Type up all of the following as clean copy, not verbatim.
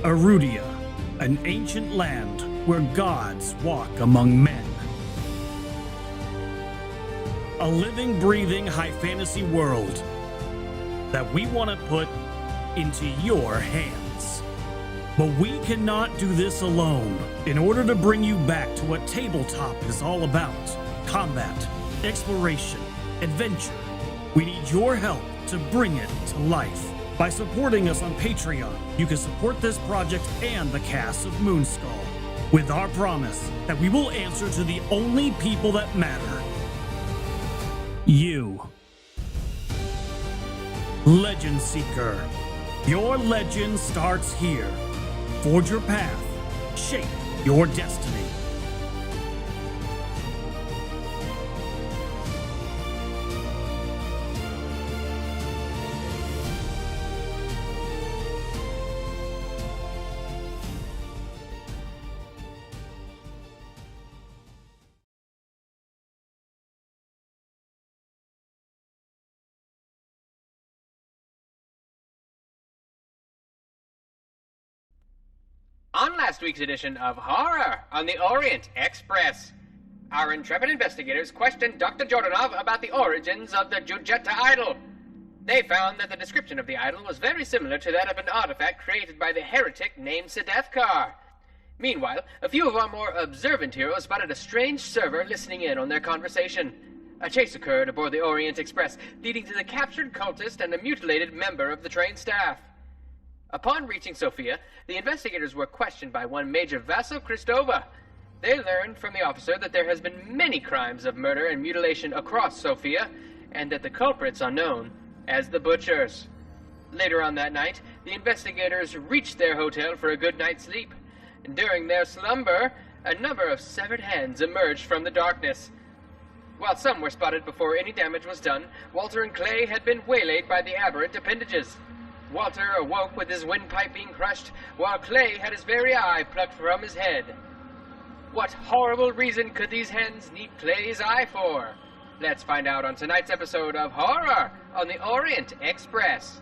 Arudia, an ancient land where gods walk among men. A living, breathing high fantasy world that we want to put into your hands. But we cannot do this alone. In order to bring you back to what tabletop is all about, combat, exploration, adventure, we need your help to bring it to life. By supporting us on Patreon, you can support this project and the cast of Moonskull, with our promise that we will answer to the only people that matter. You. Legend Seeker. Your legend starts here. Forge your path. Shape your destiny. On last week's edition of Horror on the Orient Express, our intrepid investigators questioned Dr. Jordanov about the origins of the Jujeta idol. They found that the description of the idol was very similar to that of an artifact created by the heretic named Sedefkar. Meanwhile, a few of our more observant heroes spotted a strange server listening in on their conversation. A chase occurred aboard the Orient Express, leading to the captured cultist and a mutilated member of the train staff. Upon reaching Sofia, the investigators were questioned by one Major Vasil Kristova. They learned from the officer that there has been many crimes of murder and mutilation across Sofia, and that the culprits are known as the Butchers. Later on that night, the investigators reached their hotel for a good night's sleep. During their slumber, a number of severed hands emerged from the darkness. While some were spotted before any damage was done, Walter and Clay had been waylaid by the aberrant appendages. Walter awoke with his windpipe being crushed, while Clay had his very eye plucked from his head. What horrible reason could these hands need Clay's eye for? Let's find out on tonight's episode of Horror on the Orient Express.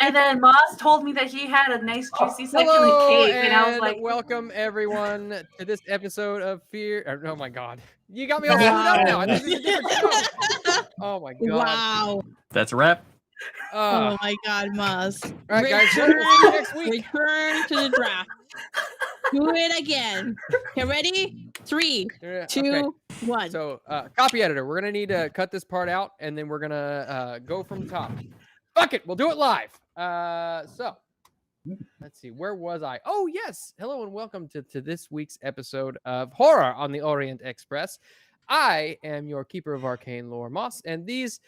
And then Moss told me that he had a nice juicy succulent cake, and I was like, welcome everyone to this episode of Fear. Oh my God, you got me all screwed up now. I think this is a different show. Oh my God. Wow. That's a wrap. Oh my God, Moss. All right, guys. See you next week. Return to the draft. Do it again. Okay, ready? 3, 2, 1. So, copy editor, we're gonna need to cut this part out, and then we're gonna go from the top. Fuck it, we'll do it live. So let's see. Where was I? Oh, yes. Hello and welcome to this week's episode of Horror on the Orient Express. I am your keeper of arcane lore, Moss, and these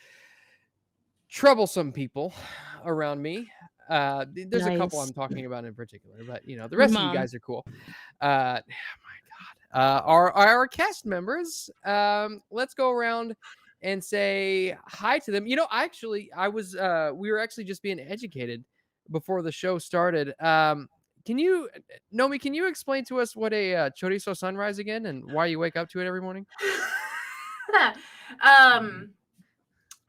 troublesome people around me. There's a couple I'm talking about in particular, but the rest of you guys are cool. Oh my God. Our cast members. Let's go around and say hi to them. We were actually just being educated before the show started. Nomi, can you explain to us what a chorizo sunrise again and why you wake up to it every morning?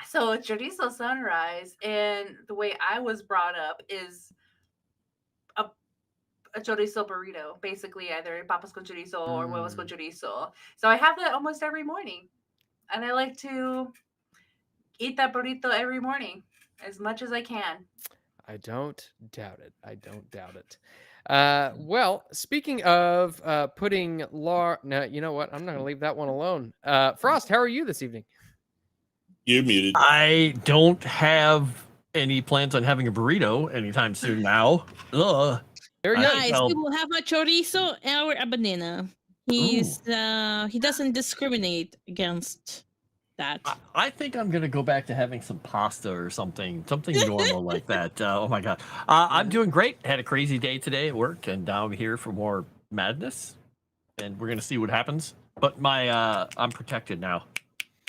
So chorizo sunrise, and the way I was brought up is a chorizo burrito, basically either papas con chorizo or huevos con chorizo. So I have that almost every morning, and I like to eat that burrito every morning as much as I can. I don't doubt it. Well, speaking of putting no, you know what? I'm not gonna leave that one alone. Frost, how are you this evening? You're muted. I don't have any plans on having a burrito anytime soon now. Ugh. Very good. Guys, we will have a chorizo or a banana. He doesn't discriminate against that. I think I'm gonna go back to having some pasta or something normal like that. Oh my God, I'm doing great. Had a crazy day today at work, and now I'm here for more madness, and we're gonna see what happens. But I'm protected now.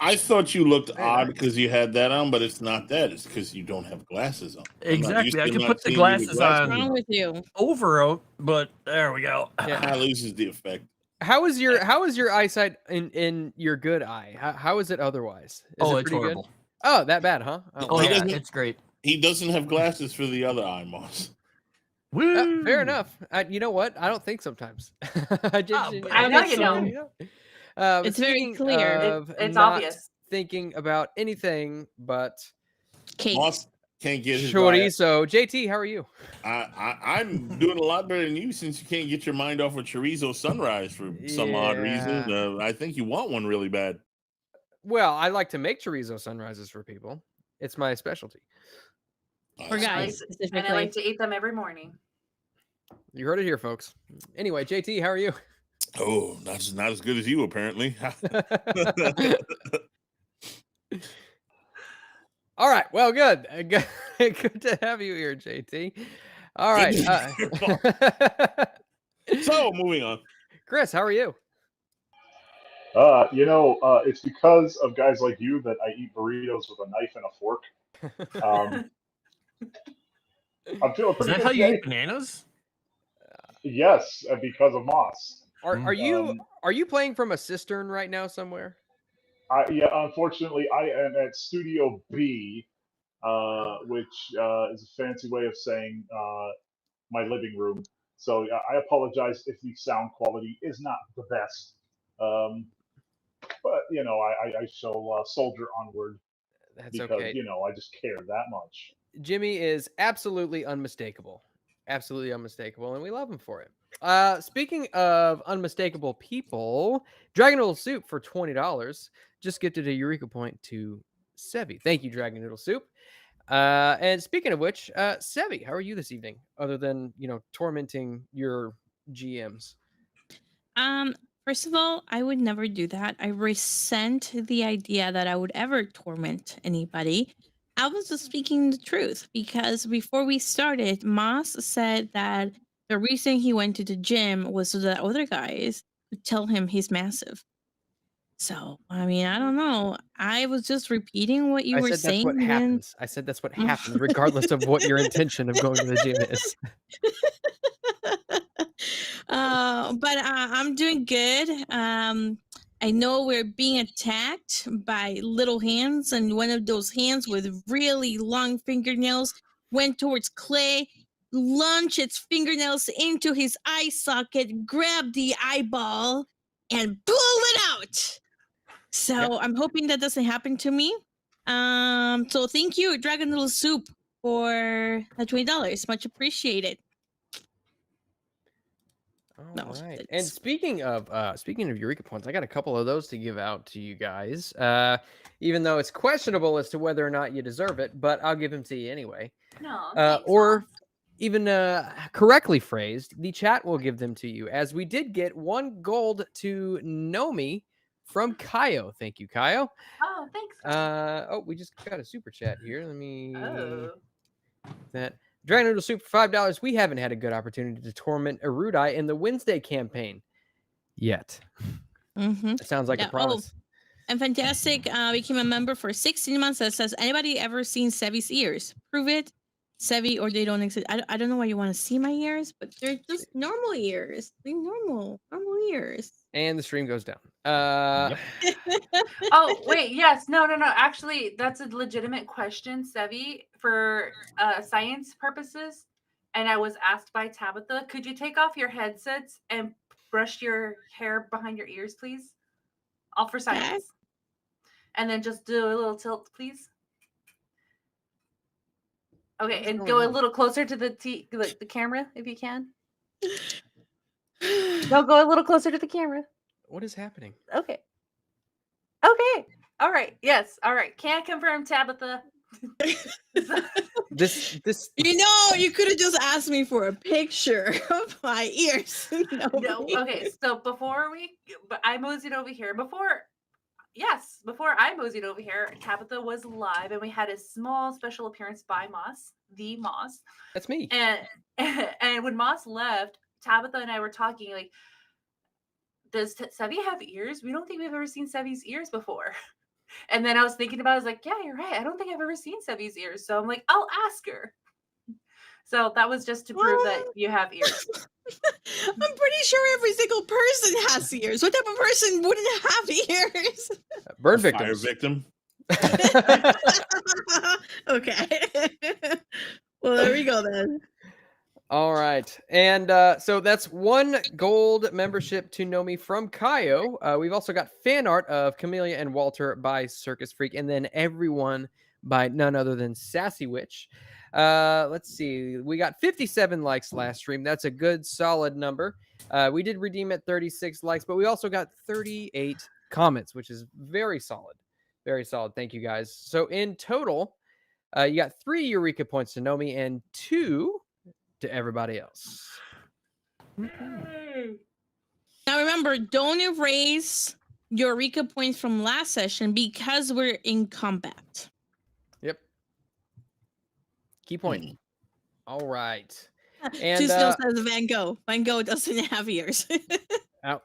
I thought you looked odd because you had that on, but it's not that. It's because you don't have glasses on. Exactly. I can put the glasses on. What's wrong with you? Over, but there we go. That loses the effect. How is your eyesight in your good eye? How is it otherwise? Is it it's horrible. Good? Oh, that bad, huh? Yeah, it's great. He doesn't have glasses for the other eye, Moss. Fair enough. You know what? I don't think sometimes. I know you don't. It's very clear. It's obvious. Thinking about anything but cake. Moss can't get his chorizo. JT, how are you? I'm doing a lot better than you since you can't get your mind off of chorizo sunrise for some odd reason. I think you want one really bad. Well, I like to make chorizo sunrises for people. It's my specialty. For guys, and I like to eat them every morning. You heard it here, folks. Anyway, JT, how are you? Oh, not as good as you, apparently. All right. Well, good. Good to have you here, JT. All right. So, moving on. Chris, how are you? It's because of guys like you that I eat burritos with a knife and a fork. I'm feeling pretty good. Is that how you eat bananas? Yes, because of Moss. Are you playing from a cistern right now somewhere? Yeah, unfortunately, I am at Studio B, which is a fancy way of saying my living room. So I apologize if the sound quality is not the best. But I shall soldier onward. That's because, okay. I just care that much. Jimmy is absolutely unmistakable. Absolutely unmistakable, and we love him for it. Speaking of unmistakable people, Dragon Noodle Soup for $20 just gifted a Eureka point to Sevi. Thank you, Dragon Noodle Soup. And speaking of which, Sevi, how are you this evening? Other than tormenting your GMs. First of all, I would never do that. I resent the idea that I would ever torment anybody. I was just speaking the truth because before we started, Moss said that the reason he went to the gym was so that other guys would tell him he's massive. So, I mean, I don't know. I was just repeating what you were saying. That's what happens. I said that's what happens, regardless of what your intention of going to the gym is. But I'm doing good. I know we're being attacked by little hands, and one of those hands with really long fingernails went towards Clay, launched its fingernails into his eye socket, grabbed the eyeball, and pulled it out. So I'm hoping that doesn't happen to me. So thank you, Dragon Noodle Soup, for the $20. Much appreciated. No, All right. And it's- speaking of Eureka points, I got a couple of those to give out to you guys. Even though it's questionable as to whether or not you deserve it, but I'll give them to you anyway. No, thanks, Or Moss. even correctly phrased, the chat will give them to you, as we did get 1 gold to Nomi from Kaio. Thank you, Kaio. Oh, thanks. Guys. We just got a super chat here. Let me Oh. that Dragon Noodle Soup for $5. We haven't had a good opportunity to torment Erudai in the Wednesday campaign yet. Mhm. It sounds like Yeah, a promise. And Fantastic became a member for 16 months. That says, anybody ever seen Sevi's ears? Prove it, Sevi, or they don't exist. I don't know why you want to see my ears, but they're just normal ears. They're normal ears. And the stream goes down. Oh, wait, yes. No. Actually, that's a legitimate question, Sevi, for science purposes. And I was asked by Tabitha, could you take off your headsets and brush your hair behind your ears, please? All for science. And then just do a little tilt, please. Okay, What's and going go a on? little closer to the camera if you can. No, go a little closer to the camera. What is happening? Okay. All right. Yes. All right. Can't confirm, Tabitha. This You know, you could have just asked me for a picture of my ears. No. Okay. So before I moseyed over here. Before I moseyed over here, Tabitha was live, and we had a small special appearance by Moss, the Moss. That's me. And when Moss left, Tabitha and I were talking like, does Sevi have ears? We don't think we've ever seen Sevi's ears before. And then I was thinking about it, I was like, yeah, you're right. I don't think I've ever seen Sevi's ears. So I'm like, I'll ask her. So that was just to prove that you have ears. I'm pretty sure every single person has ears. What type of person wouldn't have ears? Burn Fire victims. victim. Okay. Well, there we go then. All right. And so that's 1 gold membership to Nomi from Kaio. We've also got fan art of Camellia and Walter by Circus Freak, and then everyone by none other than Sassy Witch. Let's see. We got 57 likes last stream. That's a good, solid number. We did redeem at 36 likes, but we also got 38 comments, which is very solid. Very solid. Thank you, guys. So in total, you got 3 Eureka points to Nomi and 2 to everybody else. Now remember, don't erase your Eureka points from last session because we're in combat. Yep. Key point. All right. And And says Van Gogh. Van Gogh doesn't have ears. well,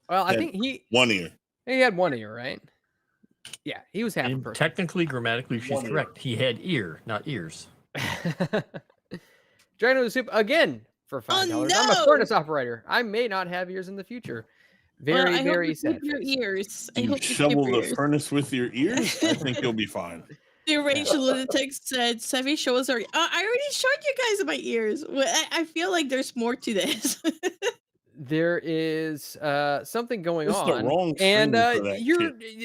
I Yeah. think he 1 ear. had 1 ear, right? Yeah, he was half a And person. technically, grammatically, she's One ear. correct. He had ear, not ears. Dragon of the Soup again for $5. I'm a no! furnace operator. I may not have ears in the future. Well, Very, I hope very you sad. keep your face. ears. I You hope you keep shovel your the ears. furnace with your ears. I think you'll be fine. The Rachel Lunatic said, Sevi, show us our. I already showed you guys my ears. I feel like there's more to this. There is something going This is the on, wrong and stream for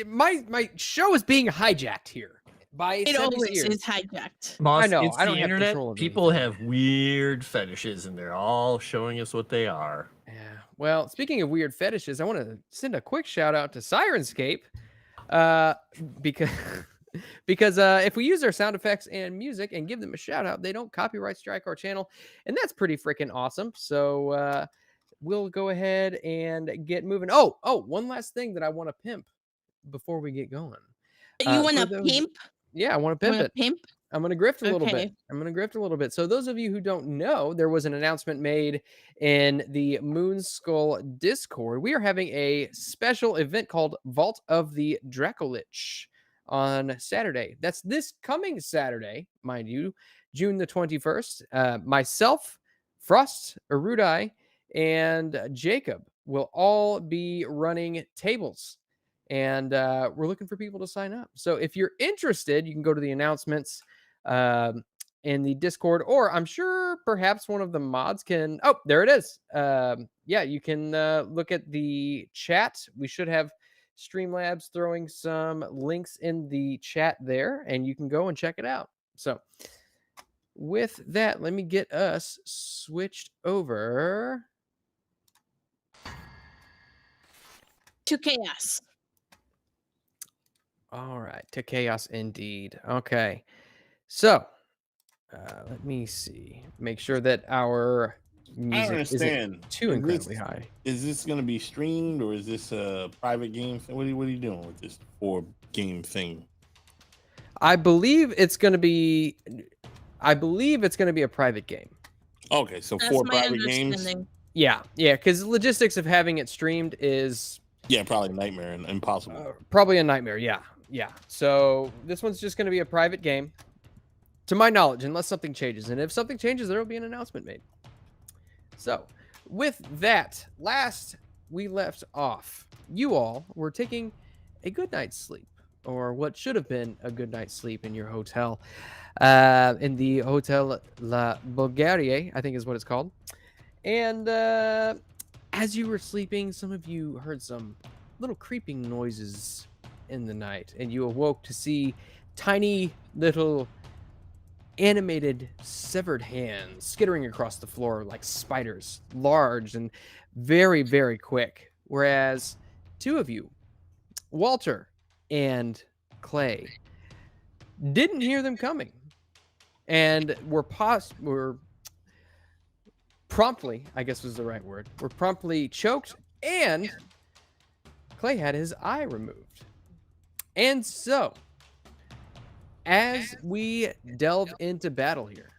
that my show is being hijacked here by It Sevi's always ears. is hijacked. Moss, I know, it's I don't the have internet. control of People anything. have weird fetishes, and they're all showing us what they are. Yeah. Well, speaking of weird fetishes, I want to send a quick shout out to Sirenscape, because if we use their sound effects and music and give them a shout out, they don't copyright strike our channel, and that's pretty freaking awesome. So we'll go ahead and get moving. Oh, one last thing that I want to pimp before we get going. You want for to those- pimp? Yeah, I want to You pimp want it. to pimp? I'm going to grift a little bit. Okay. I'm going to grift a little bit. So those of you who don't know, there was an announcement made in the Moonskull Discord. We are having a special event called Vault of the Dracolich on Saturday. That's this coming Saturday, mind you, June the 21st. Myself, Frost, Erudai, and Jacob will all be running tables. And we're looking for people to sign up. So if you're interested, you can go to the announcements in the Discord, or I'm sure perhaps one of the mods can. Oh, there it is. Yeah, you can look at the chat. We should have Streamlabs throwing some links in the chat there, and you can go and check it out. So with that, let me get us switched over to chaos. All right, to chaos indeed. Okay, so let me see. Make sure that our I music understand. isn't too incredibly high. Is this going to be streamed or is this a private game? What are you doing with this 4-game thing? I believe it's going to be. I believe it's going to be a private game. Okay, so That's 4 my private games. understanding. Yeah, because logistics of having it streamed is Yeah, probably a nightmare and impossible. probably a nightmare. Yeah. So this one's just going to be a private game, to my knowledge, unless something changes. And if something changes, there will be an announcement made. So, with that, last we left off, you all were taking a good night's sleep, or what should have been a good night's sleep in your hotel, in the Hotel La Bulgarie, I think is what it's called. And as you were sleeping, some of you heard some little creeping noises in the night, and you awoke to see tiny little animated severed hands skittering across the floor like spiders, large and very, very quick. Whereas 2 of you, Walter and Clay, didn't hear them coming and were promptly, I guess was the right word, were promptly choked, and Clay had his eye removed. And so, as we delve into battle here,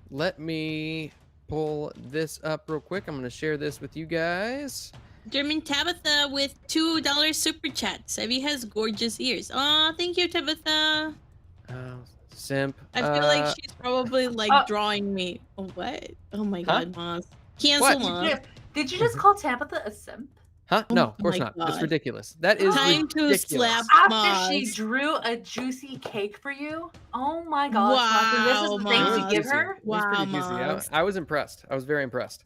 let me pull this up real quick. I'm going to share this with you guys. German Tabitha with $2 super chat. Sevi has gorgeous ears. Oh, thank you, Tabitha. Simp. I feel like she's probably like drawing me. Oh, what? Oh my god, Moss. Cancel Moss. Did you just call Tabitha a simp? Huh? Oh No, of course my not. It's God. ridiculous. That is Time ridiculous. to slap After she Moss. drew a juicy cake for you? Oh my gosh, Moss, and this is the Wow, things you give Juicy. her? It was pretty Wow, juicy. Moss. I was impressed. I was very impressed.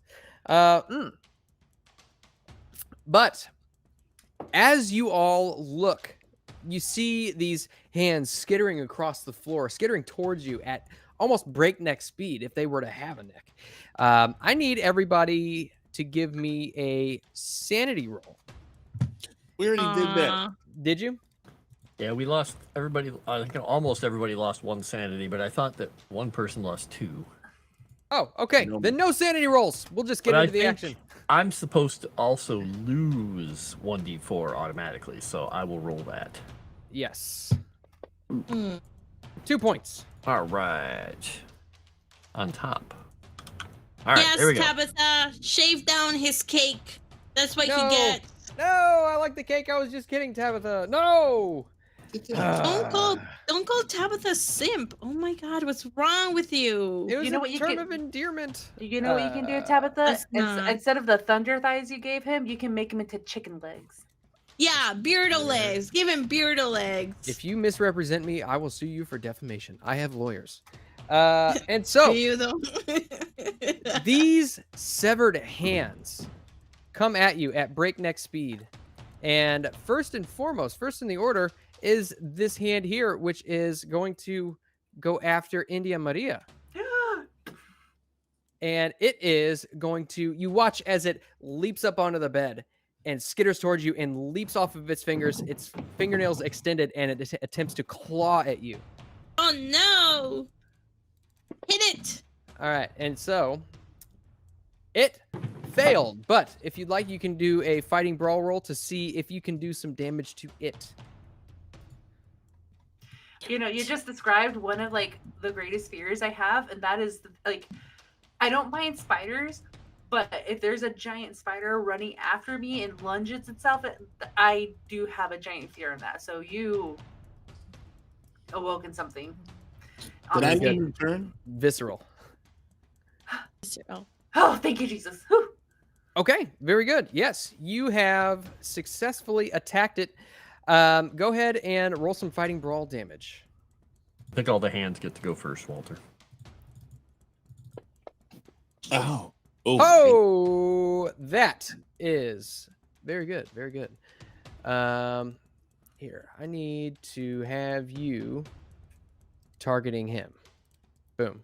But as you all look, you see these hands skittering across the floor, skittering towards you at almost breakneck speed if they were to have a neck. I need everybody to give me a sanity roll. We already did that. Did you? Yeah, we lost everybody. I think almost everybody lost 1 sanity, but I thought that one person lost 2. Oh, okay. Then no sanity rolls. We'll just get But I into the think action. I'm supposed to also lose 1d4 automatically, so I will roll that. Yes. Mm. 2 points. All right. On top. All right, here we Yes, go. Tabitha, shave down his cake. That's what No. he gets. No, I like the cake. I was just kidding, Tabitha. No. Don't call Tabitha simp. Oh my god, what's wrong with you? It was You know a what you term can- of endearment. You know what you can do, Tabitha? That's not- Instead of the thunder thighs you gave him, you can make him into chicken legs. Yeah, beardo legs. Give him beardo legs. If you misrepresent me, I will sue you for defamation. I have lawyers. And so Do you though? these severed hands come at you at breakneck speed. And first and foremost, first in the order is this hand here, which is going to go after India Maria. And it is going to, you watch as it leaps up onto the bed and skitters towards you and leaps off of its fingers, its fingernails extended, and it attempts to claw at you. Oh no! Hit it! All right, and so it failed, but if you'd like, you can do a fighting brawl roll to see if you can do some damage to it. You know, you just described one of like the greatest fears I have, and that is like, I don't mind spiders, but if there's a giant spider running after me and lunges itself, I do have a giant fear of that. So you awoken something. Did I Honestly. get your turn? Visceral. Oh, thank you, Jesus. Whew. Okay, very good. Yes, you have successfully attacked it. Go ahead and roll some fighting brawl damage. I think all the hands get to go first, Walter. Oh. Oh, that is very good. Very good. Here, I need to have you targeting him. Boom.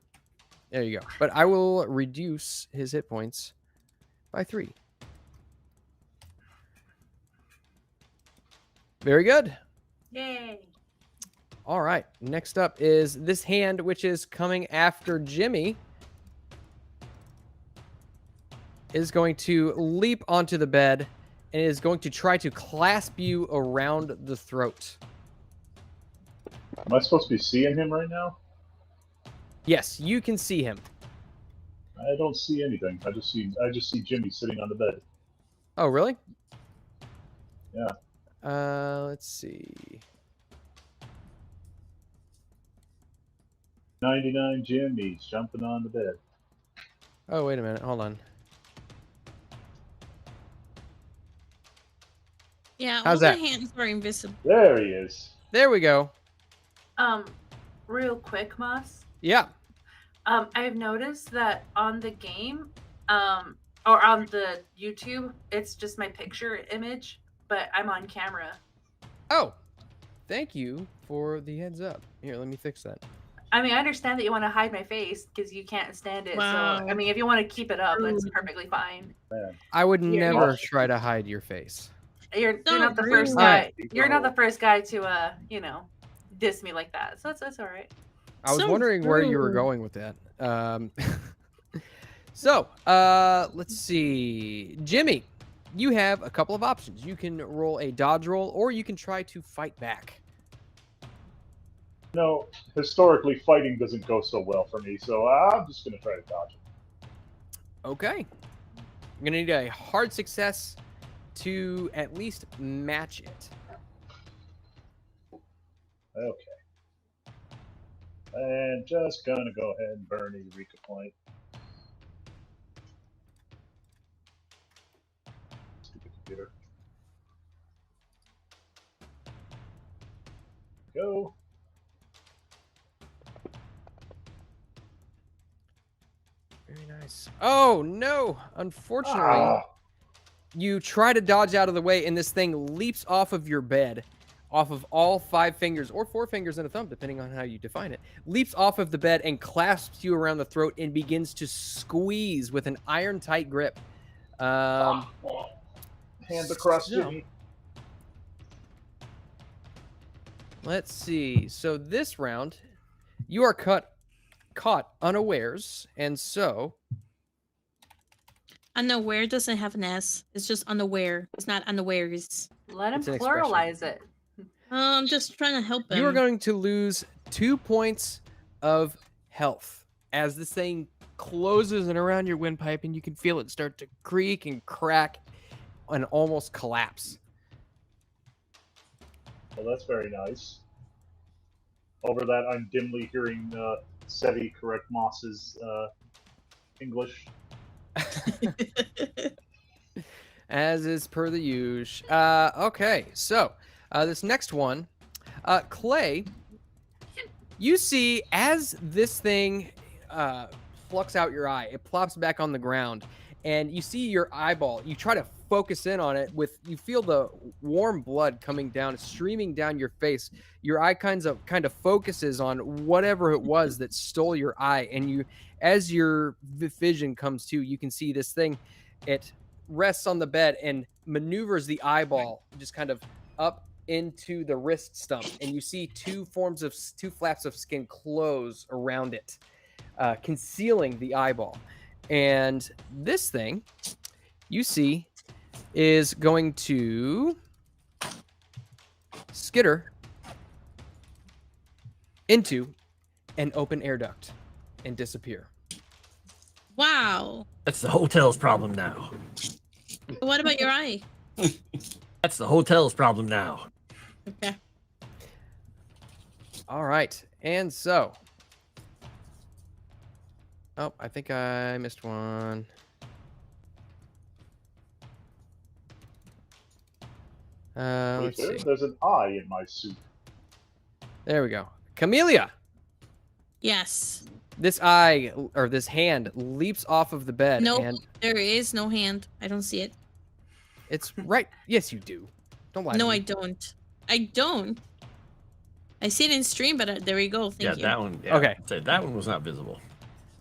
There you go. But I will reduce his hit points by 3. Very good. Yay. All right. Next up is this hand, which is coming after Jimmy. Is going to leap onto the bed and is going to try to clasp you around the throat. Am I supposed to be seeing him right now? Yes, you can see him. I don't see anything. I just see Jimmy sitting on the bed. Oh, really? Yeah. Let's see. 99 Jimmy's jumping on the bed. Oh, wait a minute. Hold on. Yeah, How's all that? the hands are invisible. There he is. There we go. Real quick, Moss. Yeah. I've noticed that on the game, or on the YouTube, it's just my picture image, but I'm on camera. Oh, thank you for the heads up. Here, let me fix that. I mean, I understand that you want to hide my face because you can't stand it. Wow. So, I mean, if you want to keep it up, that's perfectly fine. I would Yeah. never try to hide your face. You're Don't not the first rude. guy. You're not the first guy to diss me like that. So that's all right. I was So wondering where you were rude. going with that. So, let's see. Jimmy, you have a couple of options. You can roll a dodge roll, or you can try to fight back. No, historically, fighting doesn't go so well for me, so I'm just going to try to dodge it. Okay. I'm going to need a hard success to at least match it. Okay. And just going to go ahead and burn a Eureka point. Stupid computer. Go. Very nice. Oh, no. Unfortunately, Ah, you try to dodge out of the way, and this thing leaps off of your bed, off of all 5 fingers, or 4 fingers and a thumb, depending on how you define it, leaps off of the bed and clasps you around the throat and begins to squeeze with an iron-tight grip. hand across so- Jimmy. Let's see. So this round, you are caught unawares, and so Unaware doesn't have an S. It's just unaware. It's not unawares. Let him It's an expression. pluralize it. I'm just trying to help him. you are going to lose 2 points of health as this thing closes in around your windpipe, and you can feel it start to creak and crack and almost collapse. Well, that's very nice. Over that, I'm dimly hearing SETI correct Moss's English. As is per the usual. Okay, so this next one, Clay, you see as this thing plucks out your eye, it plops back on the ground, and you see your eyeball. You try to focus in on it you feel the warm blood coming down, streaming down your face. Your eye kind of focuses on whatever it was that stole your eye, and as your vision comes to, you can see this thing. It rests on the bed and maneuvers the eyeball just kind of up into the wrist stump, and you see 2 flaps of skin close around it, concealing the eyeball. And this thing, you see, is going to skitter into an open air duct and disappear. Wow. That's the hotel's problem now. What about your eye? That's the hotel's problem now. Okay. All right. And so, oh, I think I missed one. Wait, Let's see. there's an eye in my suit. There we go. Camellia, Yes. this eye or this hand leaps off of the bed, Nope. and There is no hand. I don't see it. it's right. Yes, you do. Don't lie. to No, me. I don't. I don't. I see it in stream, but there we go. Thank you. That one. Yeah, Okay. That one was not visible.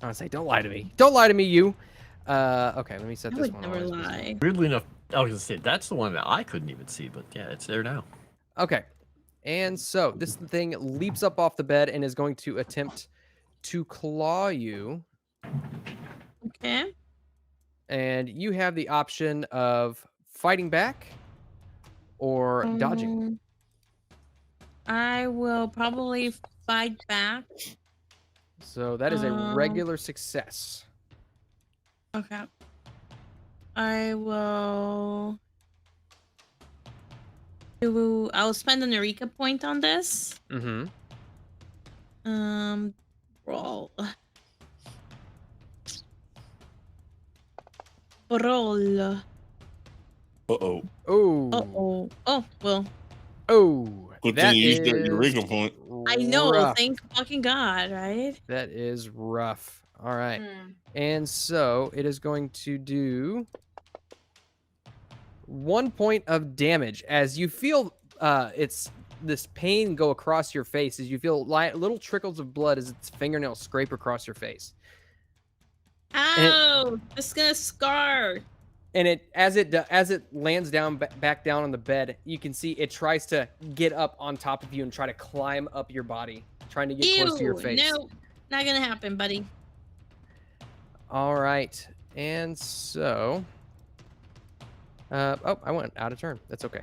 I would say, don't lie to me. Don't lie to me, you. Okay, let me set I this would one. never always lie. Weirdly enough, I was gonna say that's the one that I couldn't even see, but yeah, it's there now. Okay. And so this thing leaps up off the bed and is going to attempt to claw you. Okay. And you have the option of fighting back or dodging. I will probably fight back. So that is a regular success. Okay. I will. I'll spend an Eureka point on this. Mm-hmm. Roll. Roll. Uh-oh. Oh. Uh-oh. Oh, well. Oh. Good That thing you used your is Eureka point. I know. rough. Thank fucking God, right? That is rough. All right. Hmm. And so it is going to do 1 point of damage as you feel it's this pain go across your face as you feel little trickles of blood as its fingernails scrape across your face. Ow! It's gonna scar. And it as it lands down back down on the bed, you can see it tries to get up on top of you and try to climb up your body, trying to get close to your face. No, not gonna happen, buddy. All right. And so oh, I went out of turn. That's okay.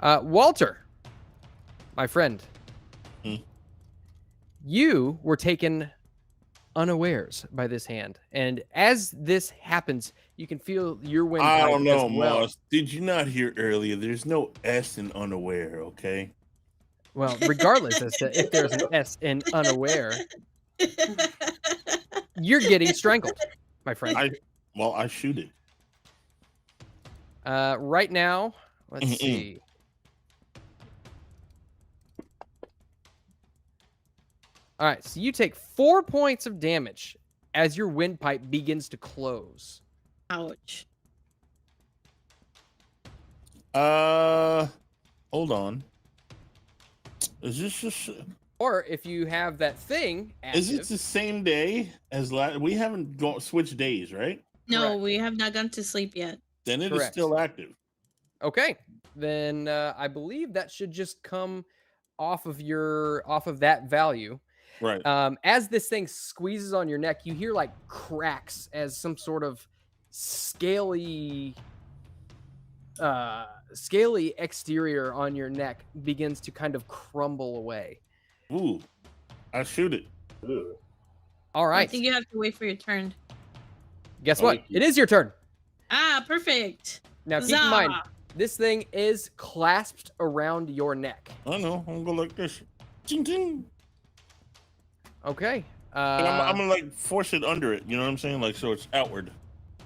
Walter, my friend, you were taken unawares by this hand, and as this happens, you can feel your wind. I don't know, as well. Moss. Did you not hear earlier? There's no S in unaware, okay? Well, regardless as to if there's an S in unaware, you're getting strangled, my friend. I shoot it. Right now, let's see. All right, so you take 4 points of damage as your windpipe begins to close. Ouch. Hold on. Is this just? Or if you have that thing active, Is it the same day as last? We haven't switched days, right? No, Correct. we have not gone to sleep yet. Then it is Correct. still active. Okay, then I believe that should just come off of that value. Right. As this thing squeezes on your neck, you hear like cracks as some sort of scaly exterior on your neck begins to kind of crumble away. Ooh, I shoot it. Ugh. All I right. think you have to wait for your turn. Guess Oh, what? It is your turn. Ah, perfect. Now keep in mind, Huzzah. this thing is clasped around your neck. I know. I'm gonna go like this. Ching, ching. Okay. And I'm gonna like force it under it. You know what I'm saying? Like so it's outward. So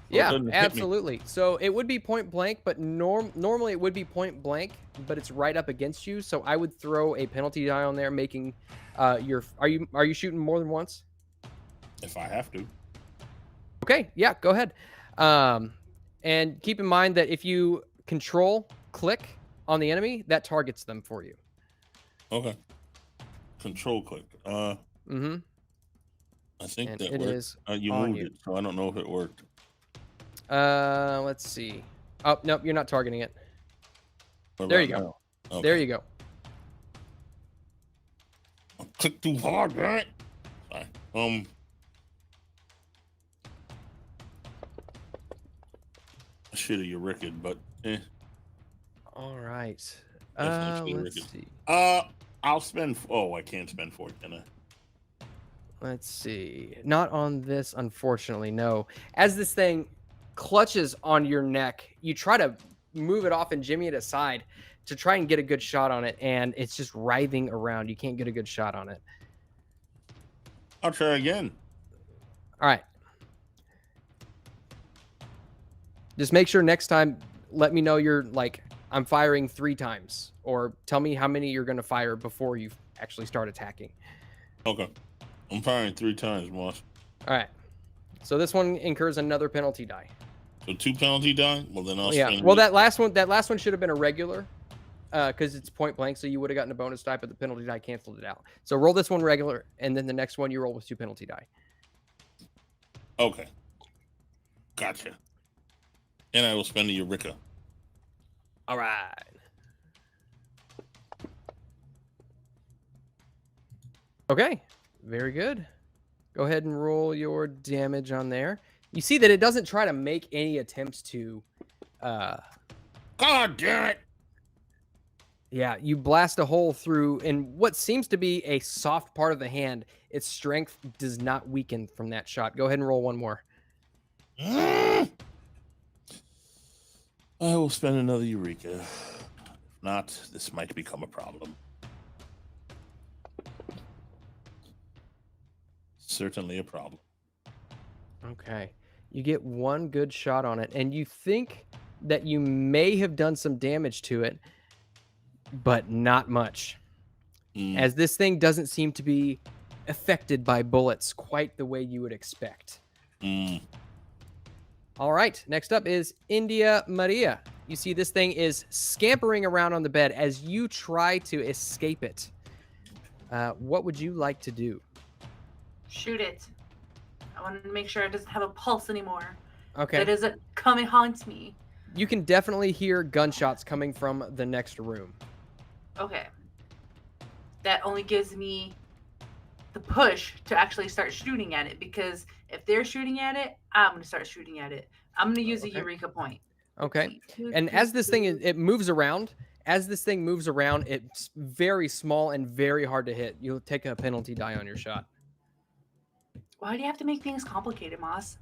it Yeah, doesn't hit me. absolutely. So it would be point blank, but normally it would be point blank, but it's right up against you. So I would throw a penalty die on there, making are you shooting more than once? If I have to. Okay, yeah, go ahead. And keep in mind that if you control click on the enemy, that targets them for you. Okay. Control click. Mm-hmm. I think And that it worked. is You on moved you. it, so I don't know if it worked. Let's see. Oh, nope, you're not targeting it. What There about you go. now? Okay. There you go. I clicked too hard, right? Sorry. I should have Eureka, but All right. Definitely Let's should've see. I'll spend. Oh, I can't spend 4, can I? Let's see. Not on this, unfortunately, no. As this thing clutches on your neck, you try to move it off and jimmy it aside to try and get a good shot on it, and it's just writhing around. You can't get a good shot on it. I'll try again. All right. Just make sure next time, let me know you're like, I'm firing 3 times, or tell me how many you're going to fire before you actually start attacking. Okay. I'm firing 3 times, Moss. All right. So this one incurs another penalty die. So 2 penalty die? Well, then I'll Yeah. spend Well, it. that last one should have been a regular, because it's point blank, so you would have gotten a bonus die, but the penalty die canceled it out. So roll this one regular, and then the next one you roll with 2 penalty die. Okay. Gotcha. And I will spend a Eureka. All right. Okay, very good. Go ahead and roll your damage on there. You see that it doesn't try to make any attempts to... God damn it! Yeah, you blast a hole through in what seems to be a soft part of the hand. Its strength does not weaken from that shot. Go ahead and roll one more. I will spend another Eureka. If not, this might become a problem. Certainly a problem. Okay. You get one good shot on it, and you think that you may have done some damage to it, but not much. As this thing doesn't seem to be affected by bullets quite the way you would expect. All right, next up is India Maria. You see this thing is scampering around on the bed as you try to escape it. What would you like to do? Shoot it. I want to make sure it doesn't have a pulse anymore. Okay. That doesn't come and haunt me. You can definitely hear gunshots coming from the next room. Okay. That only gives me the push to actually start shooting at it, because if they're shooting at it, I'm going to start shooting at it. I'm going to use a Eureka point. Okay. And as this thing it moves around, it's very small and very hard to hit. You'll take a penalty die on your shot. Why do you have to make things complicated, Moss?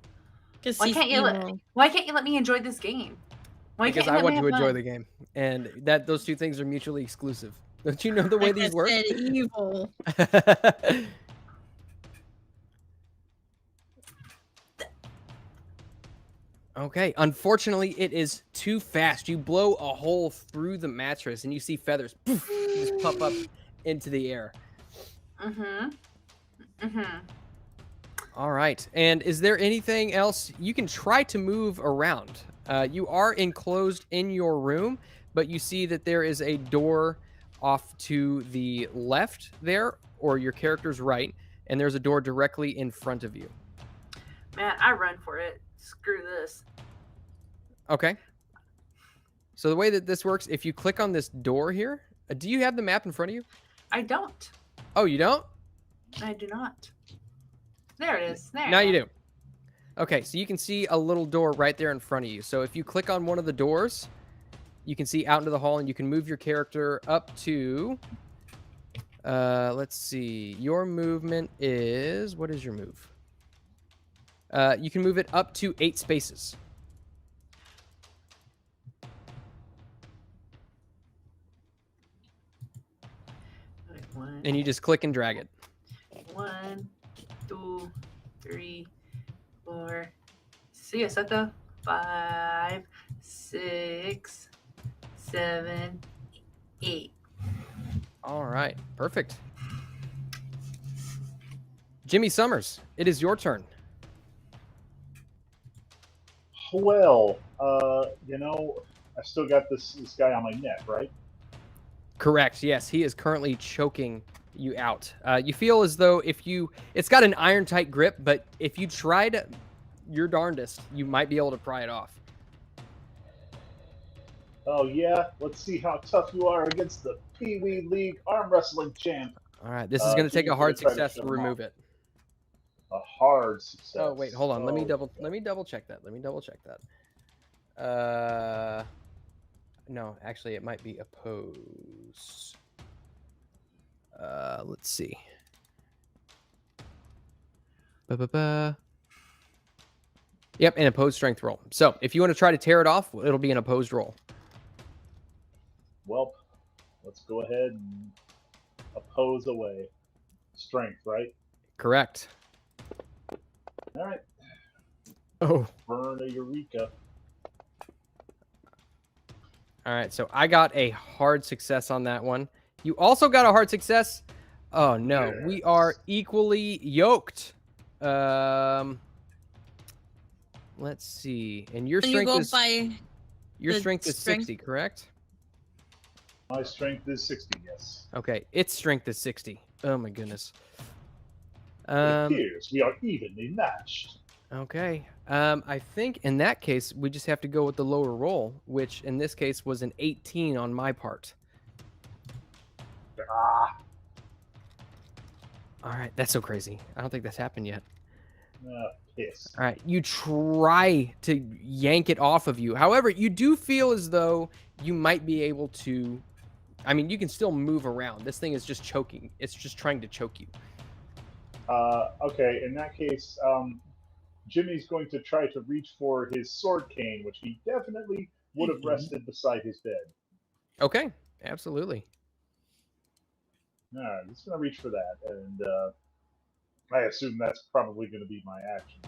Why Why can't you let me enjoy this game? Why Because can't I you let want me to have enjoy fun? the game. And that those two things are mutually exclusive. Don't you know the way these work? Said, evil. Okay, unfortunately, it is too fast. You blow a hole through the mattress, and you see feathers poof, just pop up into the air. All right, and is there anything else? You can try to move around. You are enclosed in your room, but you see that there is a door off to the left there, or your character's right, and there's a door directly in front of you. Man, I run for it. Screw this. Okay. So the way that this works, if you click on this door here, do you have the map in front of you? I don't. Oh, you don't? I do not. There it is. There. Now you do. Okay, so you can see a little door right there in front of you. So if you click on one of the doors, you can see out into the hall, and you can move your character up to... let's see. Your movement is... What is your move? You can move it up to 8 spaces. And you just click and drag it. 1, 2, 3, 4. See ya, sucker. 5, 6, 7, 8. All right, perfect. Jimmy Summers, it is your turn. Well, I still got this guy on my neck, right? Correct. Yes, he is currently choking you out. You feel as though it's got an iron tight grip, but if you tried your darndest, you might be able to pry it off. Oh yeah, let's see how tough you are against the Pee Wee League arm wrestling champ. All right, this is going to take a hard success to remove it. A hard success. Oh wait, hold on. Let me double check that. No, actually, it might be opposed. Let's see. Yep, an opposed strength roll. So if you want to try to tear it off, it'll be an opposed roll. Well, let's go ahead and oppose away. Strength, right? Correct. All right. Oh. Burn a Eureka. All right, so I got a hard success on that one. You also got a hard success. Oh no, Yes. We are equally yoked. Let's see. And your strength is the strength is strength? 60, correct? My strength is 60, yes. Okay, its strength is 60. Oh my goodness. It appears we are evenly matched. Okay. I think in that case we just have to go with the lower roll, which in this case was an 18 on my part. Ah. All right, that's so crazy. I don't think that's happened yet. Piss. All right, you try to yank it off of you. However, you do feel as though you might be able to. I mean, you can still move around. This thing is just choking. It's just trying to choke you. Okay, in that case, Jimmy's going to try to reach for his sword cane, which he definitely would have rested beside his bed. Okay, absolutely. All right, he's going to reach for that, and I assume that's probably going to be my action.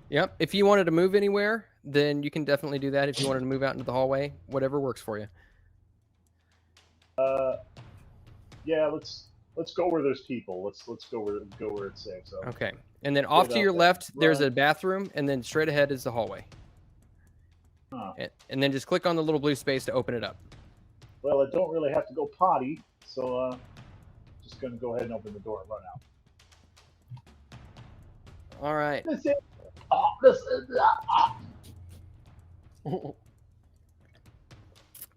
Yep. If you wanted to move anywhere, then you can definitely do that. If you wanted to move out into the hallway, whatever works for you. Yeah, let's go where there's people. Let's go where it's safe. So Okay. And then off to your left, there's a bathroom, and then straight ahead is the hallway. Huh. And then just click on the little blue space to open it up. Well, I don't really have to go potty, so just gonna go ahead and open the door and run out. All right.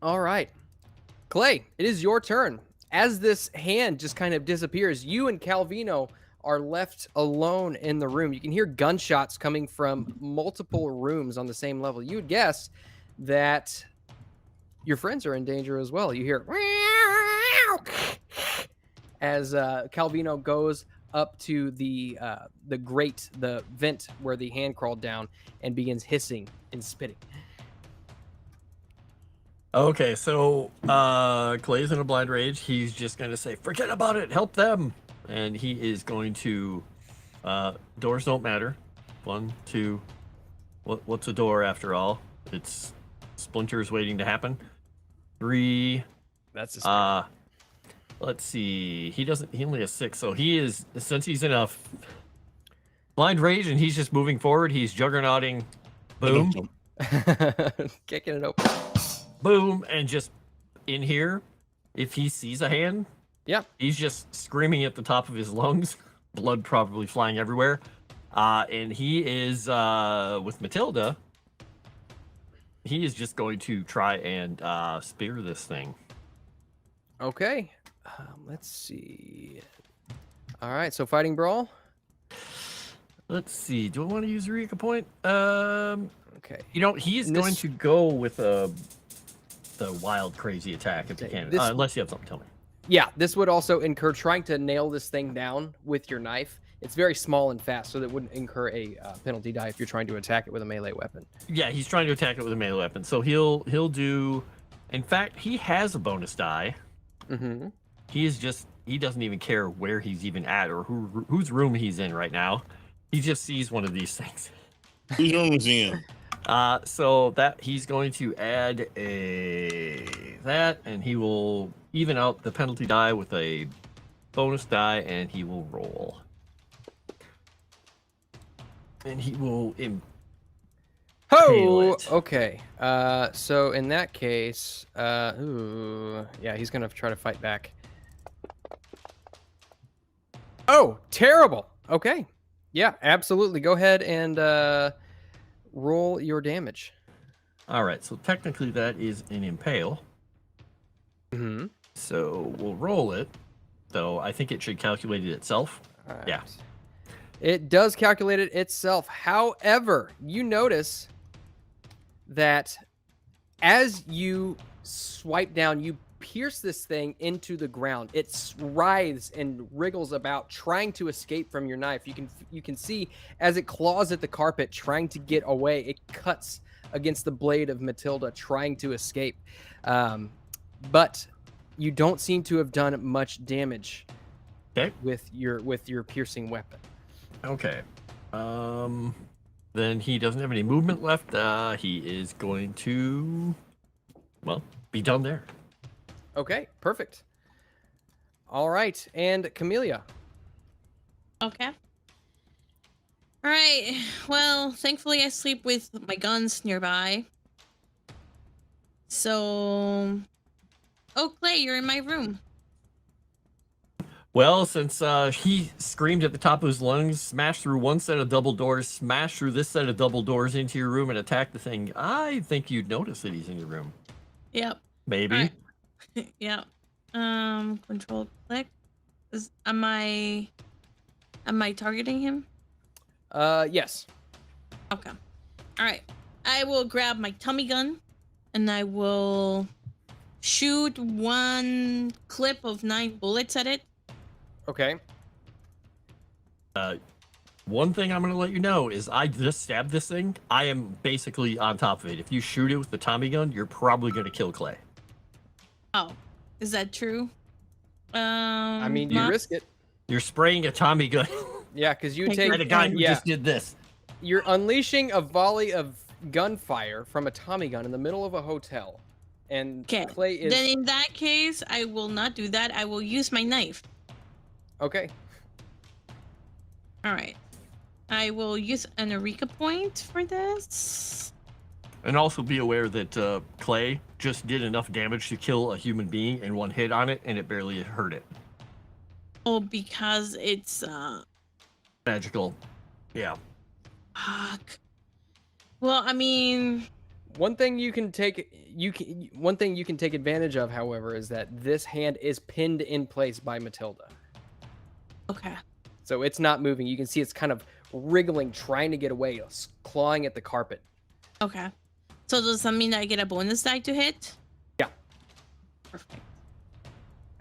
All right. Clay, it is your turn. As this hand just kind of disappears, you and Calvino are left alone in the room. You can hear gunshots coming from multiple rooms on the same level. You would guess that your friends are in danger as well. You hear as Calvino goes up to the grate, the vent where the hand crawled down, and begins hissing and spitting. Okay, so Clay's in a blind rage. He's just going to say, forget about it, help them. And he is going to, doors don't matter. 1, 2, what's a door after all? It's splinters waiting to happen. 3, That's a let's see, he only has 6, so he is, since he's in a blind rage and he's just moving forward, he's juggernauting, boom. Kicking it open. Boom, and just in here, if he sees a hand, he's just screaming at the top of his lungs, blood probably flying everywhere. And he is, with Matilda, he is just going to try and spear this thing. Okay. Let's see. All right, so fighting brawl. Let's see. Do I want to use Eureka Point? Okay. You know, he's going to go with the wild, crazy attack if he can. Unless you have something to tell me. Yeah, this would also incur trying to nail this thing down with your knife. It's very small and fast, so that wouldn't incur a penalty die if you're trying to attack it with a melee weapon. Yeah, he's trying to attack it with a melee weapon. So he'll do. In fact, he has a bonus die. Mm-hmm. He doesn't even care where he's even at or whose room he's in right now. He just sees one of these things. Whose room is he in? So that he's going to add that, and he will even out the penalty die with a bonus die, and he will roll. And he will okay. So in that case, yeah, he's gonna try to fight back. Oh, terrible. Okay. Yeah, absolutely. Go ahead and roll your damage. All right. So technically that is an impale. Mm-hmm. So we'll roll it, though I think it should calculate it itself. Right. Yeah. It does calculate it itself. However, you notice that as you swipe down, you pierce this thing into the ground. It writhes and wriggles about, trying to escape from your knife. You can see as it claws at the carpet, trying to get away. It cuts against the blade of Matilda, trying to escape. But you don't seem to have done much damage with your piercing weapon. Okay. Then he doesn't have any movement left. He is going to, be done there. Okay, perfect. All right, and Camellia. Okay. All right. Well, thankfully I sleep with my guns nearby. So, Clay, you're in my room. Well, since he screamed at the top of his lungs, smashed through one set of double doors, smashed through this set of double doors into your room and attacked the thing, I think you'd notice that he's in your room. Yep. Maybe. Right. Yep. Control click. Am I Am I targeting him? Yes. Okay. All right. I will grab my tummy gun and I will shoot one clip of 9 bullets at it. Okay. One thing I'm going to let you know is I just stabbed this thing. I am basically on top of it. If you shoot it with the Tommy gun, you're probably going to kill Clay. Oh, is that true? I mean, you risk it. You're spraying a Tommy gun. Yeah, because you Take take... And a guy who just did this. You're unleashing a volley of gunfire from a Tommy gun in the middle of a hotel. And Clay is... Then in that case, I will not do that. I will use my knife. Okay. All right. I will use an Eureka point for this. And also be aware that Clay just did enough damage to kill a human being in one hit on it, and it barely hurt it. Oh, because it's magical. Yeah. Fuck. Well, I mean, one thing you can take advantage of, however, is that this hand is pinned in place by Matilda. Okay. So it's not moving. You can see it's kind of wriggling, trying to get away, clawing at the carpet. Okay. So does that mean I get a bonus die to hit? Yeah. Perfect. All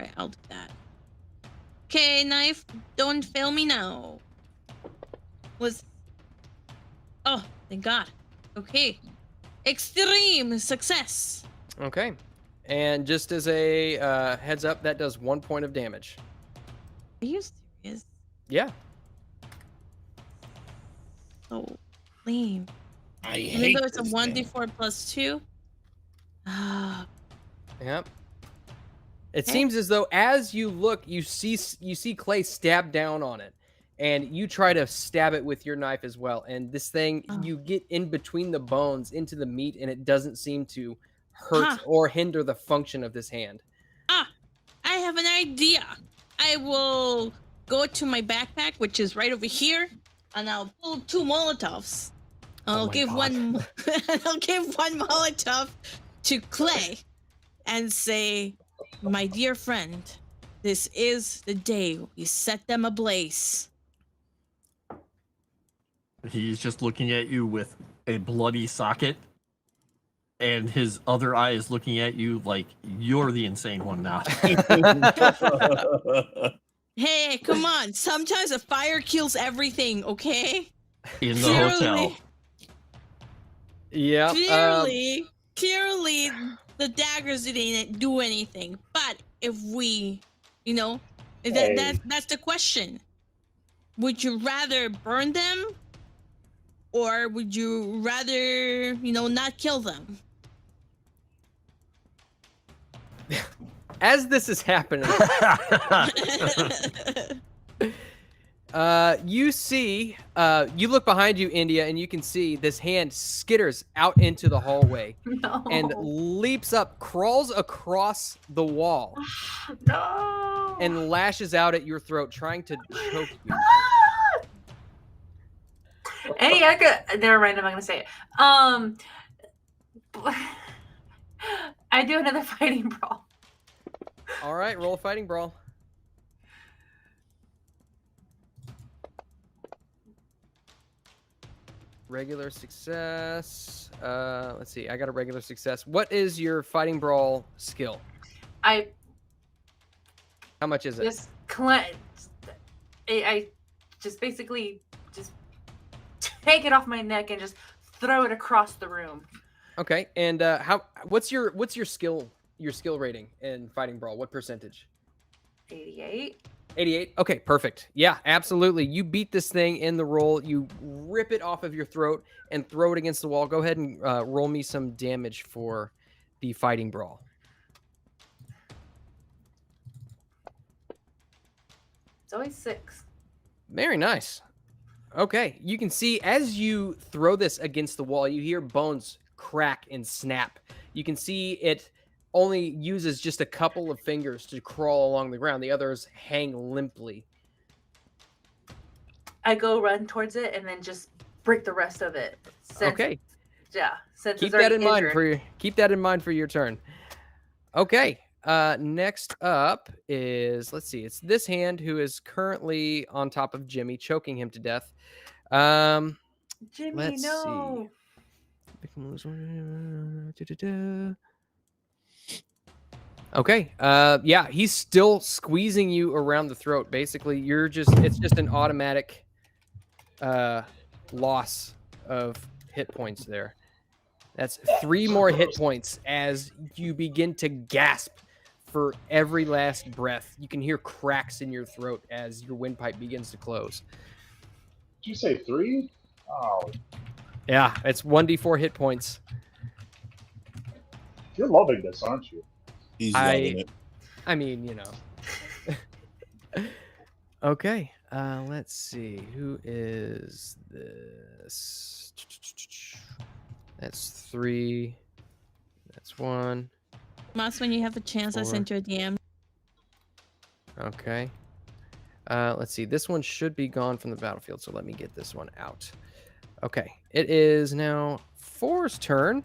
right, I'll do that. Okay, knife, don't fail me now. Oh, thank God. Okay. Extreme success. Okay. And just as a heads up, that does 1 point of damage. Are you serious? Yeah. So lame. I Even hate though it's a this 1d4 plus 2. Yep. It seems as though as you look, you see Clay stab down on it, and you try to stab it with your knife as well. And this thing, you get in between the bones into the meat, and it doesn't seem to hurt or hinder the function of this hand. I have an idea. I will go to my backpack, which is right over here, and I'll pull 2 Molotovs. I'll give one Molotov to Clay and say, "My dear friend, this is the day we set them ablaze." He's just looking at you with a bloody socket, and his other eye is looking at you like you're the insane one now. Hey, come on. Sometimes a fire kills everything, okay? In the hotel. Yeah. Clearly, the daggers didn't do anything. But if we, that's the question. Would you rather burn them, or would you rather, not kill them? As this is happening, you see, you look behind you, India, and you can see this hand skitters out into the hallway and leaps up, crawls across the wall, and lashes out at your throat, trying to choke you. Never mind, I'm not gonna say it. I do another fighting brawl. All right, roll a fighting brawl. Regular success. Let's see. I got a regular success. What is your fighting brawl skill? How much is it? I just basically just take it off my neck and just throw it across the room. Okay. And what's your skill rating in fighting brawl? What percentage? 88. 88. Okay, perfect. Yeah, absolutely. You beat this thing in the roll. You rip it off of your throat and throw it against the wall. Go ahead and roll me some damage for the fighting brawl. It's always 6. Very nice. Okay, you can see as you throw this against the wall, you hear bones crack and snap. You can see it only uses just a couple of fingers to crawl along the ground. The others hang limply. I go run towards it and then just break the rest of it. Okay. Yeah. Keep that in mind for your turn. Okay. Next up is, let's see, it's this hand who is currently on top of Jimmy, choking him to death. Jimmy, Let's no. see. Okay. Yeah, he's still squeezing you around the throat. Basically, it's just an automatic loss of hit points there. That's 3 more hit points as you begin to gasp for every last breath. You can hear cracks in your throat as your windpipe begins to close. Did you say 3? Oh. Yeah, it's 1d4 hit points. You're loving this, aren't you? He's loving it. I mean, you know. Okay, let's see. Who is this? That's 3. That's 1. Moss, when you have a chance, 4. I sent you a DM. Okay. Let's see. This one should be gone from the battlefield, so let me get this one out. Okay. It is now 4's turn.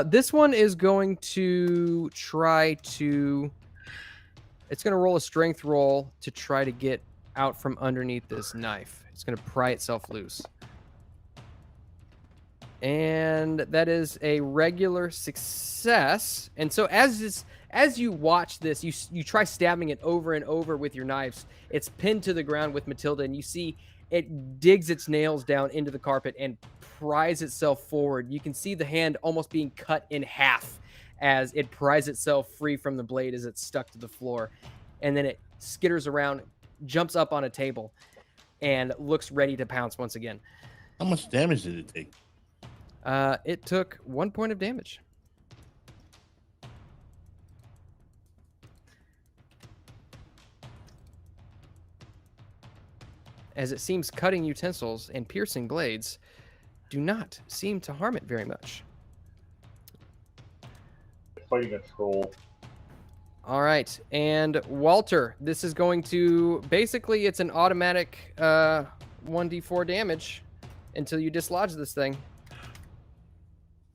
This one is going to try to... It's going to roll a strength roll to try to get out from underneath this knife. It's going to pry itself loose. And that is a regular success. And so as you watch this, you try stabbing it over and over with your knives. It's pinned to the ground with Matilda, and you see it digs its nails down into the carpet and pries itself forward. You can see the hand almost being cut in half as it pries itself free from the blade as it's stuck to the floor. And then it skitters around, jumps up on a table, and looks ready to pounce once again. How much damage did it take? It took 1 point of damage. As it seems cutting utensils and piercing blades do not seem to harm it very much. Fighting a troll. All right, and Walter, this is going to... Basically, it's an automatic 1d4 damage until you dislodge this thing.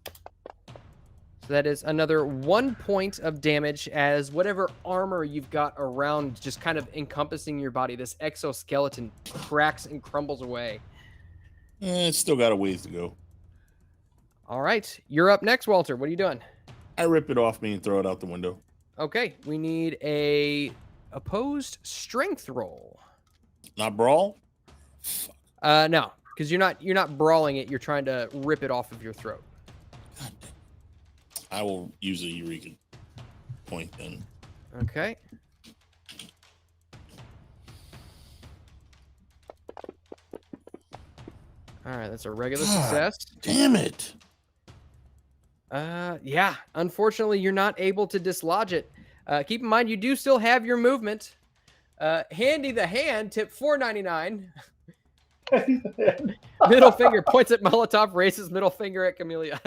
So that is another 1 point of damage as whatever armor you've got around just kind of encompassing your body, this exoskeleton cracks and crumbles away. It's still got a ways to go. All right, you're up next, Walter. What are you doing? I rip it off me and throw it out the window. Okay, we need a opposed strength roll. Not brawl? No, because you're not brawling it. You're trying to rip it off of your throat. God damn. I will use a Eureka point then. Okay. All right, that's a regular success. Damn it. Yeah, unfortunately, you're not able to dislodge it. Keep in mind, you do still have your movement. Handy the hand, tip $4.99. Middle finger points at Molotov, raises middle finger at Camellia.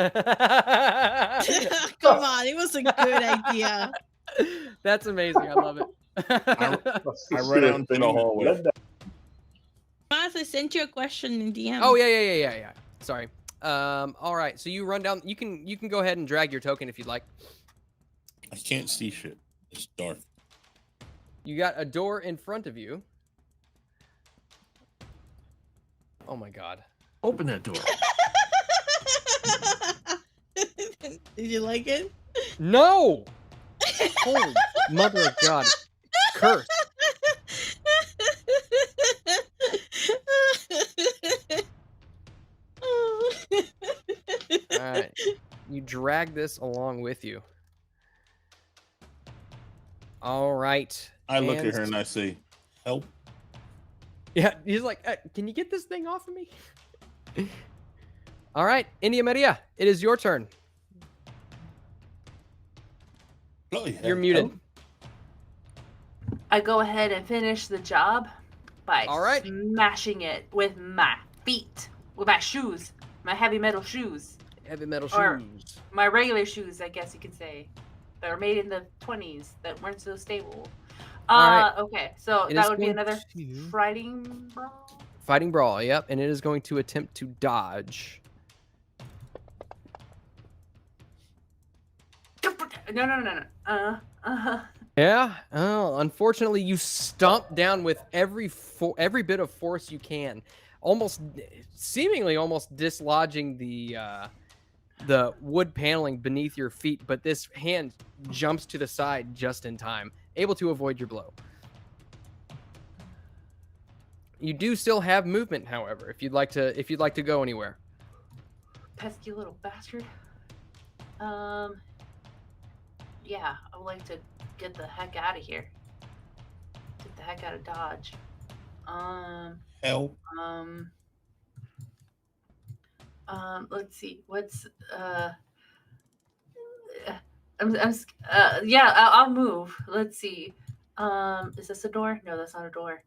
Come on, it was a good idea. That's amazing. I love it. I run out into the hallway. Moss, I sent you a question in DM. Oh, yeah. Sorry. All right, so you run down. You can go ahead and drag your token if you'd like. I can't see shit. It's dark. You got a door in front of you. Oh my god. Open that door. Did you like it? No! Holy mother of God. Curse. Alright. You drag this along with you. Alright. I look at her and I say, help. Yeah, he's like, can you get this thing off of me? All right, India Maria, it is your turn. You're muted. I go ahead and finish the job by smashing it with my feet, with my shoes, my heavy metal shoes. Heavy metal Or shoes. my regular shoes, I guess you could say. That were made in the 20s that weren't so stable. Right. Okay, so that would be another fighting brawl? Fighting brawl, yep, and it is going to attempt to dodge. No. Yeah. Oh, unfortunately, you stomp down with every bit of force you can, seemingly almost dislodging the wood paneling beneath your feet. But this hand jumps to the side just in time, able to avoid your blow. You do still have movement, however, if you'd like to go anywhere. Pesky little bastard. Yeah, I would like to get the heck out of here. Get the heck out of Dodge. Hell. Let's see. What's yeah, I'll move. Let's see. Is this a door? No, that's not a door.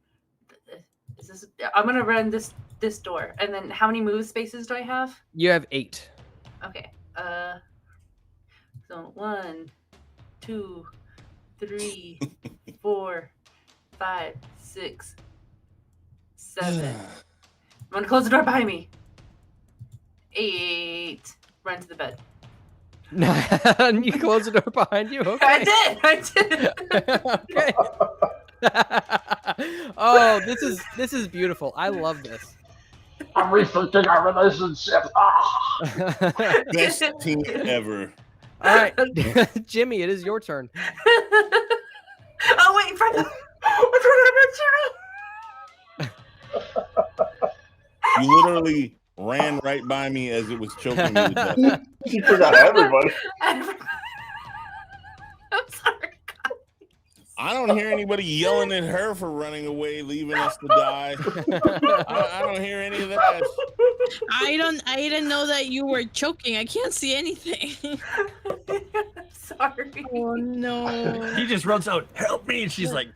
Is this? I'm gonna run this door, and then how many move spaces do I have? You have 8. Okay. So 1, 2, 3, 4, 5, 6, 7. I'm gonna close the door behind me. 8. Run to the bed. You close the door behind you. Okay. I did. Okay. Oh, this is beautiful. I love this. I'm rethinking our relationship. Best team ever. All right, Jimmy, it is your turn. Oh wait, You literally ran right by me as it was choking me to death. She forgot everybody. I'm sorry. I don't hear anybody yelling at her for running away, leaving us to die. I don't hear any of that. I didn't know that you were choking. I can't see anything. Sorry. Oh no. He just runs out, help me, and she's like,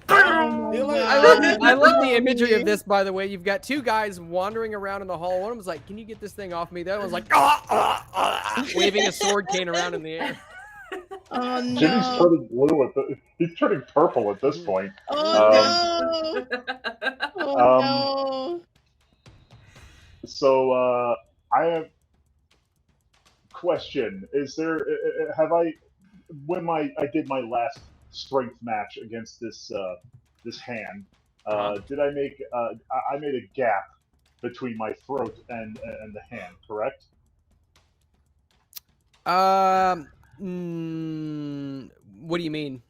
I love the imagery of this, by the way. You've got 2 guys wandering around in the hall. One of them's like, can you get this thing off me? The other one's like, waving a sword cane around in the air. Oh no. Jimmy's turning blue he's turning purple at this point. Oh no. Oh no. So I have question. Is there when I did my last strength match against this hand, did I make I made a gap between my throat and the hand, correct? What do you mean?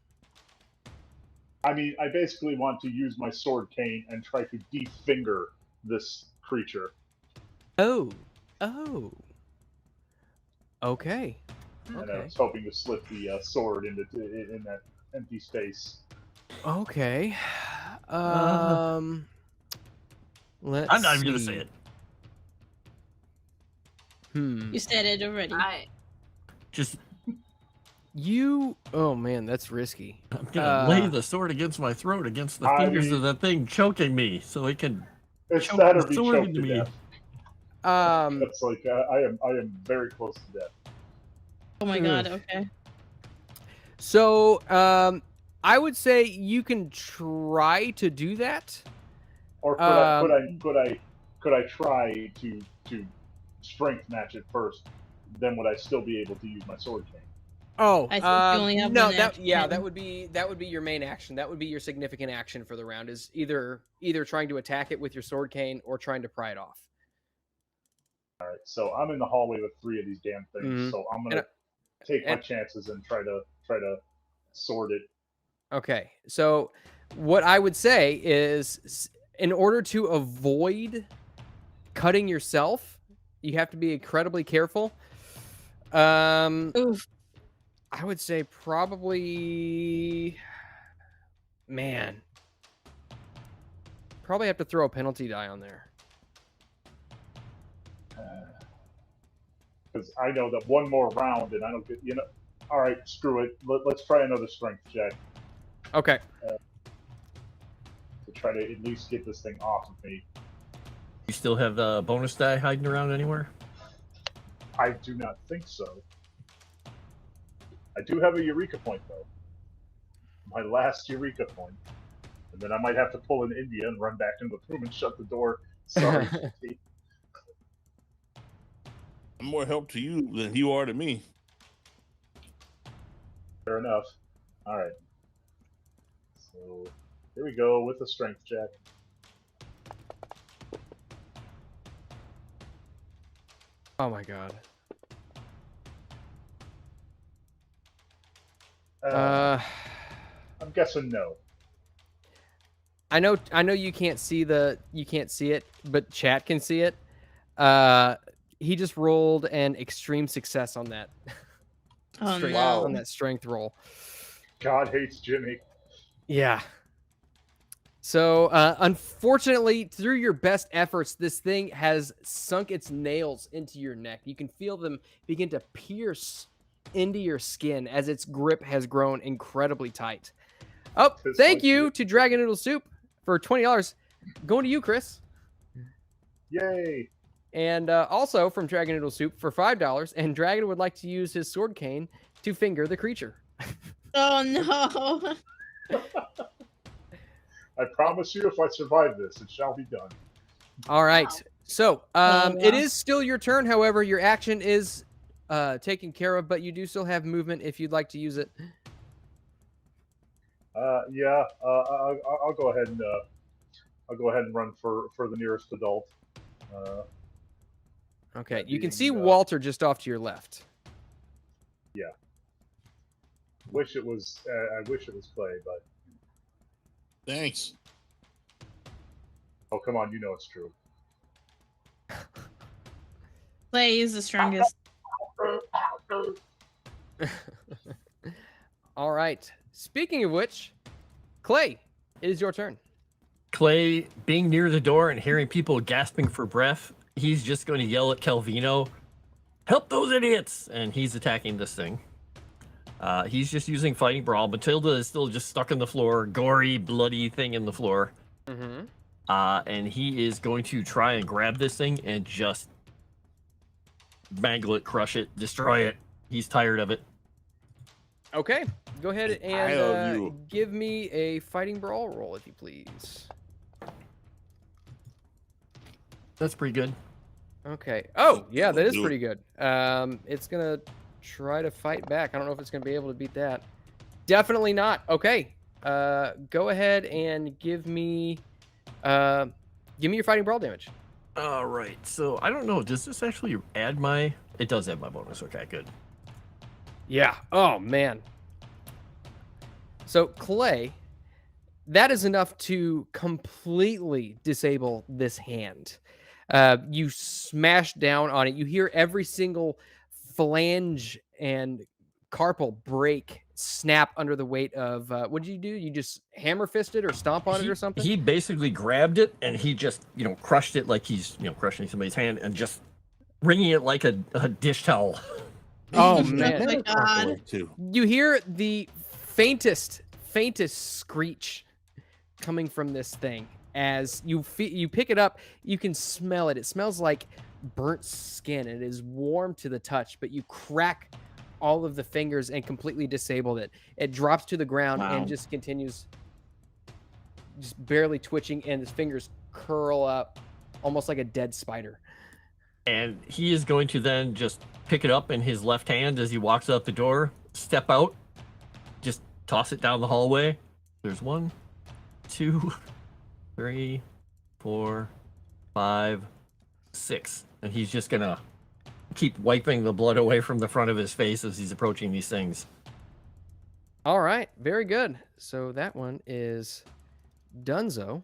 I mean, I basically want to use my sword cane and try to definger this creature. Oh. Okay. And I was hoping to slip the sword in that empty space. Okay. Let's I'm not even see. gonna say it. You said it already. Just oh man, that's risky. I'm gonna lay the sword against my throat, against the fingers of that thing choking me, so it can choke better the be sword choked into to me. death. That's like I am very close to death. Oh my god, okay. So, I would say you can try to do that. Or could I try to strength match it first? Then would I still be able to use my sword cane? I think you only have no, one action. that would be your main action. That would be your significant action for the round. Is either trying to attack it with your sword cane or trying to pry it off. All right, so I'm in the hallway with 3 of these damn things. So I'm gonna take my chances and try to sword it. Okay, so what I would say is, in order to avoid cutting yourself, you have to be incredibly careful. Oof. I would say probably have to throw a penalty die on there. Because I know that one more round and I don't get, all right, screw it. Let's try another strength check. Okay. To try to at least get this thing off of me. You still have the bonus die hiding around anywhere? I do not think so. I do have a Eureka point, though. My last Eureka point. And then I might have to pull an India and run back into the room and shut the door. Sorry, JT. I'm more help to you than you are to me. Fair enough. All right. So here we go with the strength check. Oh my god. I'm guessing no. I know you can't see it, but chat can see it. He just rolled an extreme success on that. Oh strength, no. on that strength roll. God hates Jimmy. Yeah. So, unfortunately, through your best efforts, this thing has sunk its nails into your neck. You can feel them begin to pierce into your skin as its grip has grown incredibly tight. Oh, thank you to Dragon Noodle Soup for $20. Going to you, Chris. Yay. And also from Dragon Noodle Soup for $5. And Dragon would like to use his sword cane to finger the creature. Oh no. I promise you, if I survive this, it shall be done. All right. Wow. So wow. it is still your turn. However, your action is taken care of, but you do still have movement if you'd like to use it. Yeah. I'll go ahead and run for the nearest adult. Okay. that You can being, see Walter just off to your left. Yeah. Wish it was. I wish it was Clay, but Thanks. oh come on, you know it's true. Clay is the strongest. All right. Speaking of which, Clay, it is your turn. Clay, being near the door and hearing people gasping for breath, he's just going to yell at Calvino, "Help those idiots!" And he's attacking this thing. He's just using Fighting Brawl. Matilda is still just stuck in the floor, gory, bloody thing in the floor. Mm-hmm. And he is going to try and grab this thing and just mangle it, crush it, destroy it. He's tired of it. Okay. Go ahead I love and you. give me a Fighting Brawl roll, if you please. That's pretty good. Okay. Oh, yeah, that is Do it. pretty good. It's going to try to fight back. I don't know if it's going to be able to beat that. Definitely not. Okay. Go ahead and give me your Fighting Brawl damage. All right. So I don't know. Does this actually add my... It does add my bonus. Okay, good. Yeah. Oh, man. So, Clay, that is enough to completely disable this hand. You smash down on it. You hear every single phalange and carpal break, snap under the weight of... what did you do? You just hammer fisted or stomp on it or something? He basically grabbed it and he just, crushed it like he's, crushing somebody's hand and just wringing it like a dish towel. Oh, man. Oh my god. Too. You hear the faintest screech coming from this thing as you pick it up. You can smell it. It smells like burnt skin. It is warm to the touch, but you crack all of the fingers and completely disable it. It drops to the ground and just continues just barely twitching, and his fingers curl up almost like a dead spider. And he is going to then just pick it up in his left hand as he walks out the door, step out, just toss it down the hallway. There's 1, 2, 3, 4, 5, 6. And he's just going to keep wiping the blood away from the front of his face as he's approaching these things. All right. Very good. So that one is Dunzo.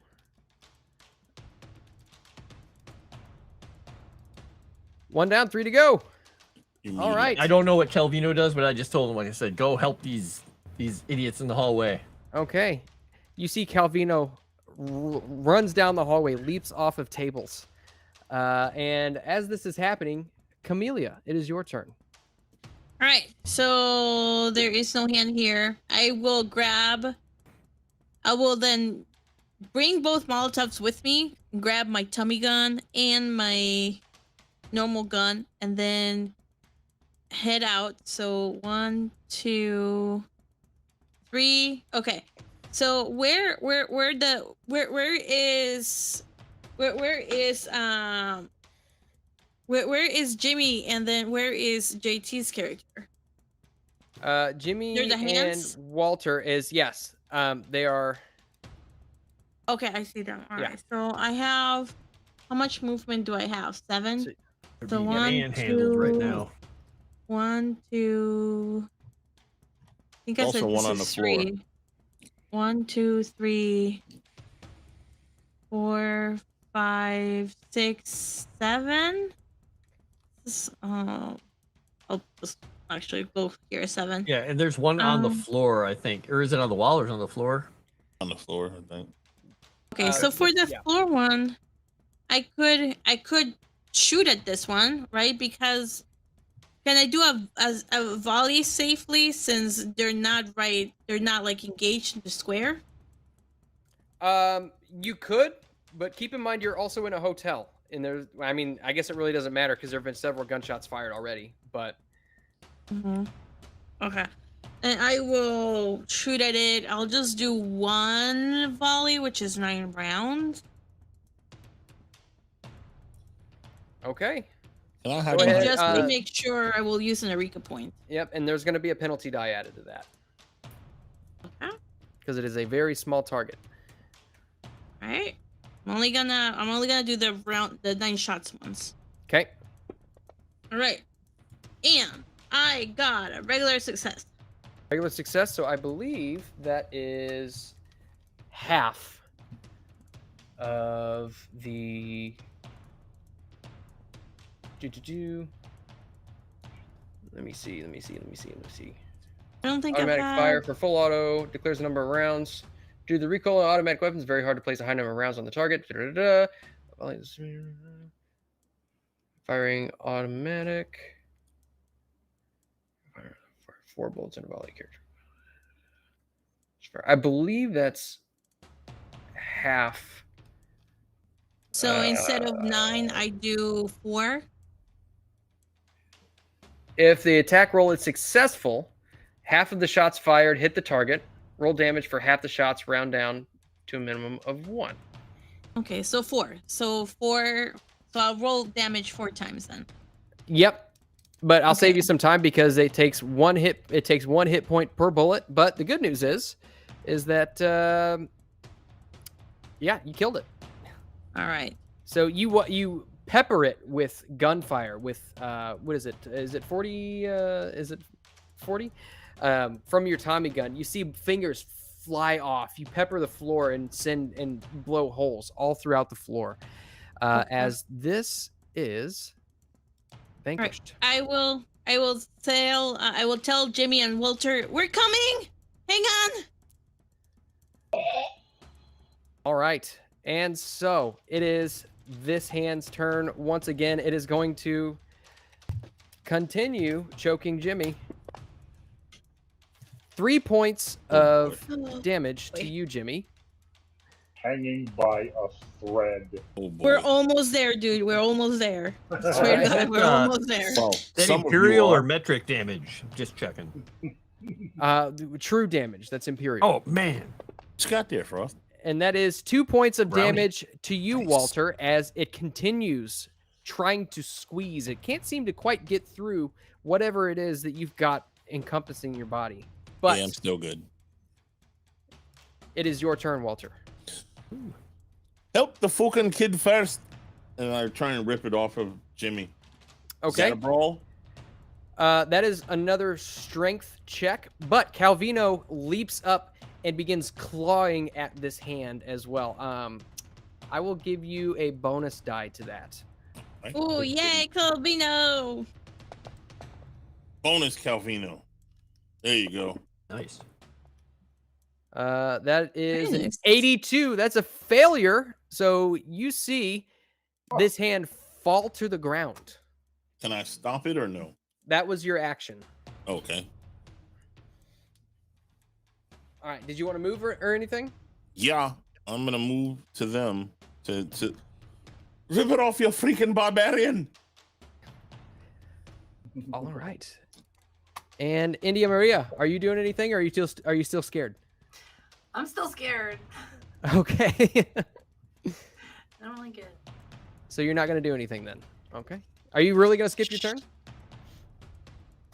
One down, 3 to go. All right. I don't know what Calvino does, but I just told him, like I said, go help these idiots in the hallway. Okay. You see Calvino runs down the hallway, leaps off of tables. And as this is happening, Camellia, it is your turn. All right, so there is no hand here. I will then bring both Molotovs with me, grab my tummy gun and my normal gun, and then head out. So 1, 2, 3. Okay. So where is Jimmy, and then where is JT's character? Jimmy They're the and hands? Walter is yes. They are. Okay, I see them. All Yeah. right. So I have. How much movement do I have? 7. So- They're So being one, manhandled right two, now. 1, 2. I think I Also said one this on the is floor. 3. 1, 2, 3, 4, 5, 6, 7. I'll just actually go here 7. Yeah, and there's one on the floor, I think. Or is it on the wall or is it on the floor? On the floor, I think. Okay, so for the floor one, I could shoot at this one, right? Because can I do a volley safely since they're not like engaged in the square? You could, but keep in mind you're also in a hotel, and there's. I mean, I guess it really doesn't matter because there have been several gunshots fired already. But Okay, and I will shoot at it. I'll just do 1 volley, which is 9 rounds. okay. Can I have Go And ahead, just to make sure, I will use an Eureka point. Yep, and there's going to be a penalty die added to that Okay. because it is a very small target. All right. I'm only gonna do the 9 shots ones. Okay. All right. And I got a regular success. Regular success, so I believe that is half of the. Let me see. I don't think I've Automatic had... fire for full auto declares the number of rounds. Due to the recoil of automatic weapons, it's very hard to place a high number of rounds on the target. Firing automatic. Fire 4 bullets in a volley character. I believe that's half. So instead of 9, I do 4. If the attack roll is successful, half of the shots fired hit the target. Roll damage for half the shots, round down to a minimum of 1. Okay, so 4. So 4. So I'll roll damage 4 times then. Yep. But I'll save you some time because it takes 1 hit. It takes 1 hit point per bullet. But the good news is that yeah, you killed it. All right. So you pepper it with gunfire with what is it? Is it 40? Is it 40? From your Tommy gun, you see fingers fly off. You pepper the floor and blow holes all throughout the floor. As this is vanquished. Right. I will tell Jimmy and Walter, we're coming. Hang on. All right. And so it is this hand's turn. Once again, it is going to continue choking Jimmy. 3 points of damage to you, Jimmy. Hanging by a thread. Oh boy. We're almost there, dude. We're almost there. Swear to God, we're almost there. Well, Is that some of you imperial or are. metric damage? Just checking. True damage. That's imperial. Oh, man. Just got there, Frost. And that is 2 points of Brownie. damage to you, Nice. Walter, as it continues trying to squeeze. It can't seem to quite get through whatever it is that you've got encompassing your body. But Yeah, I'm still good. it is your turn, Walter. Help the fucking kid first. And I try and rip it off of Jimmy. Is Okay. that a brawl? That is another strength check, but Calvino leaps up and begins clawing at this hand as well. I will give you a bonus die to that. Right? Oh, yay, Calvino. Bonus Calvino. There you go. Nice. That is Very an nice. 82. That's a failure. So you see this hand fall to the ground. Can I stop it or no? That was your action. Okay. All right. Did you want to move or anything? Yeah, I'm gonna move to them to rip it off, you freaking barbarian. All right. And India Maria, are you doing anything, or are you still scared? I'm still scared. Okay. I don't like it. So you're not going to do anything then. Okay. Are you really going to skip your turn?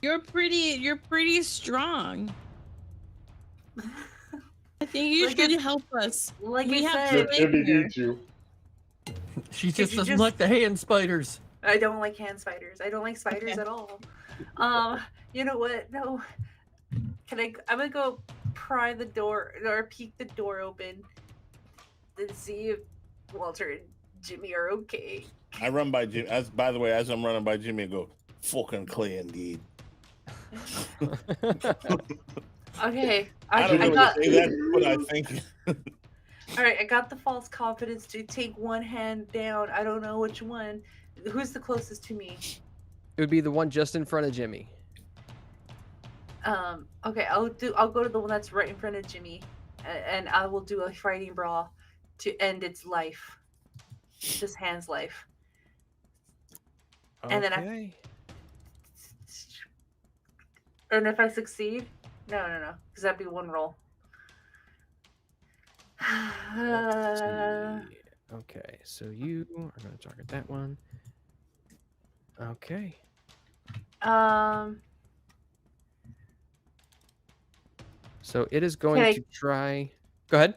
You're pretty strong. I think you should help us. Like We I have said, to Jimmy live here. needs you. She Could just you doesn't just- like the hand spiders. I don't like hand spiders. I don't like spiders Okay. at all. You know what? No. I'm gonna go pry the door or peek the door open and see if Walter and Jimmy are okay. I run by Jimmy. By the way, as I'm running by Jimmy, I go, fucking clear indeed. Okay. I don't know what to say. That's what I think. All right, I got the false confidence to take one hand down. I don't know which one. Who's the closest to me? It would be the one just in front of Jimmy. Okay, I'll go to the one that's right in front of Jimmy, and I will do a fighting brawl to end its life. This hand's life. And then and if I succeed, no, because that'd be one roll. Let's see. Okay, so you are going to target that one. Okay. So it is going to try. Go ahead.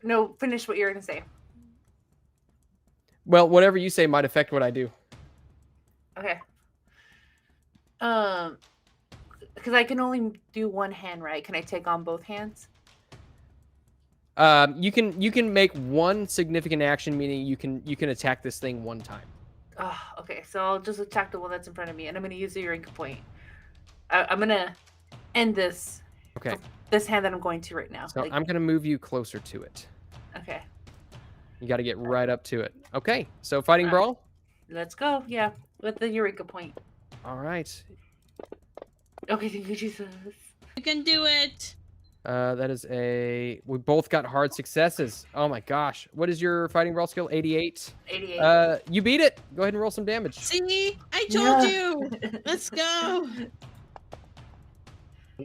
No, finish what you're gonna say. Well, whatever you say might affect what I do. Okay. Because I can only do one hand, right? Can I take on both hands? You can make one significant action, meaning you can attack this thing one time. Oh, okay. So I'll just attack the one that's in front of me, and I'm gonna use the Eureka point. I'm gonna end this. Okay. This hand that I'm going to right now. So I'm gonna move you closer to it. Okay. You got to get right up to it. Okay. So fighting brawl. Let's go. Yeah, with the Eureka point. All right. Okay, thank you, Jesus. You can do it. That is we both got hard successes. Oh my gosh. What is your fighting brawl skill? 88. 88. You beat it. Go ahead and roll some damage. See, I told you. Let's go.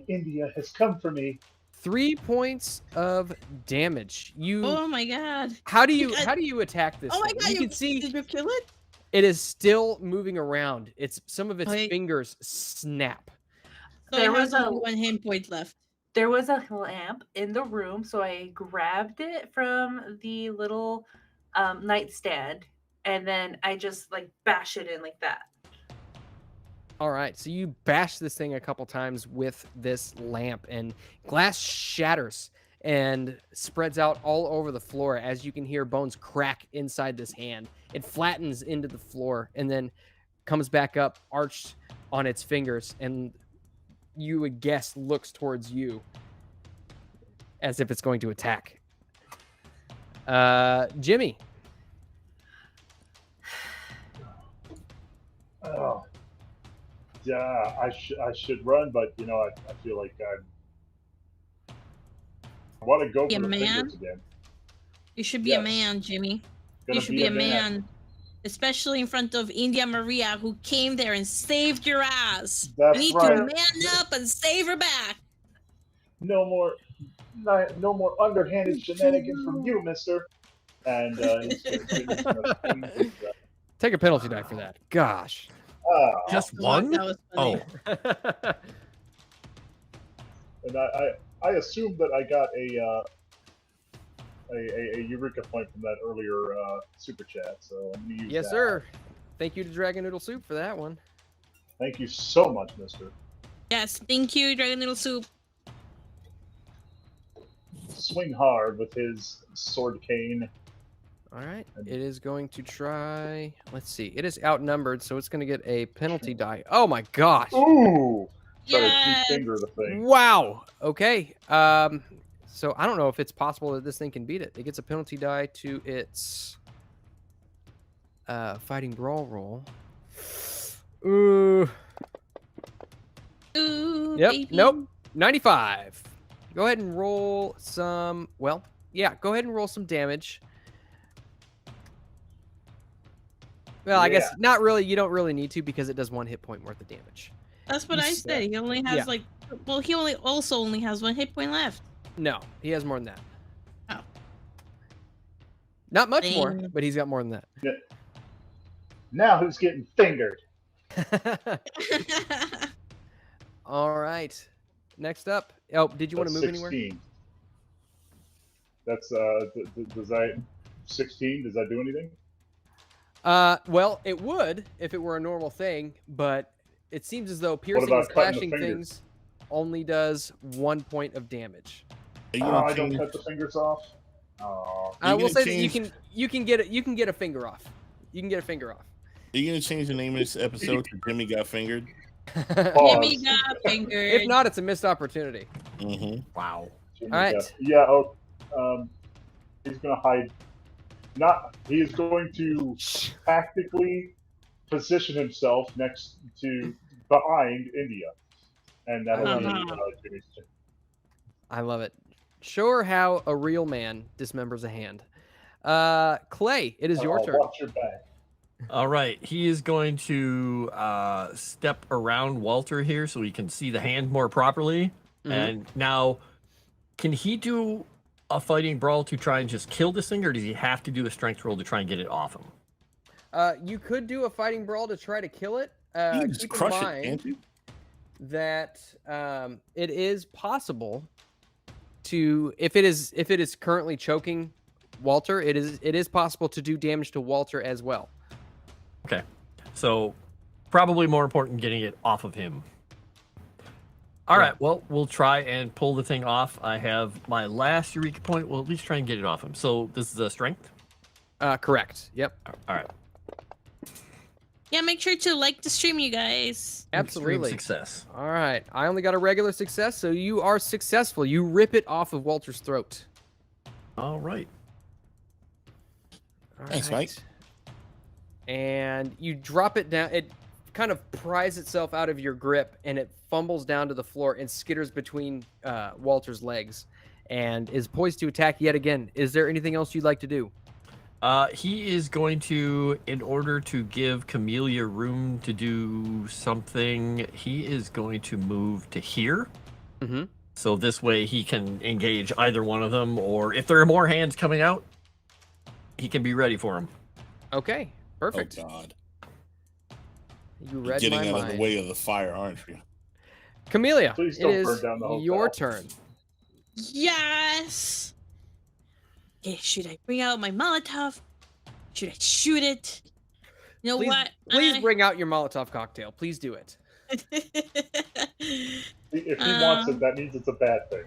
India has come for me. 3 points of damage. Oh my god. How do you attack this? Oh my thing? god, You can see did you kill it? it is still moving around. Some of its Okay. fingers snap. So There it has was a- only one hand point left. There was a lamp in the room, so I grabbed it from the little nightstand, and then I just like bash it in like that. All right, so you bash this thing a couple times with this lamp, and glass shatters and spreads out all over the floor as you can hear bones crack inside this hand. It flattens into the floor and then comes back up, arched on its fingers, and you would guess looks towards you as if it's going to attack. Jimmy. Oh. Yeah, I should run, but I feel like I want to go Be for a the man? fingers again. You should be a Yes. man, Jimmy. Gonna You should be a man. Especially in front of India Maria, who came there and saved your ass. That's you need right. to man up and save her back. No more underhanded shenanigans from you, mister. And Take a penalty die for that. Gosh. Just Oh, one? that was funny. Oh, and I assumed that I got a Eureka point from that earlier super chat, so I'm gonna use Yes, that. sir. Thank you to Dragon Noodle Soup for that one. Thank you so much, mister. Yes, thank you, Dragon Noodle Soup. Swing hard with his sword cane. All right. It is going to try. Let's see. It is outnumbered, so it's going to get a penalty die. Oh my gosh. Ooh! Try Yes. to finger the thing. Wow. Okay. So I don't know if it's possible that this thing can beat it. It gets a penalty die to its fighting brawl roll. Ooh. Ooh, Yep. baby. Nope. 95. Go ahead and roll some. Well, yeah. Go ahead and roll some damage. Well, I guess not really. You don't really need to because it does 1 hit point worth of damage. That's what I said. He only has he only has 1 hit point left. No, he has more than that. Oh. Not much more, Dang. but he's got more than that. Now who's getting fingered? All right. Next up. Oh, did you want to That's move anywhere? 16. That's does that 16? Does that do anything? Well, it would if it were a normal thing, but it seems as though piercing about and cutting the slashing fingers? things only does 1 point of damage. Are you Oh, gonna I don't change- cut the fingers off. Oh, I will gonna say that you change- can get a finger off. You can get a finger off. Are you gonna change the name of this episode to Jimmy Got Fingered? Jimmy got fingered. If not, it's a missed opportunity. Mm-hmm. Wow. Jimmy All right. Got- Yeah. Oh, he's gonna hide. He is going to tactically position himself behind India, and that'll be Jimmy's turn. I love it. Show her how a real man dismembers a hand. Clay, it is your turn. Watch your back. All right. He is going to step around Walter here so he can see the hand more properly. Mhm. And now, can he do a fighting brawl to try and just kill this thing, or does he have to do a strength roll to try and get it off him? You could do a fighting brawl to try to kill it. You can just Keep in crush it, mind can't you? that it is possible to, if it is currently choking Walter, it is possible to do damage to Walter as well. Okay. So, probably more important getting it off of him. All right. Well, we'll try and pull the thing off. I have my last Eureka point. We'll at least try and get it off him. So, this is a strength? Correct. Yep. All right. Yeah, make sure to like the stream, you guys. Absolutely. Extreme success. All right. I only got a regular success, so you are successful. You rip it off of Walter's throat. All right. All Thanks, right. Mike. And you drop it down. It kind of pries itself out of your grip, and it fumbles down to the floor and skitters between Walter's legs and is poised to attack yet again. Is there anything else you'd like to do? He is going to, in order to give Camellia room to do something, he is going to move to here. Mm-hmm. So this way he can engage either one of them, or if there are more hands coming out, he can be ready for them. Okay, perfect. Oh God! You You're read getting my out mind. of the way of the fire, aren't you? Camellia, Please it don't is burn down the hotel. your turn. Yes. Okay, should I bring out my Molotov? Should I shoot it? You know Please, what? please bring out your Molotov cocktail. Please do it. If he wants it, that means it's a bad thing.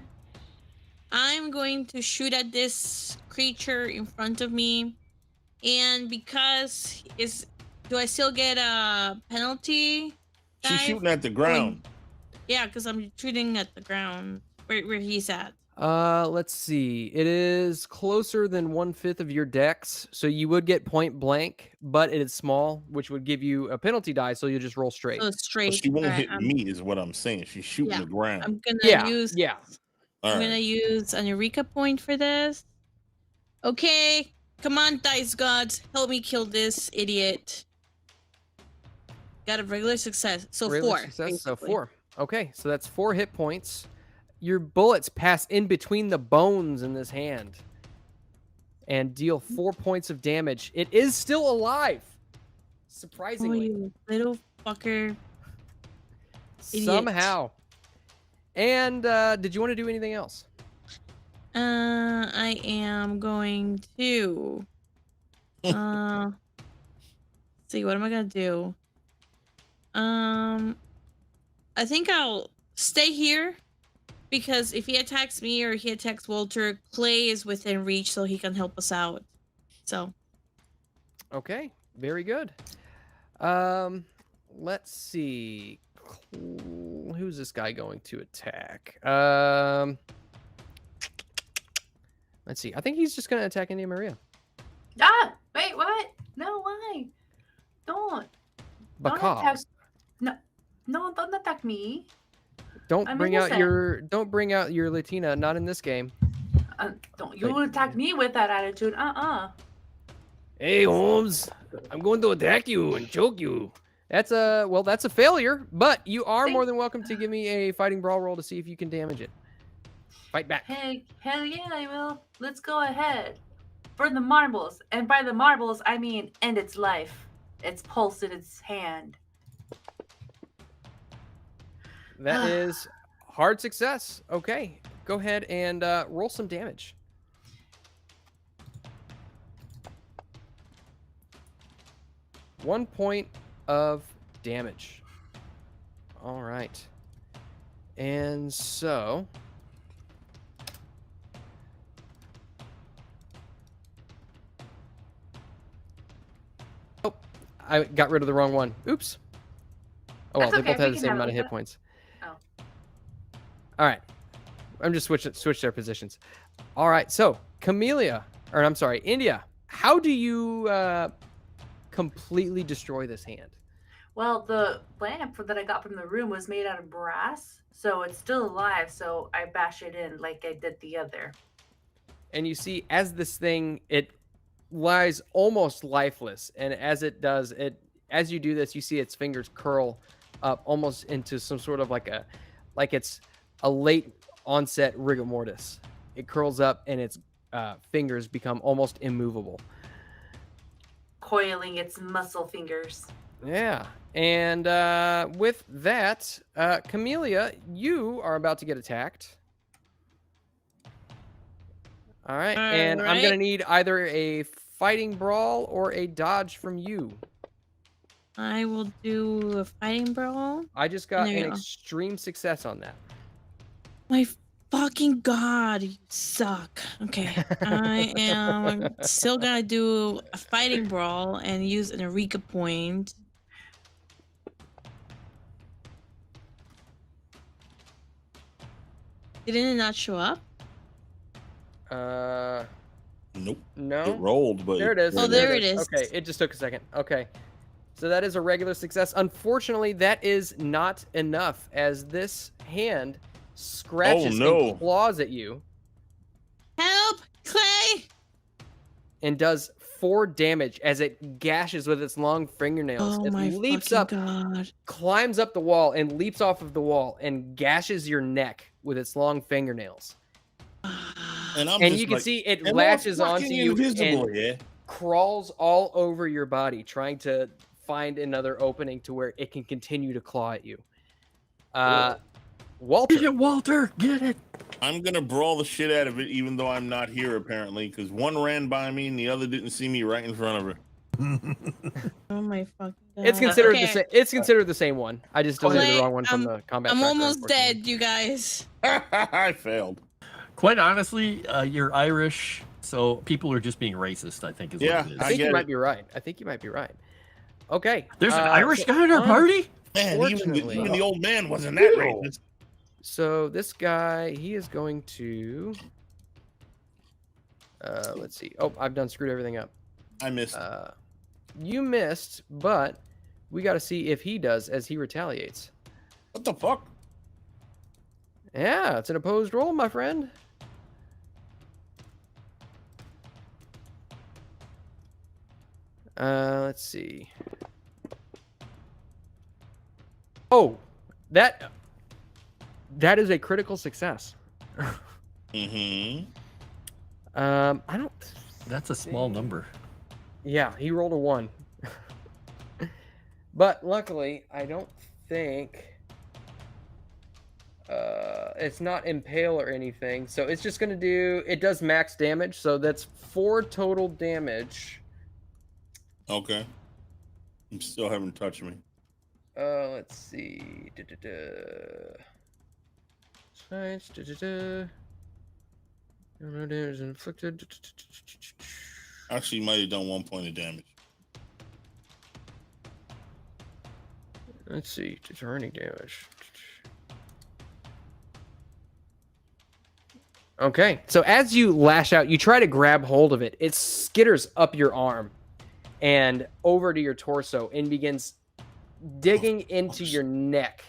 I'm going to shoot at this creature in front of me, and because do I still get a penalty? She's Dive? shooting at the ground. Yeah, because I'm shooting at the ground where he's at. Let's see. It is closer than 1/5 of your dex, so you would get point blank, but it is small, which would give you a penalty die, so you just roll straight. So But straight. she won't Alright, hit me, is what I'm saying. She's shooting Yeah, the ground. I'm gonna Yeah, use. yeah. All I'm right. gonna use an Eureka point for this. Okay, come on, dice gods, help me kill this idiot. Got a regular success, so Regular 4. success, so basically. 4. Okay, so that's 4 hit points. Your bullets pass in between the bones in this hand and deal 4 points of damage. It is still alive, Oh, surprisingly. you little fucker. Idiot. Somehow. And did you want to do anything else? I am going to. See, what am I gonna do? I think I'll stay here because if he attacks me or he attacks Walter, Clay is within reach, so he can help us out. So. Okay, very good. Let's see. Who's this guy going to attack? Let's see. I think he's just going to attack India Maria. Ah, wait, what? No, why? Don't. Don't attack. Because No, don't attack me. don't I'm bring out innocent. your Latina. Not in this game. Don't you attack me with that attitude? Hey Holmes, I'm going to attack you and choke you. That's a failure. But you are more than welcome to give me a fighting brawl roll to see if you can damage it. Fight back. Hey, hell yeah, I will. Let's go ahead. For the marbles. And by the marbles, I mean end its life. Its pulse in its hand. That is hard success. Okay, go ahead and roll some damage. One point of damage. All right. And so... Oh, I got rid of the wrong one. Oops. Oh, well, That's they okay, both have we the can same have amount it of like hit points. Oh. All right. I'm just switch their positions. All right. So, India, how do you completely destroy this hand? Well, the lamp that I got from the room was made out of brass, so it's still alive. So I bash it in like I did the other. And you see, as this thing, it lies almost lifeless, and as it does, as you do this, you see its fingers curl up almost into some sort of like it's a late onset rigor mortis. It curls up, and its fingers become almost immovable. Coiling its muscle fingers. Yeah. And with that, Camellia, you are about to get attacked. All right. And I'm going to need either a fighting brawl or a dodge from you. I will do a fighting brawl. I just got an extreme success on that. My fucking god, you suck. Okay. I am still going to do a fighting brawl and use an Eureka point. Did it not show up? Nope. No. It rolled, but there it is. Oh, there it is. Okay, it just took a second. Okay. So that is a regular success. Unfortunately, that is not enough, as this hand scratches and claws at you. Help, Clay! And does 4 damage as it gashes with its long fingernails. Oh it my leaps fucking up, god. climbs up the wall, and leaps off of the wall and gashes your neck with its long fingernails. And you can see it latches onto you and crawls all over your body, trying to find another opening to where it can continue to claw at you. Walter. Get it, Walter! Get it! I'm gonna brawl the shit out of it, even though I'm not here apparently, because one ran by me and the other didn't see me right in front of her. Oh my fucking god. It's considered the same. It's considered the same one. I just deleted the wrong one from the combat. I'm tracker, almost dead, you guys. I failed. Quite honestly, you're Irish, so people are just being racist, I think is what it is. I think you might be right. Okay. There's an Irish guy in our party? Man, even the old man wasn't that racist. So this guy, he is going to... let's see. Oh, I've done screwed everything up. I missed. You missed, but we got to see if he does as he retaliates. What the fuck? Yeah, it's an opposed roll, my friend. Let's see. Oh, that is a critical success. Mm-hmm. I don't. That's a small number. Yeah, he rolled a 1. But luckily, I don't think it's not impale or anything. So it's just gonna do. It does max damage, so that's 4 total damage. Okay. You still haven't touched me. Let's see. Science. No damage inflicted. Actually, you might have done 1 point of damage. Let's see. Deterring damage. Okay. So as you lash out, you try to grab hold of it. It skitters up your arm and over to your torso and begins digging into your neck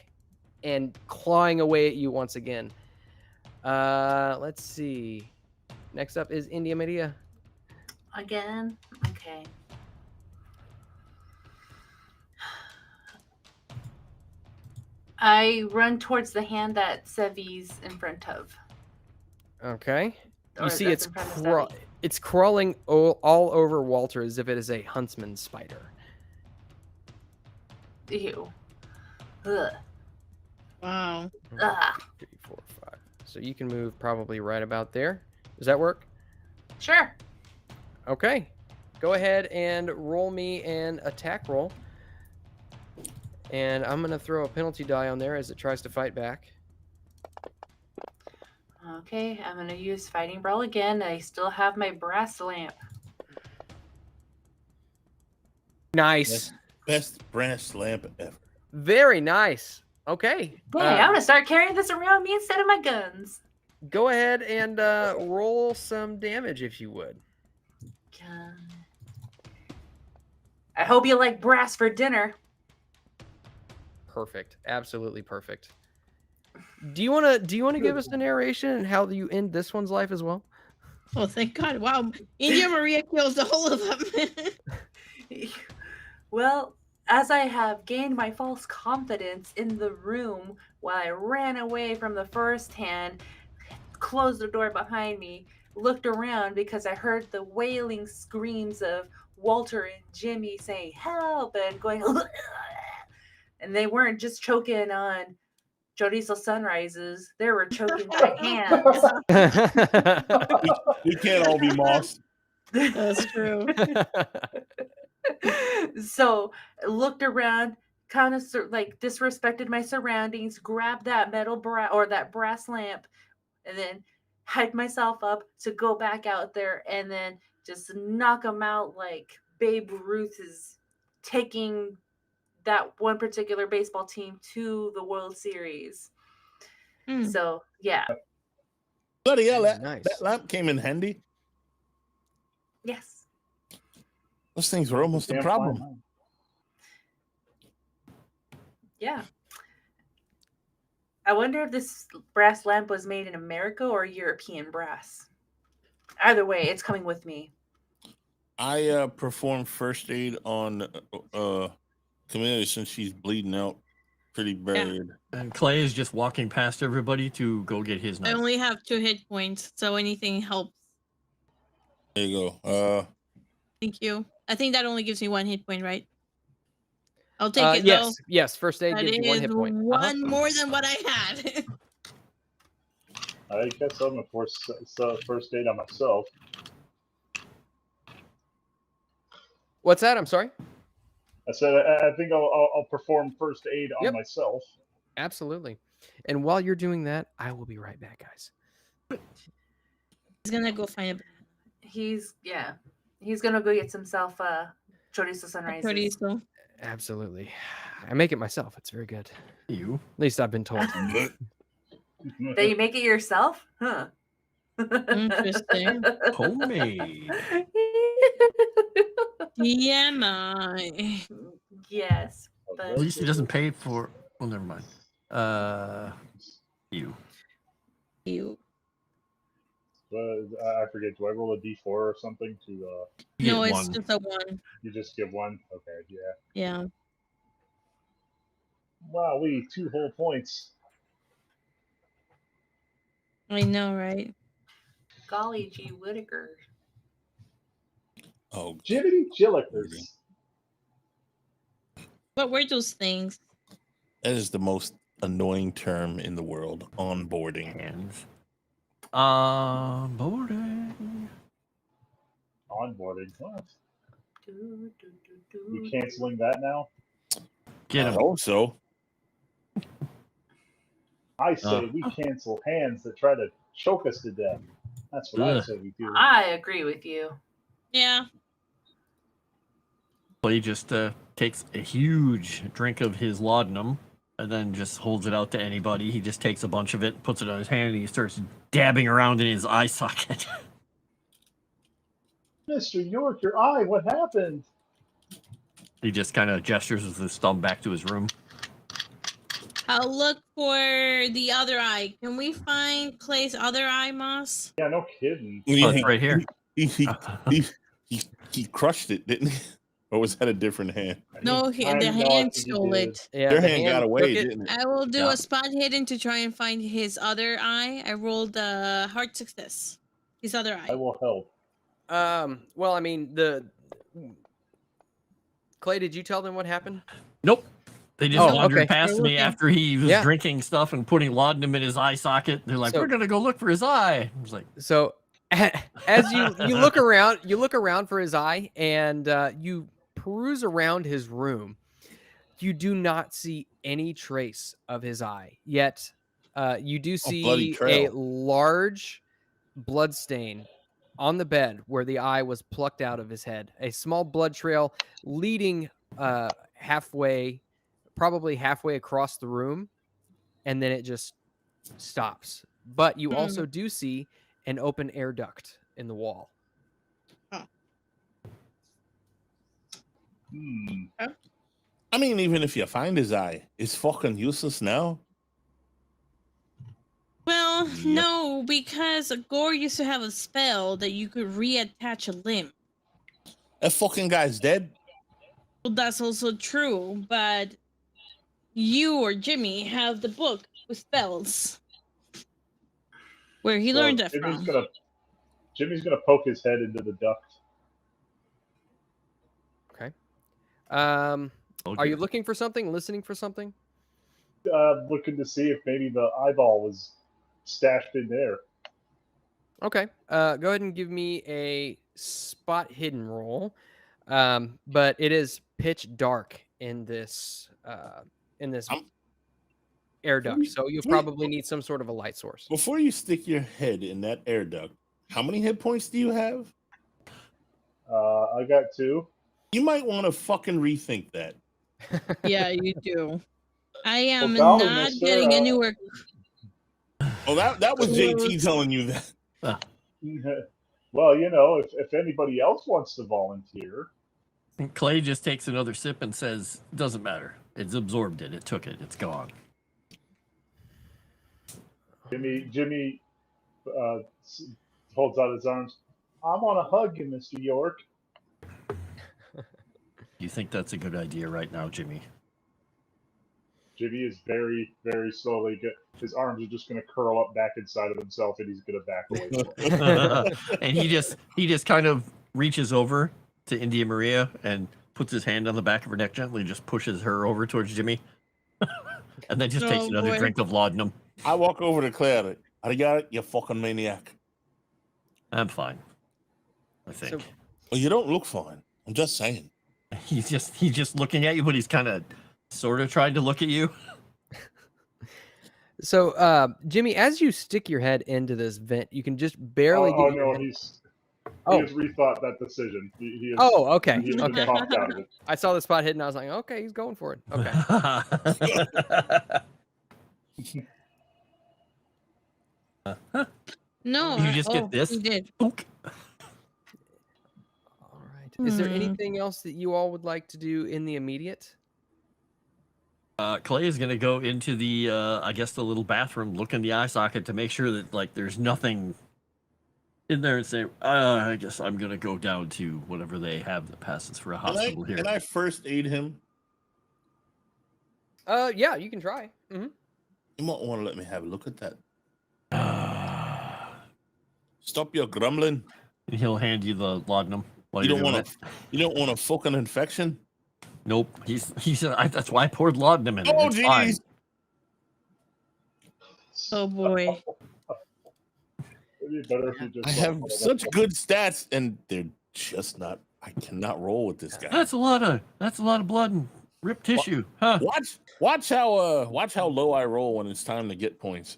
and clawing away at you once again. Let's see. Next up is India Media. Again? Okay. I run towards the hand that Sevi's in front of. Okay. You Or see that's it's in front of Sevi. it's crawling all over Walter as if it is a huntsman spider. Ew. Ugh. Wow. 3, 4, 5. So you can move probably right about there. Does that work? Sure. Okay. Go ahead and roll me an attack roll. And I'm going to throw a penalty die on there as it tries to fight back. Okay, I'm gonna use Fighting Brawl again. I still have my brass lamp. Nice. Best brass lamp ever. Very nice. Okay. Dang, I'm gonna start carrying this around me instead of my guns. Go ahead and roll some damage if you would. I hope you like brass for dinner. Perfect. Absolutely perfect. Do you want to give us a narration and how you end this one's life as well? Oh, thank God. Wow. India Maria kills the whole of them. Well, as I have gained my false confidence in the room while I ran away from the first hand, closed the door behind me, looked around because I heard the wailing screams of Walter and Jimmy saying help and going and they weren't just choking on Chorizo Sunrises, they were choking my hands. We can't all be Moss. That's true. So I looked around, kind of like disrespected my surroundings, grabbed that metal that brass lamp, and then hyped myself up to go back out there and then just knock them out like Babe Ruth is taking that one particular baseball team to the World Series. So yeah. Bloody hell, Nice. that lamp came in handy. Yes. Those things were almost a problem. Yeah. I wonder if this brass lamp was made in America or European brass. Either way, it's coming with me. I performed first aid on Camilla since she's bleeding out pretty bad. And Clay is just walking past everybody to go get his I knife. only have 2 hit points, so anything helps. There you go. Thank you. I think that only gives me 1 hit point, right? I'll take it though. Yes. First aid That gives you 1 hit is point. one more than what I had. I guess I'm gonna force first aid on myself. What's that? I'm sorry. I said I think I'll perform first aid on myself. Absolutely. And while you're doing that, I will be right back, guys. He's gonna go find a. He's gonna go get himself chorizo sunrises. Chorizo. Absolutely. I make it myself. It's very good. You? At least I've been told. That you make it yourself? Huh. Interesting. Homemade. TMI. Yes. At But least he doesn't pay for. Well, never mind. You. I forget. Do I roll a d4 or something to? You No, get it's one. just a 1. You just give 1. Okay, yeah. Yeah. Wow, 2 whole points. I know, right? golly gee Whittaker. Oh, Jiminy Jillikers. What were those things? that is the most annoying term in the world. Onboarding. Hands. Onboarding. Onboarding. What? Do, do, do, do. You canceling that now? Get I him. hope so. I say we cancel hands that try to choke us to death. That's what I Ugh. say we do. I agree with you. Yeah. Clay just takes a huge drink of his laudanum and then just holds it out to anybody. He just takes a bunch of it, puts it on his hand, and he starts dabbing around in his eye socket. Mr. York, your eye, what happened? He just kind of gestures with his thumb back to his room. I'll look for the other eye. Can we find Clay's other eye, Moss? Yeah, no kidding. Oh, it's right here. He crushed it, didn't he? Or was that a different hand? No, I the know hand what you stole did. it. Yeah, Their the hand got took away, it. didn't it? I will do Yeah. a spot hidden to try and find his other eye. I rolled a hard success. His other I eye. will help. Well, I mean, Clay, did you tell them what happened? Nope. They just Oh, wandered okay. past me after he was drinking stuff and putting laudanum in his eye socket. They're like, "We're gonna go look for his eye." I was like, so as you look around for his eye, and you peruse around his room. You do not see any trace of his eye. Yet you do see a large blood stain on the bed where the eye was plucked out of his head. A small blood trail leading probably halfway across the room, and then it just stops. But you also do see an open air duct in the wall. I mean, even if you find his eye, it's fucking useless now. Well, no, because Gore used to have a spell that you could reattach a limb. That fucking guy's dead. Well, that's also true, but you or Jimmy have the book with spells. Where he learned that from. Jimmy's gonna poke his head into the duct. Okay. Are you looking for something? Listening for something? Looking to see if maybe the eyeball was stashed in there. Okay. Go ahead and give me a spot hidden roll. But it is pitch dark in this air duct, so you'll probably need some sort of a light source. Before you stick your head in that air duct, how many hit points do you have? I got 2. You might want to fucking rethink that. Yeah, you do. I am not getting anywhere. Oh, that was JT telling you that. Well, you know, if anybody else wants to volunteer. And Clay just takes another sip and says, "Doesn't matter. It's absorbed it. It took it. It's gone." Jimmy holds out his arms. I want to hug you, Mr. York. You think that's a good idea right now, Jimmy? Jimmy is very, very slowly. His arms are just going to curl up back inside of himself, and he's going to back away. And he just kind of reaches over to India Maria and puts his hand on the back of her neck gently, and just pushes her over towards Jimmy, and then just takes another drink of laudanum. I walk over to Claire. I got it, you fucking maniac. I'm fine, I think. Well, you don't look fine. I'm just saying. He's just looking at you, but he's kind of sort of trying to look at you. So, Jimmy, as you stick your head into this vent, you can just barely. He has rethought that decision. He has, okay. He has popped out of it. I saw the spot hidden. I was like, okay, he's going for it. Okay. No. You just get this? You did. Ook. All right. Is there anything else that you all would like to do in the immediate? Clay is going to go into the, I guess, the little bathroom, look in the eye socket to make sure that, like, there's nothing in there, and say, I guess I'm going to go down to whatever they have that passes for a hospital here. Can I first aid him? Yeah, you can try. Mm-hmm. You might want to let me have a look at that. Stop your grumbling. And he'll hand you the laudanum. You don't want a fucking infection? Nope. He said that's why I poured laudanum in it. Oh, jeez. Oh boy. I have such good stats, and they're just not. I cannot roll with this guy. That's a lot of blood and ripped tissue, huh? Watch how low I roll when it's time to get points.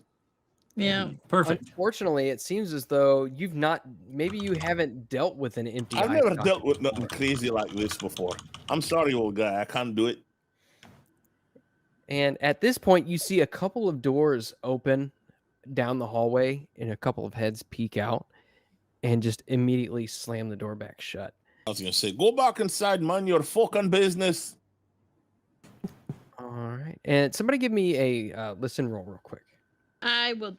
Yeah. Perfect. Unfortunately, it seems as though maybe you haven't dealt with an empty. I've never dealt with nothing crazy like this before. I'm sorry, old guy. I can't do it. And at this point, you see a couple of doors open down the hallway, and a couple of heads peek out, and just immediately slam the door back shut. I was gonna say, go back inside, mind your fucking business. All right, and somebody give me a listen roll real quick. I will.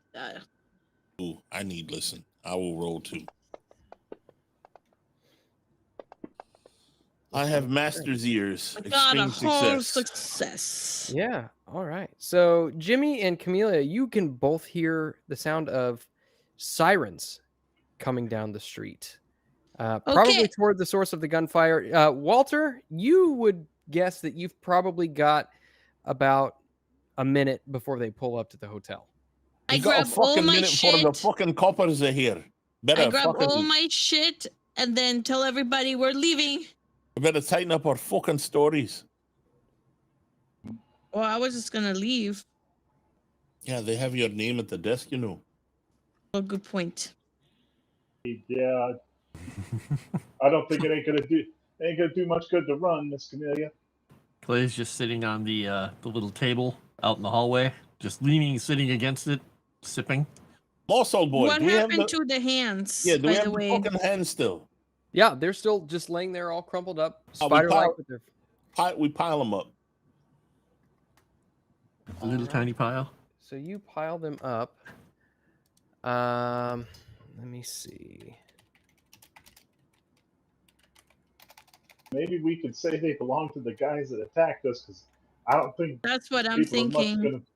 Ooh, I need listen. I will roll too. I have master's ears. I got a whole success. Yeah. All right. So Jimmy and Camellia, you can both hear the sound of sirens coming down the street. Probably toward the source of the gunfire. Walter, you would guess that you've probably got about a minute before they pull up to the hotel. I You got a grab all fucking my minute for the shit. fucking coppers are here. Better I grab fucking, all my shit and then tell everybody we're leaving. better tighten up our fucking stories. Well, I was just gonna leave. Yeah, they have your name at the desk, you know. Oh, good point. Yeah, I don't think it ain't gonna do much good to run, Miss Camellia. Clay's just sitting on the little table out in the hallway, just sitting against it, sipping. Morsel boy, What do we have happened the, to the hands? yeah, do by we the have the way, fucking hands still? Yeah, they're still just laying there all crumpled up, Oh, we spider-like pile- with their... We pile them up. A little tiny pile. So you pile them up. Let me see. Maybe we could say they belong to the guys that attacked us, because I don't think that's what I'm people are thinking.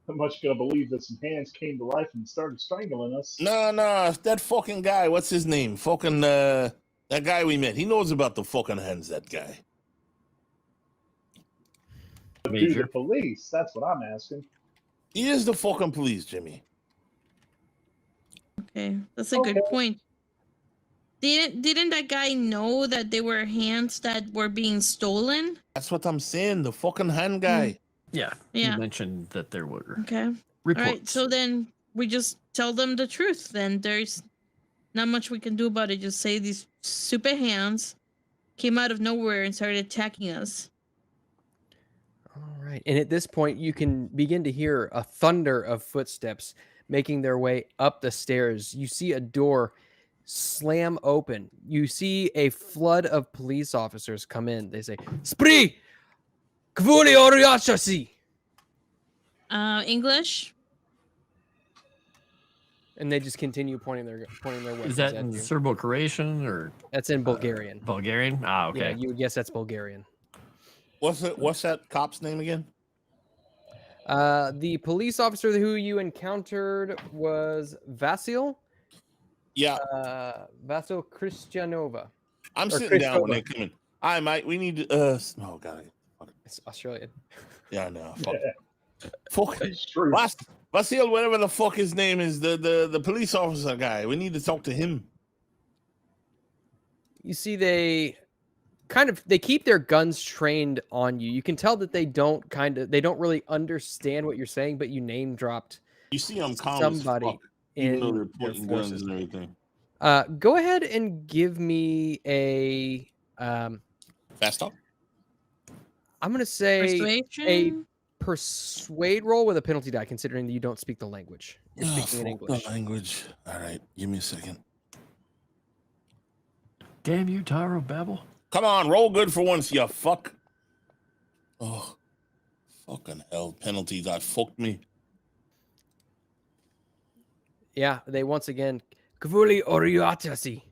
much gonna believe that some hands came to life and started strangling us. No, that fucking guy, what's his name? Fucking, that guy we met. He knows about the fucking hands, that guy. Do Major. the police? That's what I'm asking. He is the fucking police, Jimmy. Okay, that's a good point. Didn't that guy know that they were hands that were being stolen? That's what I'm saying, the fucking hand guy. Yeah. Yeah. You mentioned that there were Okay. reports. All right, so then we just tell them the truth. Then there's not much we can do about it. Just say these stupid hands came out of nowhere and started attacking us. All right. And at this point, you can begin to hear a thunder of footsteps making their way up the stairs. You see a door slam open. You see a flood of police officers come in. They say, "Spree! Kvuli Oriachasi!" English? And they just continue pointing their weapons Is that at in you. Serbo-Croatian or That's in Bulgarian. Bulgarian? Ah, okay. Yeah, you would guess that's Bulgarian. What's that cop's name again? The police officer who you encountered was Vasil. Yeah. Vasil Christianova. I'm or sitting down when Christova. they come in. Hi, mate. We need to, oh, God. It's Australian. Yeah, I know. Fuck. Fuck. It's true. Vasil, whatever the fuck his name is, the police officer guy. We need to talk to him. You see, they keep their guns trained on you. You can tell that they don't really understand what you're saying, but you name dropped You see, I'm calm somebody as fuck, even though in they're your pointing guns forces. and everything. Go ahead and give me a Fast talk? I'm gonna say Persuasion? persuade roll with a penalty die, considering that you don't speak the language. You're speaking in English. The language. All right, give me a second. Damn you, Taro Babel. Come on, roll good for once, you fuck. Oh, fucking hell. Penalty that fucked me. Yeah, they once again Kvuli Oriatasi.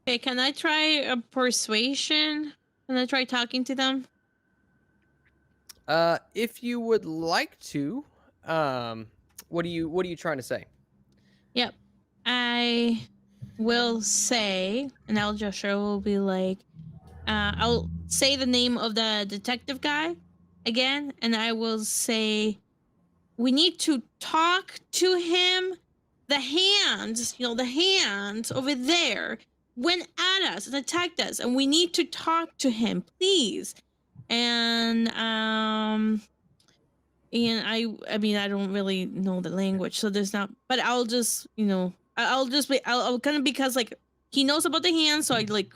Okay, can I try a persuasion? Can I try talking to them? If you would like to, what are you trying to say? Yep. I will say, and I'll just will be like, I'll say the name of the detective guy again, and I will say, we need to talk to him. The hands, the hands over there went at us and attacked us, and we need to talk to him, please. And I mean, I don't really know the language, so there's not. But I'll just, I'll kind of, because like he knows about the hands, so I like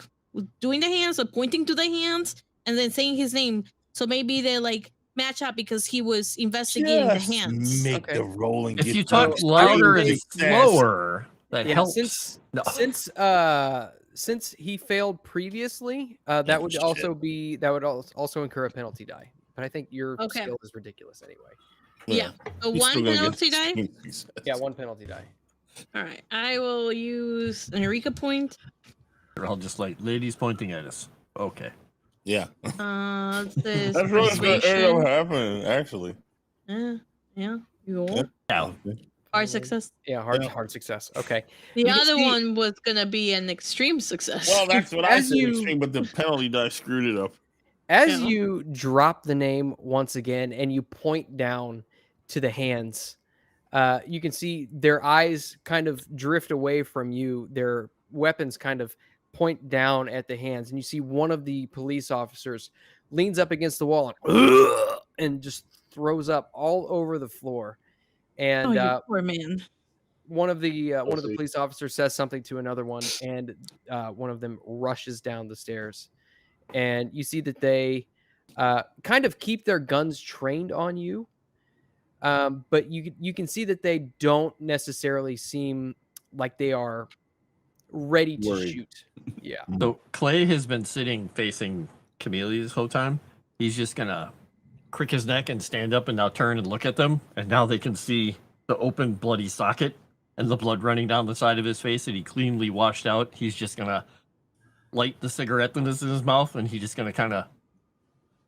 doing the hands, so pointing to the hands, and then saying his name. So maybe they like match up because he was investigating the hands. Make the rolling. If you talk louder and slower, that helps. Since he failed previously, that would also incur a penalty die. But I think your skill is ridiculous anyway. Yeah. So one penalty die? Yeah, one penalty die. All right. I will use an Eureka point. They're all just like ladies pointing at us. Okay. Yeah. That's what's going to happen, actually. Yeah. You hard success. Yeah, hard success. Okay. The other one was gonna be an extreme success. Well, that's what I said, extreme, but the penalty die screwed it up. As you drop the name once again and you point down to the hands, you can see their eyes kind of drift away from you. Their weapons kind of point down at the hands. And you see one of the police officers leans up against the wall and just throws up all over the floor. And you poor man. one of the police officers says something to another one, and one of them rushes down the stairs. And you see that they kind of keep their guns trained on you, but you can see that they don't necessarily seem like they are ready to shoot. Yeah. So Clay has been sitting facing Camellia this whole time. He's just gonna crick his neck and stand up and now turn and look at them, and now they can see the open bloody socket and the blood running down the side of his face that he cleanly washed out. He's just gonna light the cigarette that is in his mouth, and he's just gonna kind of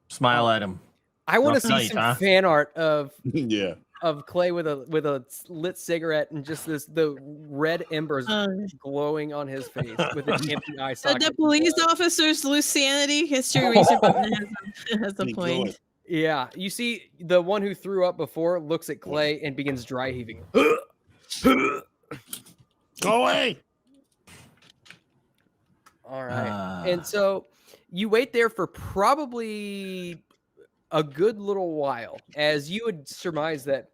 smile at him. I want to see some fan art of yeah, of Clay with a lit cigarette and just the red embers glowing on his face with an empty eye socket. The police officers lose sanity. History eraser button has a point. Yeah, you see the one who threw up before looks at Clay and begins dry heaving. Go away. All right. And so you wait there for probably a good little while, as you would surmise that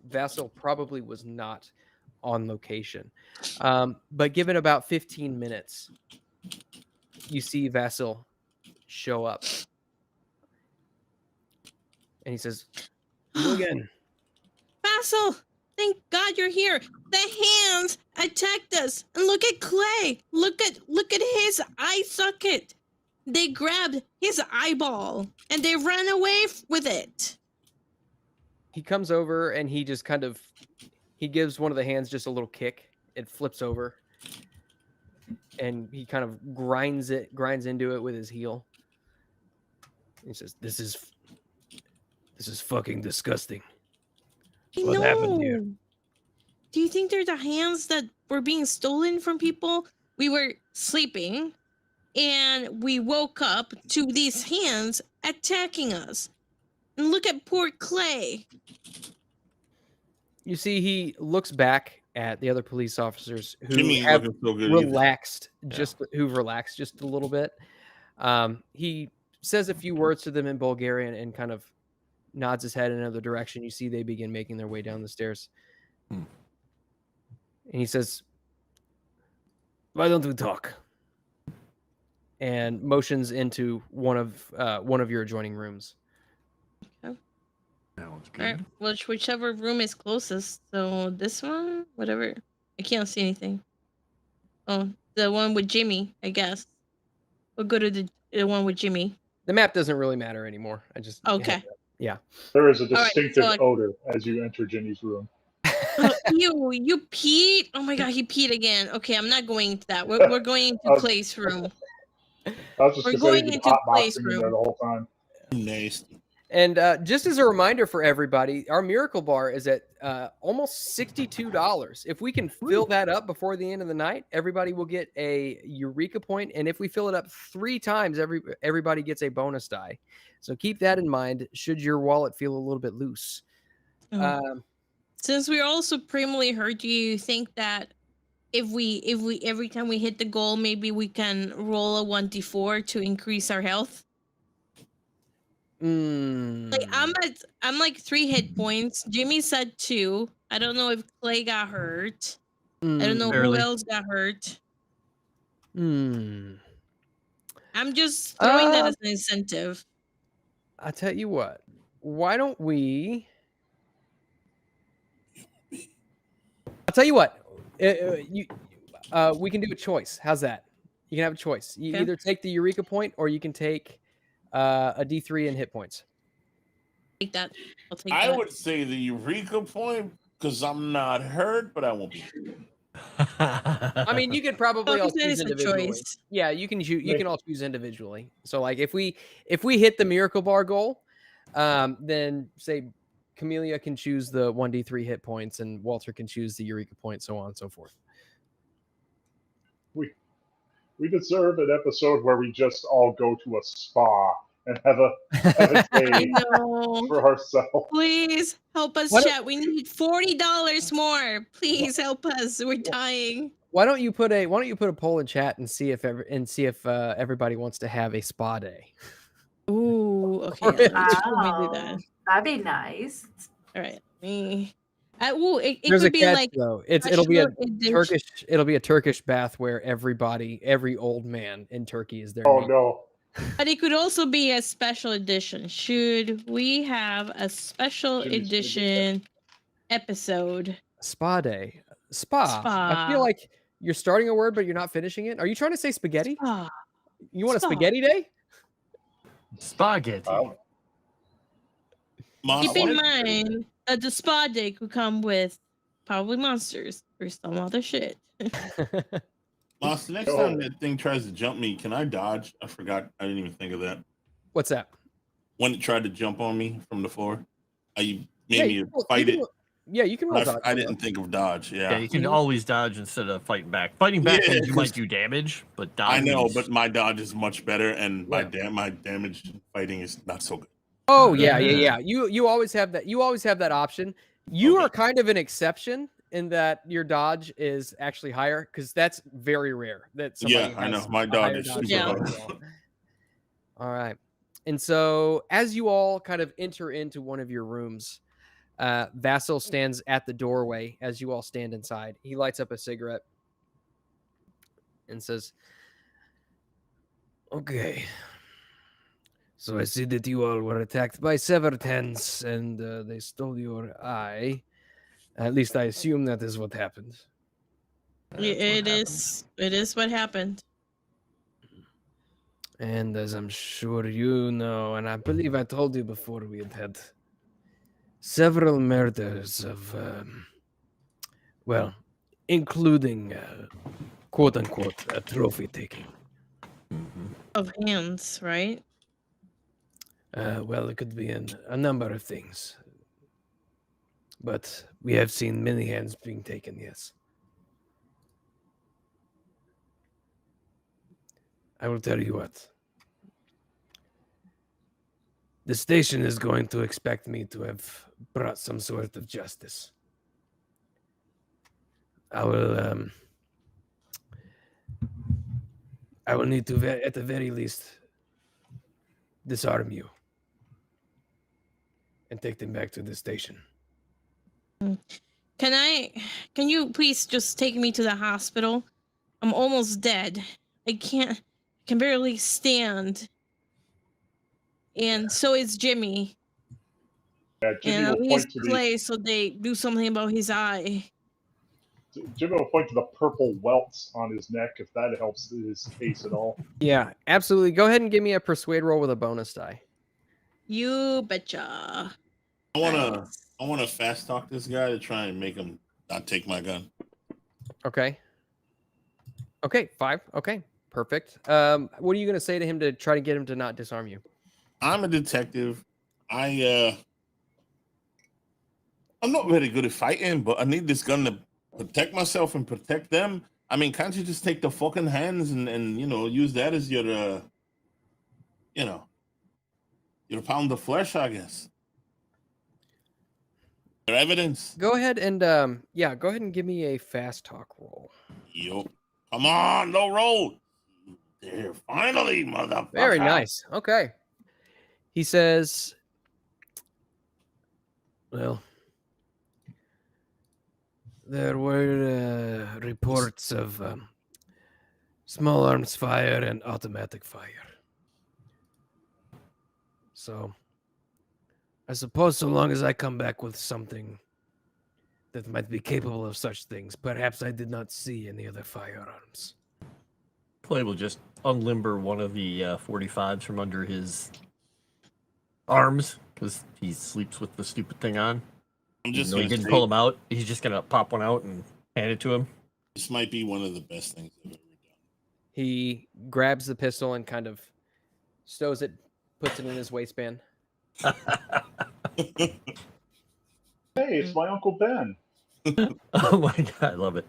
Vasil probably was not on location. But given about 15 minutes, you see Vasil show up. And he says, "Hello again." Vasil, thank God you're here. The hands attacked us. And look at Clay. Look at his eye socket. They grabbed his eyeball and they ran away with it. He comes over and he just he gives one of the hands just a little kick. It flips over. And he kind of grinds into it with his heel. He says, This is fucking disgusting. What happened here? Do you think they're the hands that were being stolen from people? We were sleeping and we woke up to these hands attacking us. And look at poor Clay. You see, he looks back at the other police officers who Jimmy have so good relaxed who've relaxed just a little bit. He says a few words to them in Bulgarian and kind of nods his head in another direction. You see they begin making their way down the stairs. And he says, "Why don't we talk?" And motions into one of your adjoining rooms. Okay. All right. Well, whichever room is closest. So this one, whatever. I can't see anything. Oh, the one with Jimmy, I guess. We'll go to the one with Jimmy. The map doesn't really matter anymore. Okay. Yeah. There is a distinctive odor as you enter Ginny's room. You peed? Oh my God, he peed again. Okay, I'm not going into that. We're going into Clay's room. We're going into Clay's room the whole time. Nice. And just as a reminder for everybody, our Miracle Bar is at almost $62. If we can fill that up before the end of the night, everybody will get a Eureka point. And if we fill it up 3 times, everybody gets a bonus die. So keep that in mind should your wallet feel a little bit loose. Since we're all supremely hurt, do you think that if we every time we hit the goal, maybe we can roll a 1d4 to increase our health? Like I'm like 3 hit points. Jimmy said 2. I don't know if Clay got hurt. I don't know who else got hurt. I'm just throwing that as an incentive. I'll tell you what. Why don't we? I'll tell you what. We can do a choice. How's that? You can have a choice. You either take the Eureka point or you can take a D3 in hit points. Take that. I'll take I that. would say the Eureka point because I'm not hurt, but I won't be. I mean, you could probably all choose a individually. choice. Yeah, you can choose. You can all choose individually. So, like, if we hit the Miracle Bar goal, then say Camellia can choose the 1d3 hit points, and Walter can choose the Eureka point, so on and so forth. We deserve an episode where we just all go to a spa and have a I day know. for ourselves. Please help us, What- chat. We need $40 more. Please help us. We're dying. Why don't you put a poll in chat and see if everybody wants to have a spa day? Ooh, okay. Let me do that. That'd be nice. All right. Me. It There's could a be catch like though. It'll be a special edition. Turkish. It'll be a Turkish bath where every old man in Turkey is there. Oh no. But it could also be a special edition. Should we have a special Jimmy's edition episode? Spa day. Spa. I feel Spa. like you're starting a word, but you're not finishing it. Are you trying to say spaghetti? Ah, You want a Spa. spaghetti day? Spaghetti. keep in mind that the spa day could come with probably monsters or some other shit. Moss, the next time that thing tries to jump me, can I dodge? I forgot. I didn't even think of that. What's that? When it tried to jump on me from the floor, you Yeah, made me fight it. Yeah, you can roll dodge. I didn't think of dodge. Yeah, Yeah, you can always dodge instead of fighting back. Fighting back Yeah, means you might 'cause- do damage, but dodge I know, means- but my dodge is much better, and Yeah. my damage fighting is not so good. Oh yeah. You always have that. You always have that option. You Okay. are kind of an exception in that your dodge is actually higher because that's very rare. That somebody Yeah, I know. has My a dodge higher is super Yeah. low. All right. And so as you all kind of enter into one of your rooms, Vassal stands at the doorway as you all stand inside. He lights up a cigarette and says, "Okay. So I see that you all were attacked by Severtans and they stole your eye. At least I assume that is what happened. It is what happened. And as I'm sure you know, and I believe I told you before, we had several murders of, well, including, quote unquote, a trophy taking. Of hands, right? Well, it could be a number of things. But we have seen many hands being taken, yes. I will tell you what. The station is going to expect me to have brought some sort of justice. I will need to, at the very least, disarm you and take them back to the station. Can you please just take me to the hospital? I'm almost dead. I can barely stand. And so is Jimmy. Yeah, Jimmy And will he's point to clay, so they do something about his eye. Jimmy will point to the purple welts on his neck if that helps his case at all. Yeah, absolutely. Go ahead and give me a persuade roll with a bonus die. You betcha. I wanna fast talk this guy to try and make him not take my gun. Okay. Okay, 5. Okay, perfect. What are you gonna say to him to try to get him to not disarm you? I'm a detective. I'm not very good at fighting, but I need this gun to protect myself and protect them. I mean, can't you just take the fucking hands and use that as your your pound of flesh, I guess. Your evidence. Go ahead and go ahead and give me a fast talk roll. Yo, come on, low roll. There, finally, motherfucker. Very nice. Okay. He says, well, there were reports of small arms fire and automatic fire. So, I suppose so long as I come back with something that might be capable of such things, perhaps I did not see any other firearms. Clay will just unlimber one of the 45s from under his arms because he sleeps with the stupid thing on. I'm just He gonna didn't say, pull him out. He's just gonna pop one out and hand it to him. this might be one of the best things I've ever He grabs the pistol and kind of stows it, puts it in his waistband. done. Hey, it's my Uncle Ben. Oh my god, I love it.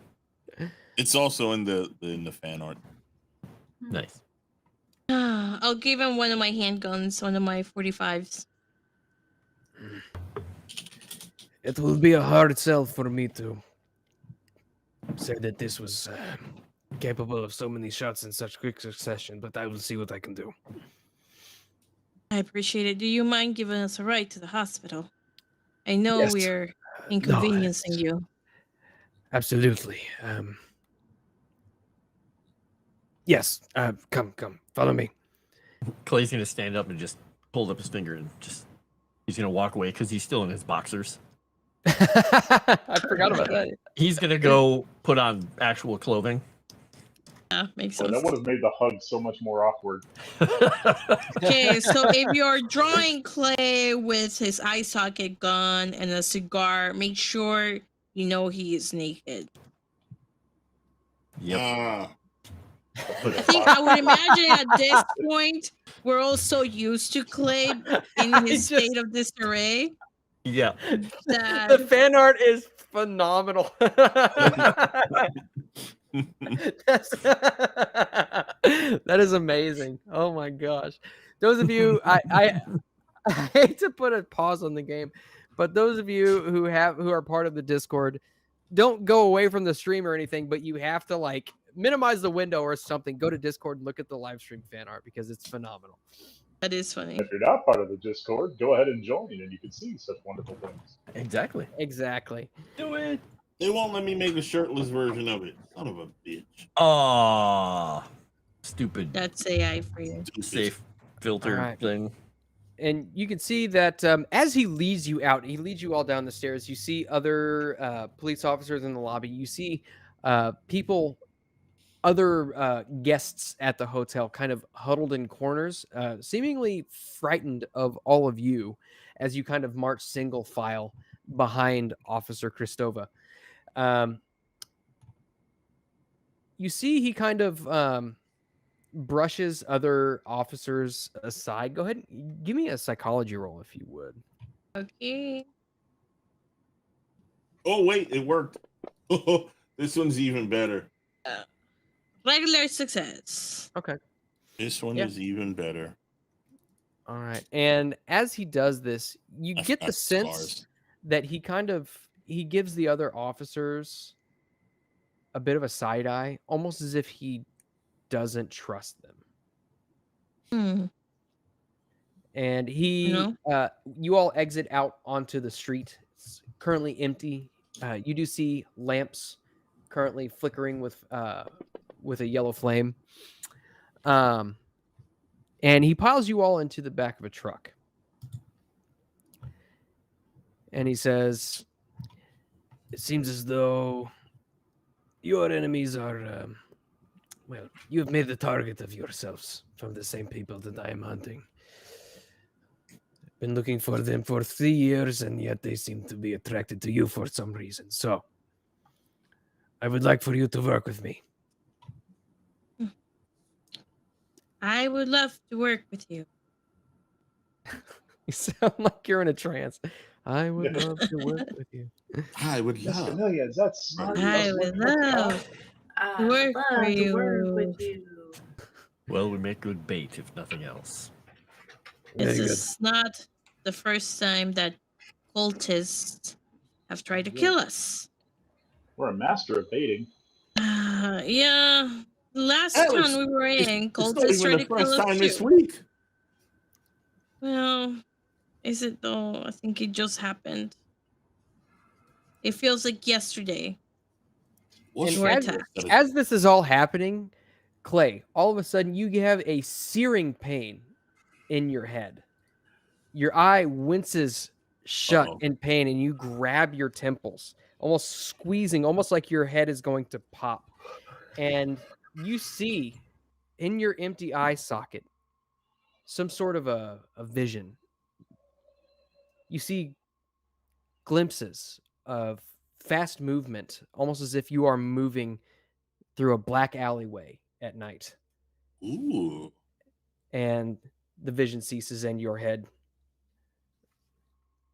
It's also in the fan art. Nice. I'll give him one of my handguns, one of my 45s. It will be a hard sell for me to say that this was capable of so many shots in such quick succession, but I will see what I can do. I appreciate it. Do you mind giving us a ride to the hospital? I know Yes. we're inconveniencing you. Absolutely. Yes. Come. Follow me. Clay's gonna stand up and just hold up his finger and he's gonna walk away because he's still in his boxers. I forgot about that. He's gonna go put on actual clothing. Yeah, makes Well, sense. that would have made the hug so much more awkward. Okay, so if you're drawing Clay with his eye socket gun and a cigar, make sure you know he is naked. Yep. I think I would imagine at this point we're all so used to Clay in his state of disarray. Yeah. That The fan art is phenomenal. That is amazing. Oh my gosh. Those of you, I hate to put a pause on the game, but those of you who are part of the Discord, don't go away from the stream or anything, but you have to like minimize the window or something. Go to Discord and look at the live stream fan art because it's phenomenal. That is funny. If you're not part of the Discord, go ahead and join, and you can see such wonderful things. Exactly. Do it. They won't let me make a shirtless version of it. Son of a bitch. Aw. Stupid. That's AI for you. Safe filter thing. And you can see that as he leads you out, he leads you all down the stairs. You see other police officers in the lobby. You see people, other guests at the hotel kind of huddled in corners, seemingly frightened of all of you as you kind of march single file behind Officer Christova. You see he kind of brushes other officers aside. Go ahead and give me a psychology roll if you would. Okay. Oh, wait, it worked. This one's even better. Regular success. Okay. This one is even better. All right. And as he does this, you get the sense that he gives the other officers a bit of a side eye, almost as if he doesn't trust them. And you all exit out onto the street. It's currently empty. You do see lamps currently flickering with a yellow flame. And he piles you all into the back of a truck. And he says, "It seems as though your enemies are, well, you have made the target of yourselves from the same people that I am hunting. Been looking for them for 3 years, and yet they seem to be attracted to you for some reason. So, I would like for you to work with me." I would love to work with you. You sound like you're in a trance. I would love to work with you. I would love. Mr. Millions, that's smart. I would love to work for you. Well, we make good bait, if nothing else. This is not the first time that cultists have tried to kill us. We're a master of baiting. Yeah. Last Alice, time we were in, It's not cultists even tried the to kill first us time this too. week. Well, is it though? I think it just happened. It feels like yesterday. What's And we're that? attacked. As this is all happening, Clay, all of a sudden you have a searing pain in your head. Your eye winces shut in pain, and you grab your temples, almost squeezing, almost like your head is going to pop. And you see in your empty eye socket some sort of a vision. You see glimpses of fast movement, almost as if you are moving through a black alleyway at night. Ooh. And the vision ceases and your head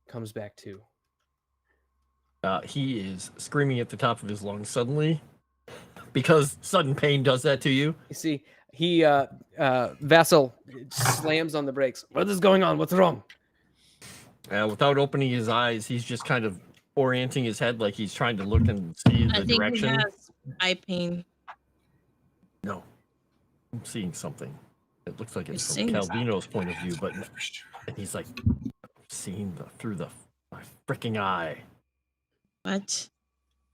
comes back to. He is screaming at the top of his lungs suddenly because sudden pain does that to you. You see, Vassal slams on the brakes. What is going on? What's wrong? Without opening his eyes, he's just kind of orienting his head like he's trying to look and see I the think direction. he has eye pain. No, I'm seeing something. It looks like it's You're from seeing Calvino's point of view, but and he's like seeing through my freaking eye. What?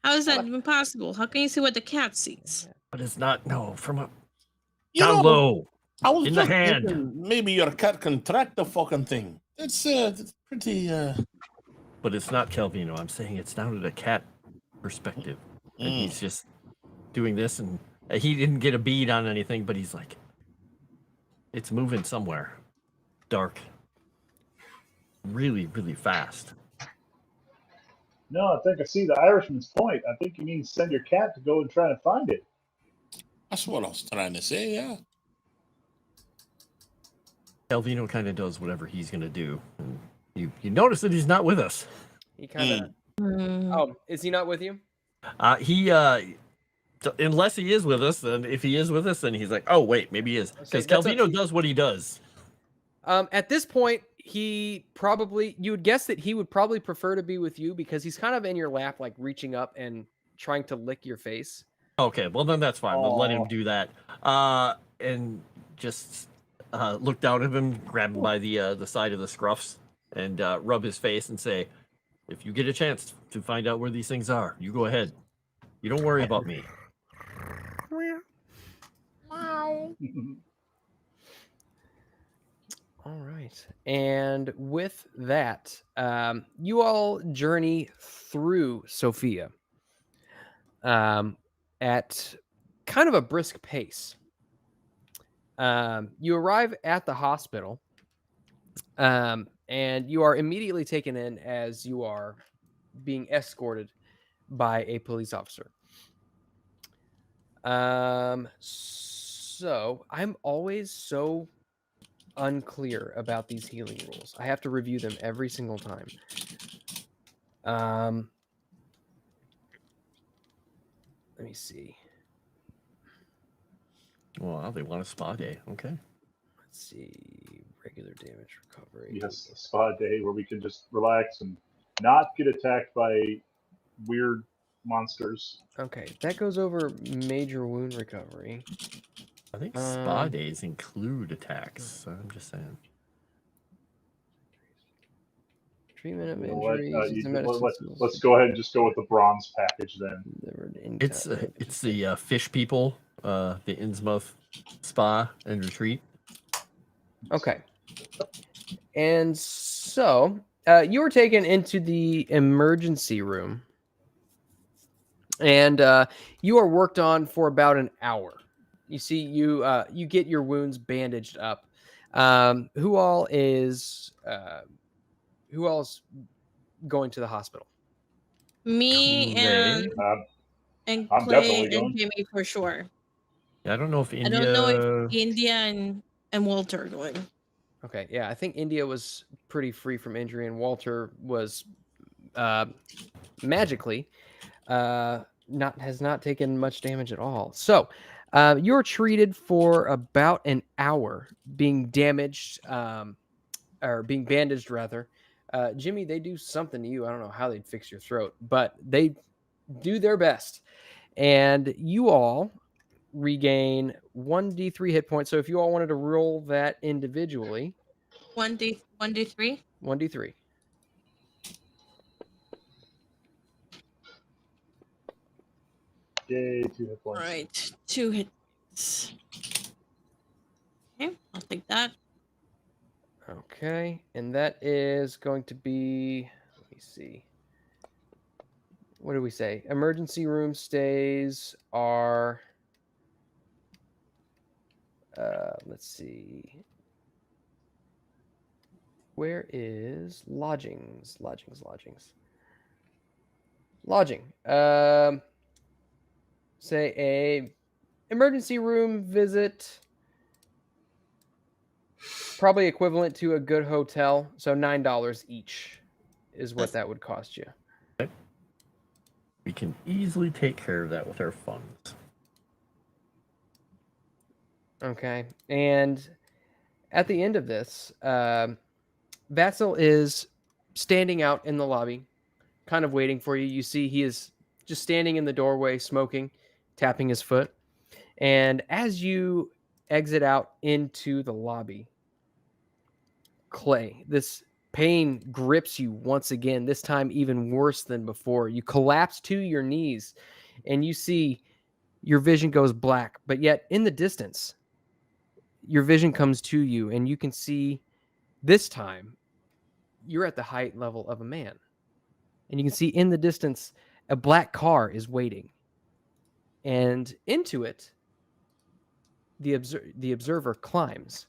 How is that even possible? How can you see what the cat sees? But it's not from a You down know, low. I was In the just hand. thinking maybe your cat can track the fucking thing. It's pretty. But it's not Calvino. I'm saying it's down to the cat perspective. And he's just doing this, and he didn't get a bead on anything, but he's like, it's moving somewhere. Dark. Really, really fast. No, I think I see the Irishman's point. I think you need to send your cat to go and try and find it. That's what I was trying to say. Yeah. Calvino kind of does whatever he's gonna do. And you notice that he's not with us. He kind of. Oh, is he not with you? Unless he is with us, then if he is with us, then he's like, oh wait, maybe he is, because Calvino does what he does. At this point, you would guess that he would probably prefer to be with you because he's kind of in your lap, like reaching up and trying to lick your face. Okay, well then that's fine. We'll let him do that. And just look down at him, grab him by the side of the scruffs, and rub his face and say, if you get a chance to find out where these things are, you go ahead. You don't worry about me. All right. And with that, you all journey through Sophia at kind of a brisk pace. You arrive at the hospital, and you are immediately taken in as you are being escorted by a police officer. So I'm always so unclear about these healing rules. I have to review them every single time. Let me see. Wow, they want a spa day. Okay. Let's see. Regular damage recovery. Yes, a spa day where we can just relax and not get attacked by weird monsters. Okay, that goes over major wound recovery. I think spa days include attacks. So I'm just saying. Treatment of You know what, injuries. let's go ahead and just go with the bronze package then. It's the fish people, the Innsmouth Spa and Retreat. Okay. And so you were taken into the emergency room, and you are worked on for about an hour. You see, you get your wounds bandaged up. Who all is going to the hospital? Me and I'm Clay definitely and going. Jimmy for sure. Yeah, I don't know if India. I don't know if India and Walter are going. Okay, yeah, I think India was pretty free from injury, and Walter was magically has not taken much damage at all. So you're treated for about an hour, being damaged or being bandaged rather. Jimmy, they do something to you. I don't know how they'd fix your throat, but they do their best. And you all regain 1d3 hit points. So if you all wanted to roll that individually. 1d3? 1d3. Yay, 2 hit points. All right, 2 hits. Okay, I'll take that. Okay, and that is going to be, let me see. What do we say? Emergency room stays are, let's see. Where is lodgings? Lodging. Say a emergency room visit, probably equivalent to a good hotel. So $9 each is what that would cost you. We can easily take care of that with our funds. Okay. And at the end of this, Vatsal is standing out in the lobby, kind of waiting for you. You see he is just standing in the doorway, smoking, tapping his foot. And as you exit out into the lobby, Clay, this pain grips you once again, this time even worse than before. You collapse to your knees and you see your vision goes black, but yet in the distance, your vision comes to you and you can see this time you're at the height level of a man. And you can see in the distance a black car is waiting. And into it, the observer climbs.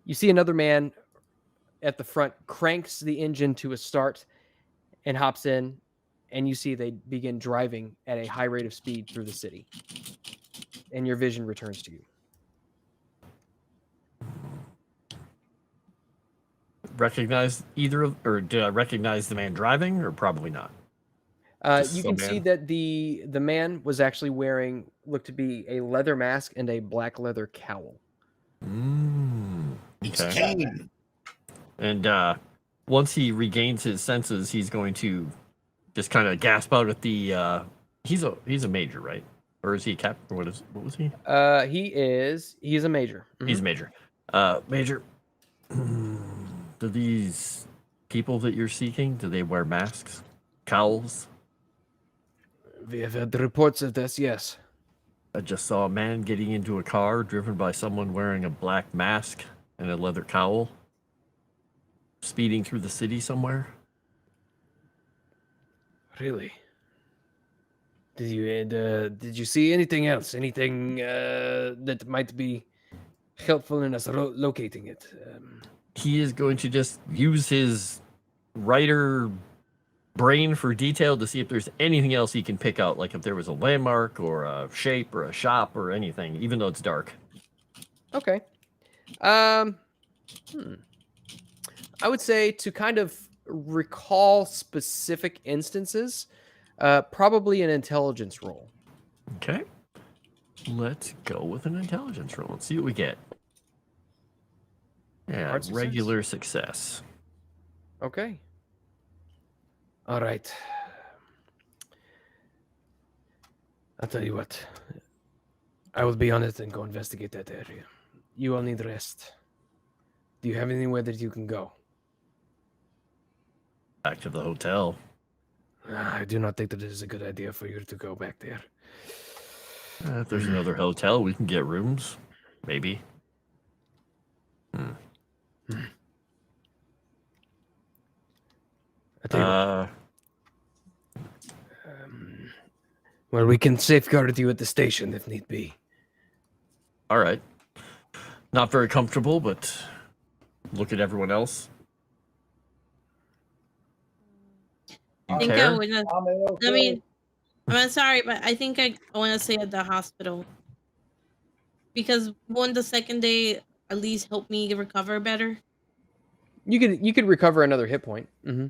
You see another man at the front cranks the engine to a start and hops in, and you see they begin driving at a high rate of speed through the city. And your vision returns to you. Recognize either of, or did I recognize the man driving, or probably not? You can see that the man was actually wearing, looked to be a leather mask and a black leather cowl. Okay. And once he regains his senses, he's going to just kind of gasp out at the. He's a major, right? Or is he a captain? What was he? He's a major. Mm-hmm. He's a major. Major. Do these people that you're seeking, do they wear masks, cowls? We have had reports of this, yes. I just saw a man getting into a car driven by someone wearing a black mask and a leather cowl, speeding through the city somewhere. Really? Did you see anything else? Anything that might be helpful in us locating it? He is going to just use his writer brain for detail to see if there's anything else he can pick out, like if there was a landmark or a shape or a shop or anything, even though it's dark. Okay. I would say to kind of recall specific instances, probably an intelligence roll. Okay. Let's go with an intelligence roll and see what we get. Yeah, regular success. Okay. All right. I'll tell you what. I will be on it and go investigate that area. You all need rest. Do you have anywhere that you can go? Back to the hotel. I do not think that it is a good idea for you to go back there. If there's another hotel, we can get rooms. Maybe. Well, we can safeguard you at the station if need be. All right. Not very comfortable, but look at everyone else. I think I would. I mean, I'm sorry, but I think I want to stay at the hospital because the second day at least help me recover better. You could recover another hit point. Mm-hmm.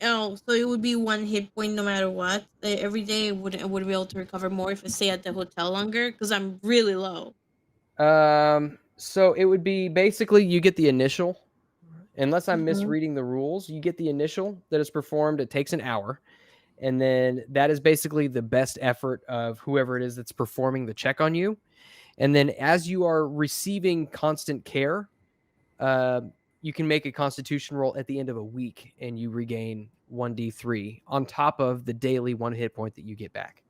Oh, so it would be 1 hit point no matter what. Every day I would be able to recover more if I stay at the hotel longer because I'm really low. So it would be basically you get the initial, unless I'm misreading the rules, you get the initial that is performed. It takes an hour. And then that is basically the best effort of whoever it is that's performing the check on you. And then as you are receiving constant care, you can make a constitution roll at the end of a week and you regain 1d3 on top of the daily 1 hit point that you get back.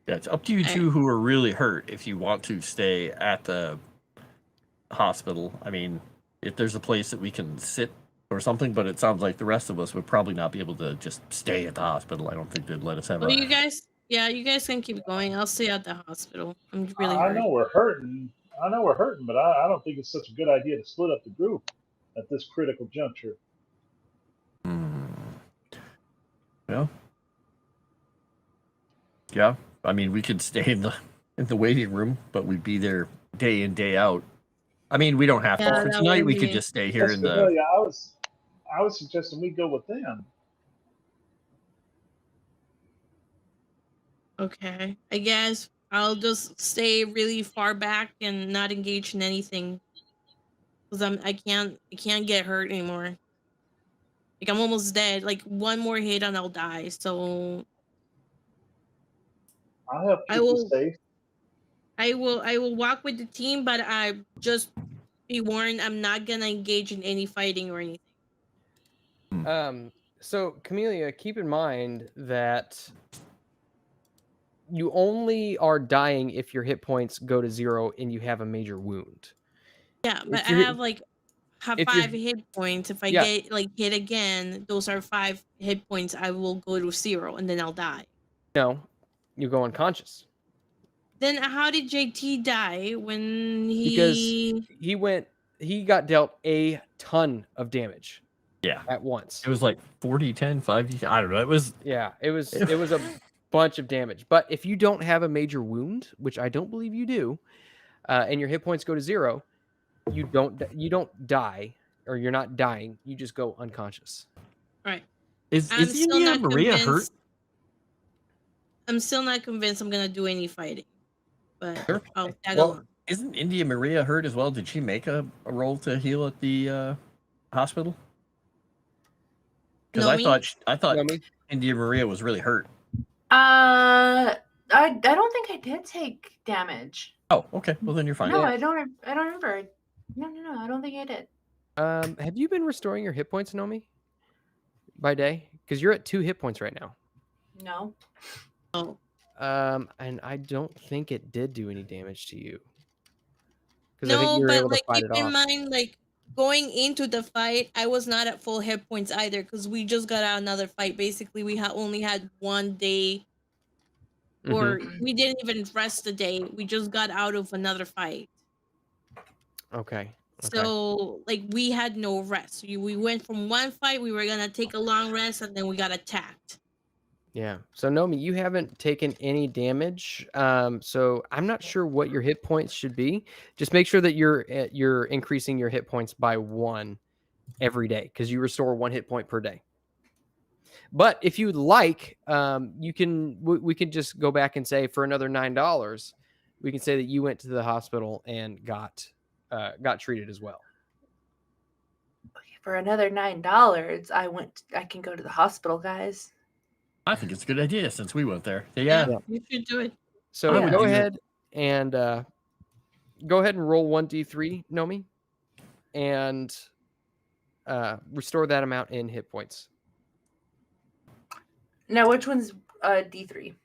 Yeah, it's up to you two who are really hurt if you want to stay at the hospital. I mean, if there's a place that we can sit or something, but it sounds like the rest of us would probably not be able to just stay at the hospital. I don't think they'd let us have you guys can keep going. I'll stay at the hospital. I'm really hurt. I know we're hurting, but I don't think it's such a good idea to split up the group at this critical juncture. Yeah. I mean, we could stay in the waiting room, but we'd be there day in, day out. I mean, we don't have to. For tonight, we could just stay here in the. Yeah, I was suggesting we go with them. Okay. I guess I'll just stay really far back and not engage in anything. Because I can't get hurt anymore. Like I'm almost dead. Like one more hit and I'll die. So I'll help I keep you will safe. I will walk with the team, but I just be warned I'm not gonna engage in any fighting or anything. So Camellia, keep in mind that you only are dying if your hit points go to 0 and you have a major wound. Yeah, but If I you're- have like if you're- 5 hit points. If I Yeah. get like hit again, those are 5 hit points. I will go to 0 and then I'll die. No, you go unconscious. Then how did JT die when Because he he got dealt a ton of damage. Yeah. At once. It was like 40, 10, 5. I don't know. It was. Yeah, it was a bunch of damage. But if you don't have a major wound, which I don't believe you do, and your hit points go to 0, you don't die, or you're not dying. You just go unconscious. Right. Is I'm still India not Maria hurt? convinced. I'm still not convinced I'm gonna do any fighting. But Sure. I'll tag Well, along. isn't India Maria hurt as well? Did she make a roll to heal at the hospital? Because I thought Nomi? India Maria was really hurt. I don't think I did take damage. Oh, okay. Well, then you're fine. No, I don't remember. No, I don't think I did. Have you been restoring your hit points, Nomi? By day? Because you're at 2 hit points right now. No. Oh. And I don't think it did do any damage to you. Because I think No, you were but able to like fight keep it in off. mind, like going into the fight, I was not at full hit points either because we just got out another fight. Basically, we only had 1 day, or we didn't even rest a day. We just got out of another fight. Okay. So like we had no rest. We went from one fight, we were gonna take a long rest, and then we got attacked. Yeah. So Nomi, you haven't taken any damage. So I'm not sure what your hit points should be. Just make sure that you're increasing your hit points by 1 every day, because you restore 1 hit point per day. But if you'd like, we can just go back and say for another $9, we can say that you went to the hospital and got treated as well. Okay, for another $9, I can go to the hospital, guys. I think it's a good idea since we went there. Yeah. You should do it. So Yeah. go ahead and roll 1d3, Nomi, and restore that amount in hit points. Now, which one's D3?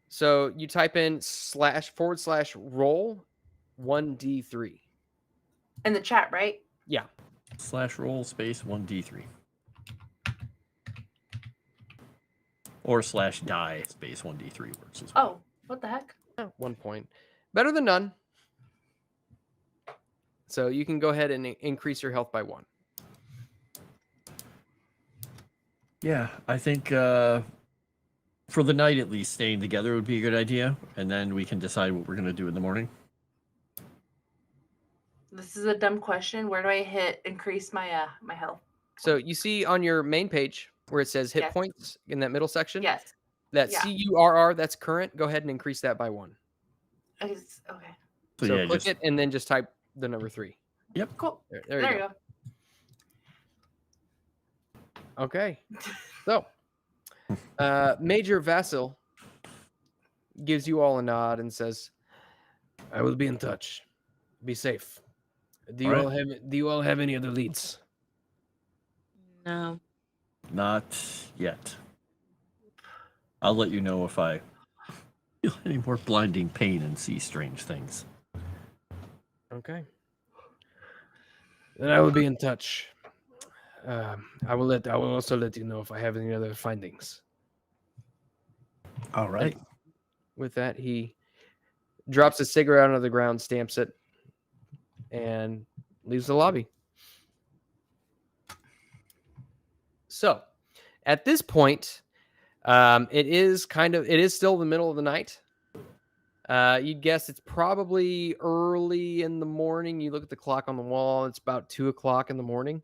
So you type in /roll 1d3 In the chat, right? Yeah. /roll space 1d3. Or /die space 1d3 works as well. Oh, what the heck? 1 point. Better than none. So you can go ahead and increase your health by 1. Yeah, I think for the night at least, staying together would be a good idea, and then we can decide what we're going to do in the morning. This is a dumb question. Where do I hit increase my my health? So you see on your main page where it says hit Yes. points in that middle section? Yes. That Yeah. CURR, that's current. Go ahead and increase that by 1. Okay. So yeah, click just it and then just type the number 3. Yep. Cool. There you go. Okay. So, Major Vassal gives you all a nod and says, "I will be in touch. Be safe. Do you all have any other leads?" No. Not yet. I'll let you know if I feel any more blinding pain and see strange things. Okay. Then I will be in touch. I will also let you know if I have any other findings. All right. With that, he drops a cigarette onto the ground, stamps it, and leaves the lobby. So, at this point, it is still the middle of the night. You'd guess it's probably early in the morning. You look at the clock on the wall; it's about 2:00 in the morning.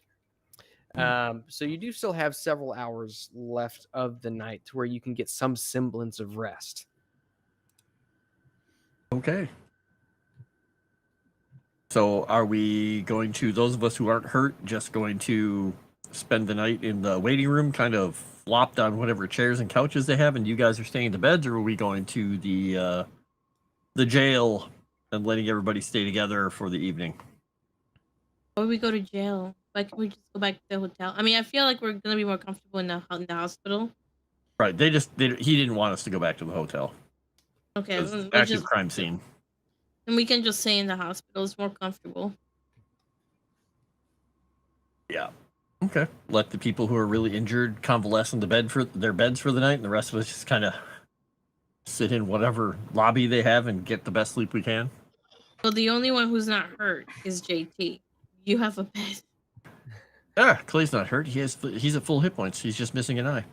So you do still have several hours left of the night to where you can get some semblance of rest. Okay. So are we going to, those of us who aren't hurt, just going to spend the night in the waiting room, kind of flopped on whatever chairs and couches they have, and you guys are staying in the beds, or are we going to the jail and letting everybody stay together for the evening? Or we go to jail. Like, we just go back to the hotel. I mean, I feel like we're gonna be more comfortable in the hospital. Right. He didn't want us to go back to the hotel. Okay, It's we'll active just, crime scene. and we can just stay in the hospital. It's more comfortable. Yeah. Okay. Let the people who are really injured convalesce in their beds for the night, and the rest of us just kind of sit in whatever lobby they have and get the best sleep we can. Well, the only one who's not hurt is JT. You have a bed. Ah, Clay's not hurt. He's at full hit points. He's just missing an eye.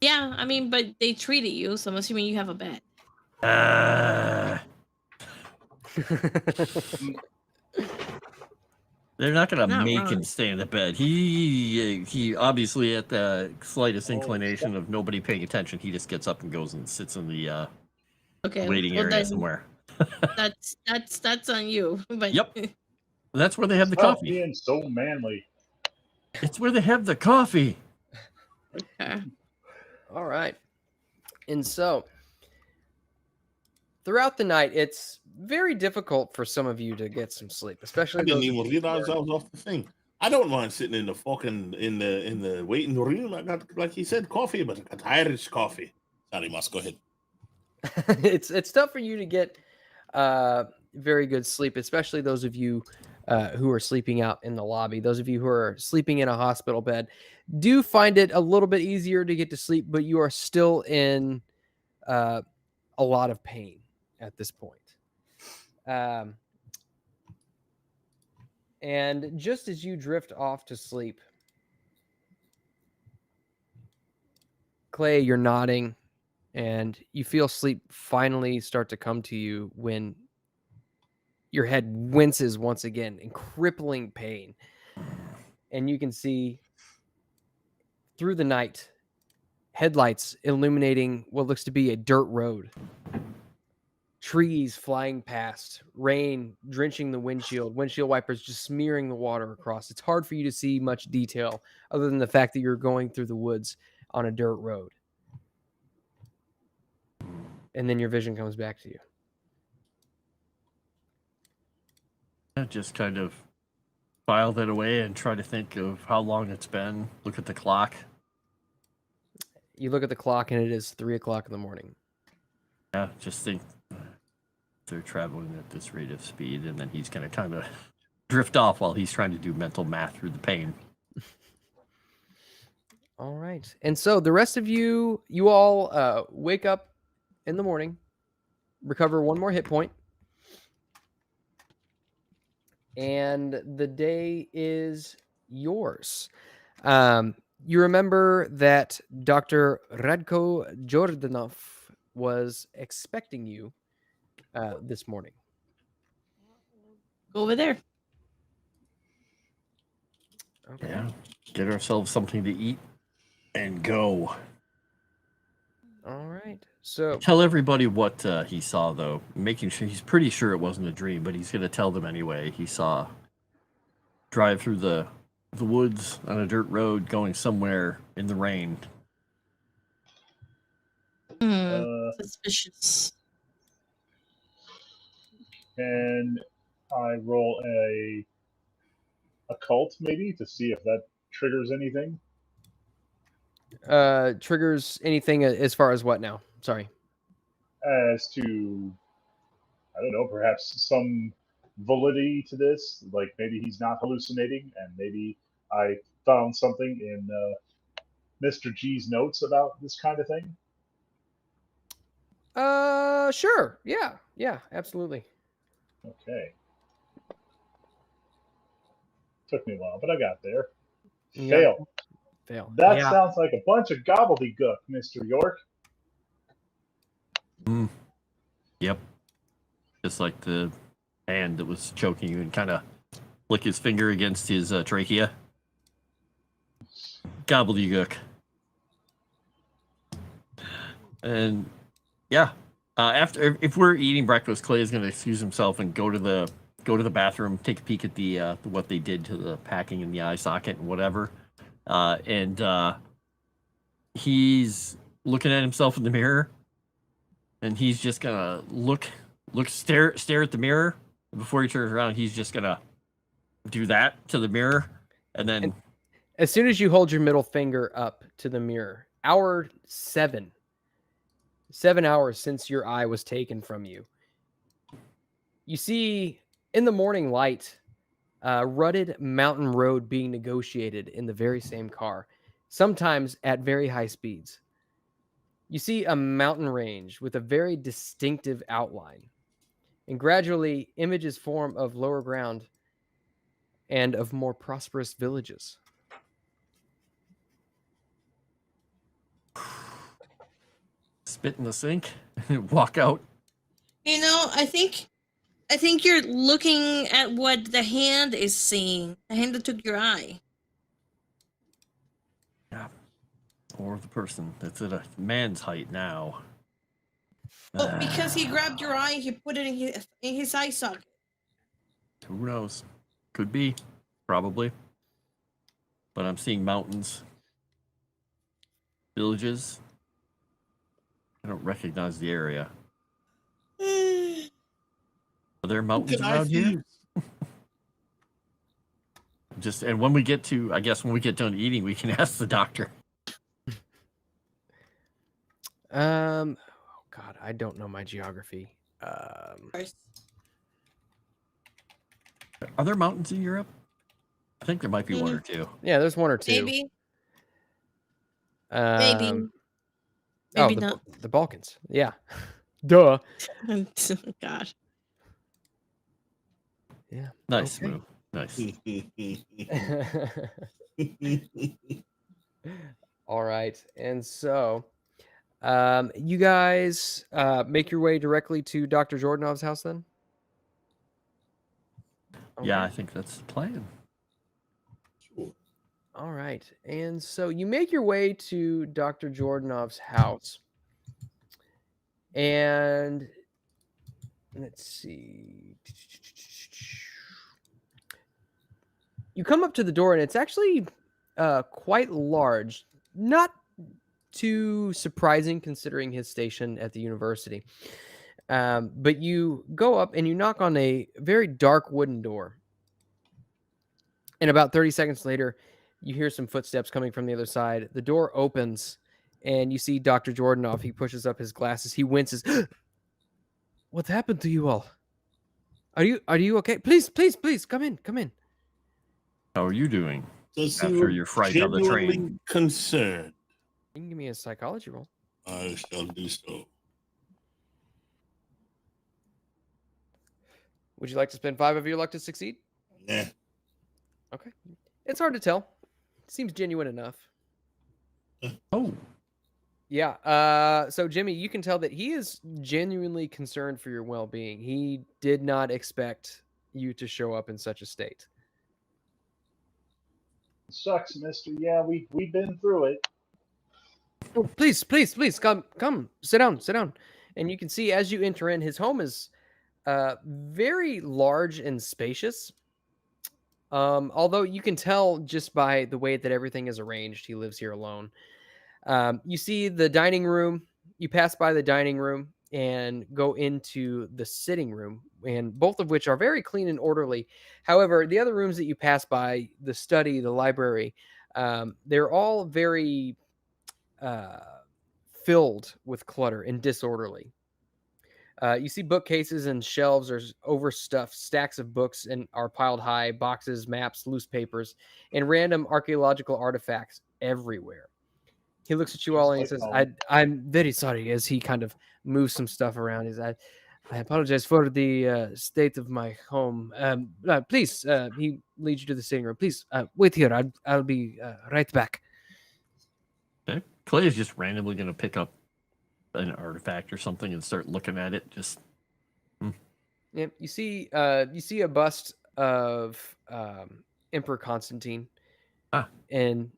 Yeah, I mean, but they treated you, so I'm assuming you have a bed. They're not gonna Not make wrong. him stay in the bed. He obviously, at the slightest inclination of nobody paying attention, he just gets up and goes and sits in the Okay, waiting well, area then somewhere. that's on you. But Yep. That's where they have the Stop coffee. being so manly. It's where they have the coffee. Okay. All right. And so, throughout the night, it's very difficult for some of you to get some sleep, especially I didn't those of even you realize who I are- was off the thing. I don't mind sitting in the fucking in the waiting room. I got, like he said, coffee, but I got Irish coffee. Sorry, Moss, go ahead. it's tough for you to get very good sleep, especially those of you who are sleeping out in the lobby. Those of you who are sleeping in a hospital bed do find it a little bit easier to get to sleep, but you are still in a lot of pain at this point. And just as you drift off to sleep, Clay, you're nodding and you feel sleep finally start to come to you when your head winces once again in crippling pain. And you can see through the night headlights illuminating what looks to be a dirt road. Trees flying past, rain drenching the windshield wipers just smearing the water across. It's hard for you to see much detail other than the fact that you're going through the woods on a dirt road. And then your vision comes back to you. I just kind of file that away and try to think of how long it's been. Look at the clock. You look at the clock and it is 3:00 in the morning. Yeah, just think they're traveling at this rate of speed, and then he's going to kind of drift off while he's trying to do mental math through the pain. All right. And so the rest of you all wake up in the morning, recover one more hit point, and the day is yours. You remember that Dr. Radko Jordanov was expecting you this morning. Go over there. Okay. Yeah, get ourselves something to eat and go. All right. So Tell everybody what he saw, though. Making sure he's pretty sure it wasn't a dream, but he's going to tell them anyway. He saw drive through the woods on a dirt road going somewhere in the rain. Suspicious. Can I roll a occult maybe to see if that triggers anything? triggers anything as far as what now? Sorry. As to, I don't know, perhaps some validity to this. Like maybe he's not hallucinating, and maybe I found something in Mr. G's notes about this kind of thing. Sure. Yeah, absolutely. Okay. Took me a while, but I got there. Yeah. Fail. Fail. That Yeah. sounds like a bunch of gobbledygook, Mr. York. Yep. Just like the hand that was choking you and kind of flick his finger against his trachea. Gobbledygook. And yeah, if we're eating breakfast, Clay is going to excuse himself and go to the bathroom, take a peek at the what they did to the packing in the eye socket and whatever, and he's looking at himself in the mirror, and he's just gonna stare at the mirror. Before he turns around, he's just gonna do that to the mirror, and then as soon as you hold your middle finger up to the mirror, hour 7 hours since your eye was taken from you, you see in the morning light rutted mountain road being negotiated in the very same car, sometimes at very high speeds. You see a mountain range with a very distinctive outline, and gradually images form of lower ground and of more prosperous villages. Spit in the sink and walk out. You know, I think you're looking at what the hand is seeing. The hand that took your eye. Yeah. Or the person that's at a man's height now. Well, because he grabbed your eye, he put it in his eye socket. Who knows? Could be. Probably. But I'm seeing mountains. Villages. I don't recognize the area. Are there mountains around here? And when we get done eating, we can ask the doctor. Oh God, I don't know my geography. Are there mountains in Europe? I think there might be one or two. Yeah, there's one or two. Maybe. Maybe not. The Balkans. Yeah. Duh. God. Yeah. Nice move. Nice. All right. And so you guys make your way directly to Dr. Jordanov's house then? Okay. Yeah, I think that's the plan. Sure. All right. And so you make your way to Dr. Jordanov's house. And let's see. You come up to the door, and it's actually quite large. Not too surprising considering his station at the university. But you go up and you knock on a very dark wooden door. And about 30 seconds later, you hear some footsteps coming from the other side. The door opens, and you see Dr. Jordanov. He pushes up his glasses. He winces. What happened to you all? Are you okay? Please, come in. How are you doing Does after your fright on the train? Concerned. You can give me a psychology roll. I shall do so. Would you like to spend 5 of your luck to succeed? Nah. Okay. It's hard to tell. Seems genuine enough. Oh. Yeah. So Jimmy, you can tell that he is genuinely concerned for your well-being. He did not expect you to show up in such a state. Sucks, mister. Yeah, we've been through it. Oh, please, come, sit down. And you can see as you enter in, his home is very large and spacious. Although you can tell just by the way that everything is arranged, he lives here alone. You see the dining room. You pass by the dining room and go into the sitting room, and both of which are very clean and orderly. However, the other rooms that you pass by, the study, the library, they're all very filled with clutter and disorderly. You see bookcases and shelves are overstuffed. Stacks of books and are piled high. Boxes, maps, loose papers, and random archaeological artifacts everywhere. He looks at you all and he says, I'm very sorry, as he kind of moves some stuff around. He says, I apologize for the state of my home. Please, he leads you to the sitting room. Please, wait here. I'll be right back. Okay. Clay is just randomly going to pick up an artifact or something and start looking at it. Just. Yeah, you see a bust of Emperor Constantine in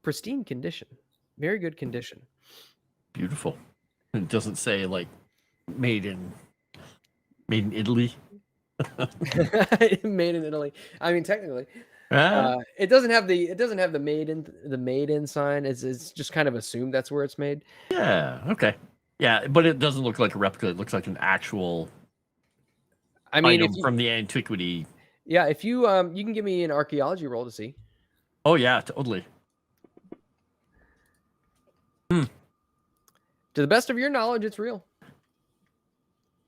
pristine condition. Very good condition. Beautiful. It doesn't say like made in Italy. Made in Italy. I mean, technically, Ah, it doesn't have the made in sign. It's just kind of assumed that's where it's made. yeah. Okay. Yeah, but it doesn't look like a replica. It looks like an actual I mean, item from the antiquity. yeah, if you you can give me an archaeology roll to see. Oh yeah, totally. To the best of your knowledge, it's real.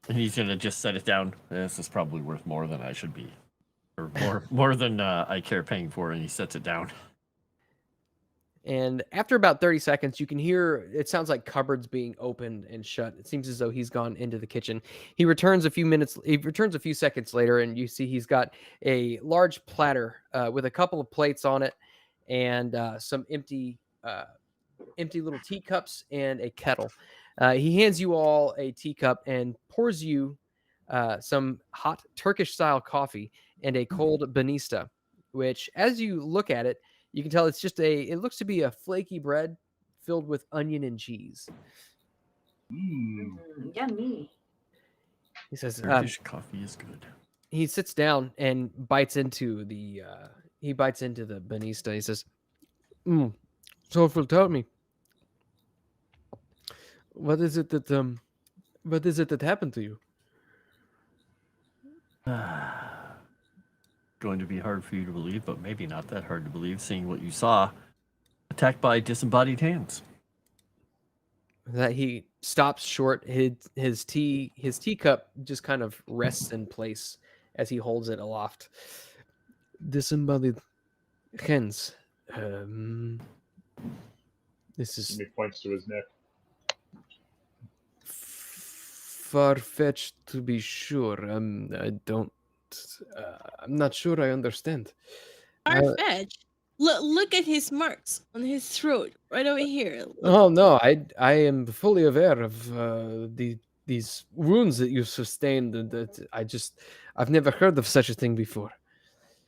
And he's gonna just set it down. This is probably worth more than I should be, or more than I care paying for. And he sets it down. And after about 30 seconds, you can hear it sounds like cupboards being opened and shut. It seems as though he's gone into the kitchen. He returns a few seconds later, and you see he's got a large platter with a couple of plates on it and some empty little teacups and a kettle. He hands you all a teacup and pours you some hot Turkish-style coffee and a cold banista, which, as you look at it, you can tell it looks to be a flaky bread filled with onion and cheese. Yummy. He says, Turkish coffee is good. he sits down and bites into the banista. He says, so tell me, what is it that happened to you? Going to be hard for you to believe, but maybe not that hard to believe, seeing what you saw. Attacked by disembodied hands. That he stops short. His teacup just kind of rests in place as he holds it aloft. Disembodied hands. This is And he points to his neck. far-fetched to be sure. I'm not sure I understand. Far-fetched. Look at his marks on his throat, right over here. Oh no, I am fully aware of these wounds that you've sustained. That I've never heard of such a thing before.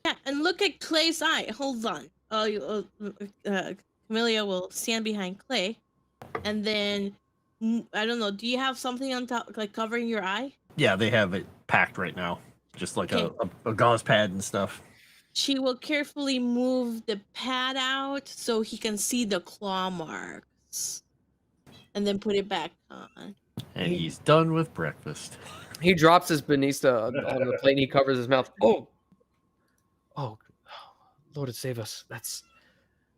Yeah, and look at Clay's eye. Hold on. Camellia will stand behind Clay, and then I don't know. Do you have something on top, like covering your eye? Yeah, they have it packed right now, just like a gauze pad and stuff. She will carefully move the pad out so he can see the claw marks, and then put it back on. And he's done with breakfast. He drops his banista on the plate and he covers his mouth. Oh, Lord save us.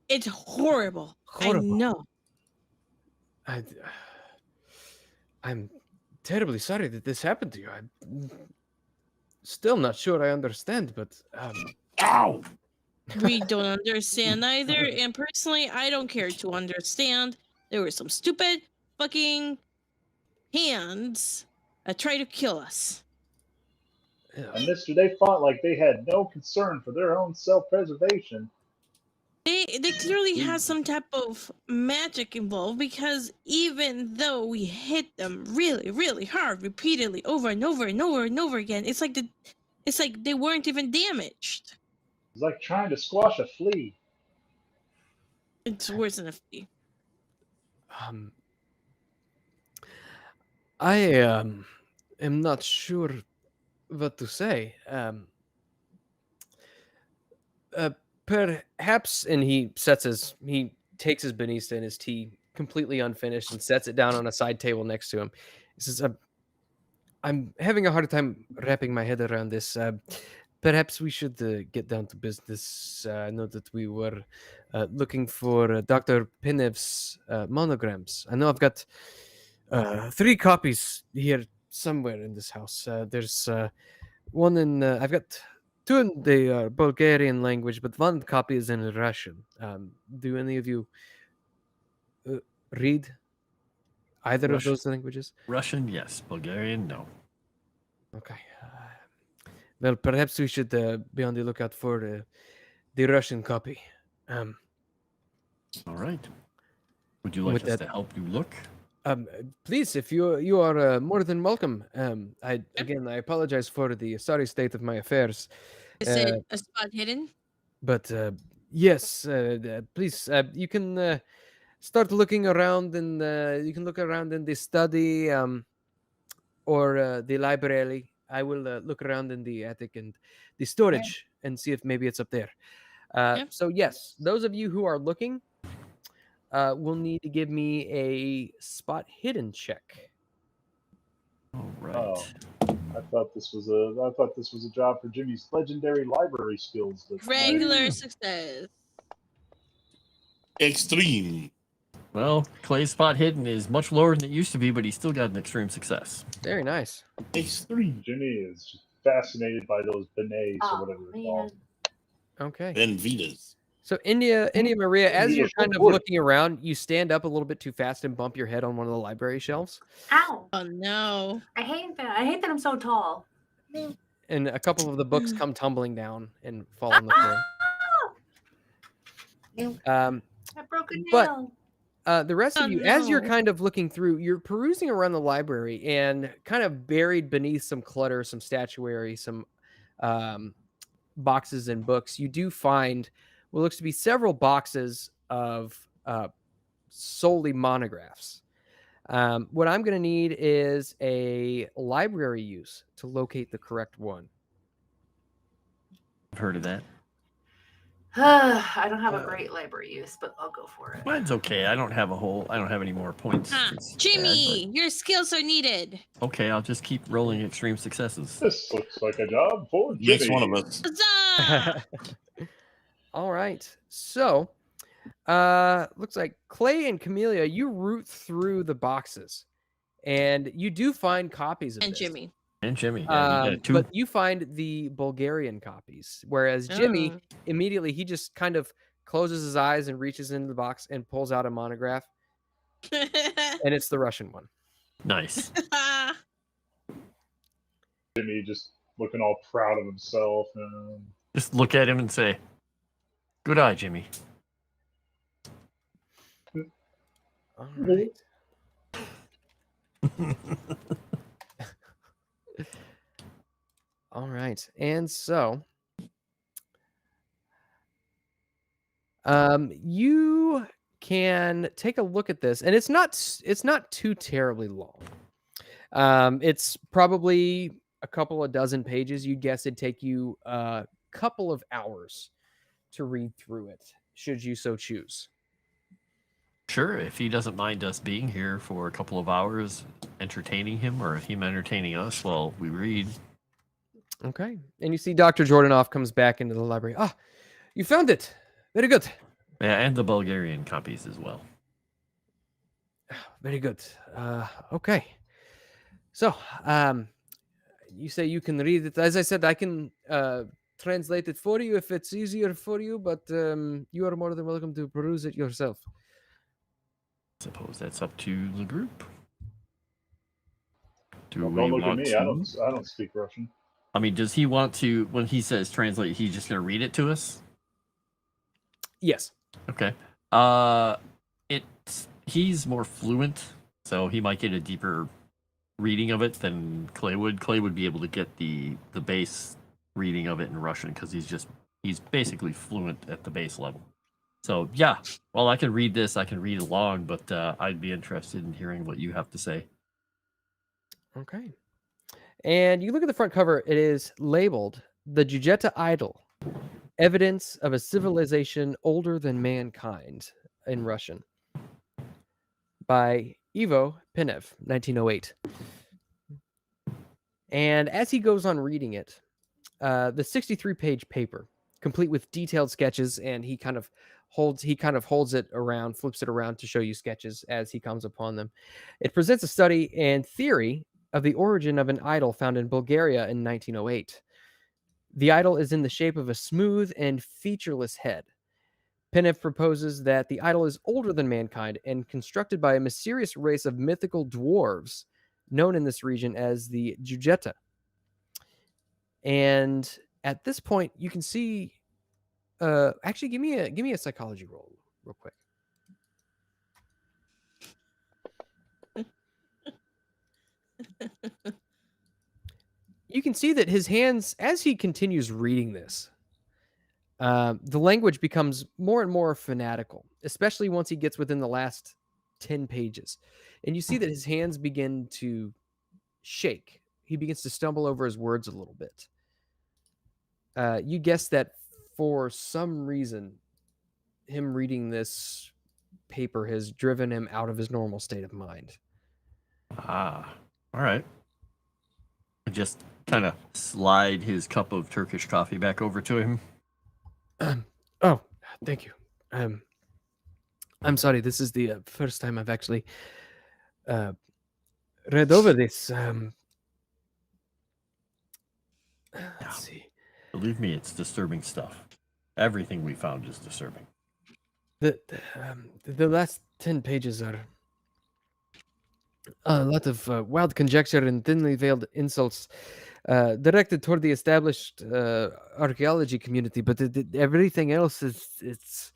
It's horrible. Horrible. I know. I'm terribly sorry that this happened to you. I'm still not sure I understand, but Ow! We don't understand either, and personally, I don't care to understand. There were some stupid fucking hands that tried to kill us. And mister, they fought like they had no concern for their own self-preservation. They clearly had some type of magic involved, because even though we hit them really, really hard, repeatedly, over and over and over and over again, it's like they weren't even damaged. It's like trying to squash a flea. It's worse than a flea. I am not sure what to say. Perhaps, and he takes his banista and his tea completely unfinished and sets it down on a side table next to him. He says, I'm having a hard time wrapping my head around this. Perhaps we should get down to business. I know that we were looking for Dr. Pinev's monograms. I know I've got 3 copies here somewhere in this house. There's one in, I've got 2 in the Bulgarian language, but 1 copy is in Russian. Do any of you read either Russian. of those languages? Russian, yes. Bulgarian, no. Okay. Well, perhaps we should be on the lookout for the Russian copy. All right. Would you like us to help you look? Please, if you are more than welcome. I apologize for the sorry state of my affairs. Is it a spot hidden? But yes, please, you can start looking around, and you can look around in the study. or the library. I will look around in the attic and the storage and see if maybe it's up there. So yes, those of you who are looking will need to give me a spot hidden check. All right. Oh, I thought this was a job for Jimmy's legendary library skills. Regular success. Extreme. Well, Clay's spot hidden is much lower than it used to be, but he still got an extreme success. Very nice. Extreme. Jimmy is just fascinated by those beignets or whatever they're called. Okay. And Vitas. So India Maria, as you're kind of Good. looking around, you stand up a little bit too fast and bump your head on one of the library shelves. Ow! Oh no. I hate that. I hate that I'm so tall. And a couple of the books come tumbling down and fall on the floor. I broke a But- nail. The rest Oh, of you, as you're no. kind of looking through, you're perusing around the library, and kind of buried beneath some clutter, some statuary, some boxes and books, you do find what looks to be several boxes of solely monographs. What I'm going to need is a library use to locate the correct one. I've heard of that. I don't have a great library use, but I'll go for it. Mine's okay. I don't have any more points. It's bad, Jimmy, your skills are needed. but- okay, I'll just keep rolling extreme successes. This looks like a job for Jimmy. Next one of us. Huzzah! All right. So, looks like Clay and Camellia, you root through the boxes, and you do find copies of And this. Jimmy. And Jimmy. Yeah, you got two. But you find the Bulgarian copies, whereas Jimmy Oh. immediately he just kind of closes his eyes and reaches into the box and pulls out a monograph, and it's the Russian one. Nice. Jimmy just looking all proud of himself. Just look at him and say, "Good eye, Jimmy." All right. All right. And so you can take a look at this, and it's not too terribly long. It's probably a couple of dozen pages. You'd guess it'd take you a couple of hours to read through it, should you so choose. Sure, if he doesn't mind us being here for a couple of hours, entertaining him, or him entertaining us while we read. Okay. And you see Dr. Jordanoff comes back into the library. Ah, you found it. Very good. Yeah, and the Bulgarian copies as well. Very good. Okay. So, you say you can read it. As I said, I can translate it for you if it's easier for you, but you are more than welcome to peruse it yourself. Suppose that's up to the group. Do Don't we look at want me. to? I don't speak Russian. I mean, does he want to? When he says translate, he's just gonna read it to us? Yes. Okay. He's more fluent, so he might get a deeper reading of it than Clay would. Clay would be able to get the base reading of it in Russian because he's basically fluent at the base level. So yeah, well, I can read this, I can read along, but I'd be interested in hearing what you have to say. Okay. And you look at the front cover, it is labeled The Jujeta Idol, Evidence of a Civilization Older Than Mankind in Russian by Ivo Pinev, 1908. And as he goes on reading it, the 63-page paper, complete with detailed sketches, and he kind of holds it around, flips it around to show you sketches as he comes upon them. It presents a study and theory of the origin of an idol found in Bulgaria in 1908. The idol is in the shape of a smooth and featureless head. Pinev proposes that the idol is older than mankind and constructed by a mysterious race of mythical dwarves known in this region as the Jujeta. And at this point, you can see. Actually, give me a psychology roll, real quick. You can see that his hands, as he continues reading this, the language becomes more and more fanatical, especially once he gets within the last 10 pages. And you see that his hands begin to shake. He begins to stumble over his words a little bit. You guess that for some reason, him reading this paper has driven him out of his normal state of mind. Ah, all right. I just kind of slide his cup of Turkish coffee back over to him. Oh, thank you. I'm sorry. This is the first time I've actually read over this. Let's see. Believe me, it's disturbing stuff. Everything we found is disturbing. The last 10 pages are a lot of wild conjecture and thinly veiled insults directed toward the established archaeology community, but everything else is it's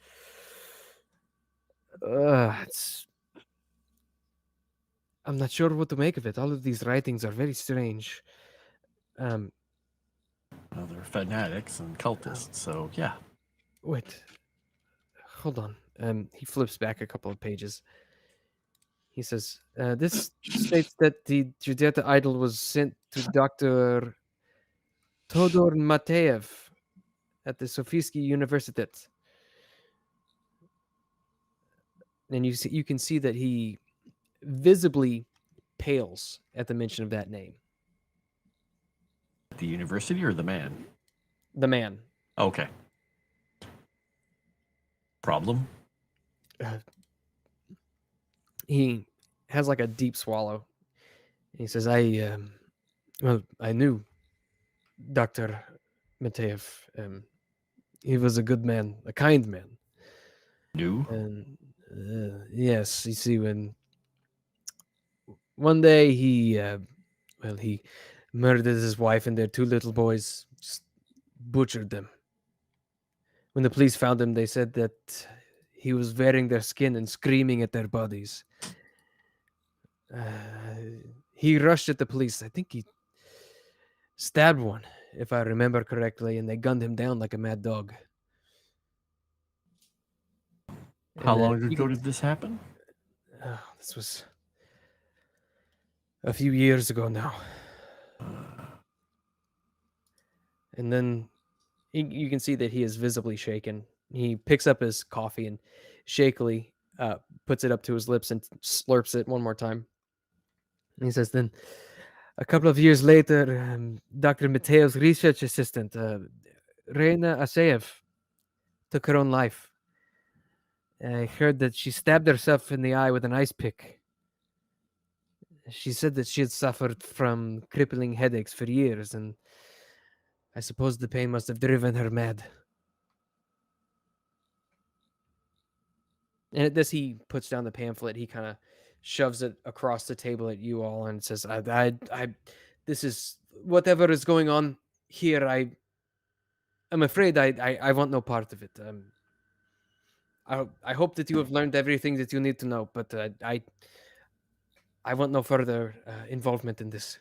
I'm not sure what to make of it. All of these writings are very strange. Well, they're fanatics and cultists, so yeah. Wait, hold on. He flips back a couple of pages. He says, this states that the Judeta idol was sent to Dr. Todor Mateev at the Sofisky Universitet. And you can see that he visibly pales at the mention of that name. The university or the man? The man. Okay. Problem? He has like a deep swallow. He says, I knew Dr. Mateev. He was a good man, a kind man. Knew? And yes, you see, when one day he murdered his wife and their two little boys, just butchered them. When the police found him, they said that he was wearing their skin and screaming at their bodies. He rushed at the police. I think he stabbed one, if I remember correctly, and they gunned him down like a mad dog. How long ago did this happen? This was a few years ago now. And then you can see that he is visibly shaken. He picks up his coffee and shakily puts it up to his lips and slurps it one more time. And he says, then a couple of years later, Dr. Mateev's research assistant, Reina Aseev, took her own life. I heard that she stabbed herself in the eye with an ice pick. She said that she had suffered from crippling headaches for years, and I suppose the pain must have driven her mad. And at this, he puts down the pamphlet. He kind of shoves it across the table at you all and says, I this is whatever is going on here. I'm afraid I want no part of it. I hope that you have learned everything that you need to know, but I want no further involvement in this.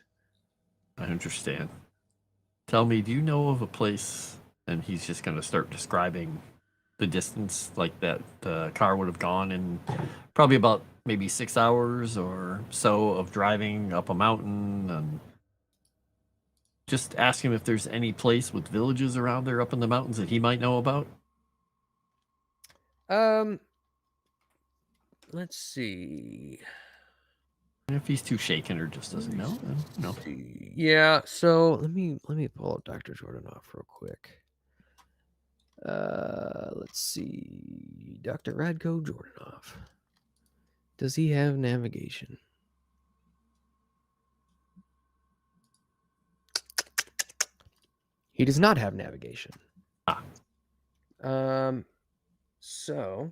I understand. Tell me, do you know of a place? And he's just going to start describing the distance, like that the car would have gone in probably about maybe 6 hours or so of driving up a mountain, and just ask him if there's any place with villages around there up in the mountains that he might know about. Let's see. If he's too shaken or just doesn't know, then no. Yeah, so let me pull up Dr. Jordanoff real quick. Let's see. Dr. Radko Jordanoff. Does he have navigation? He does not have navigation. So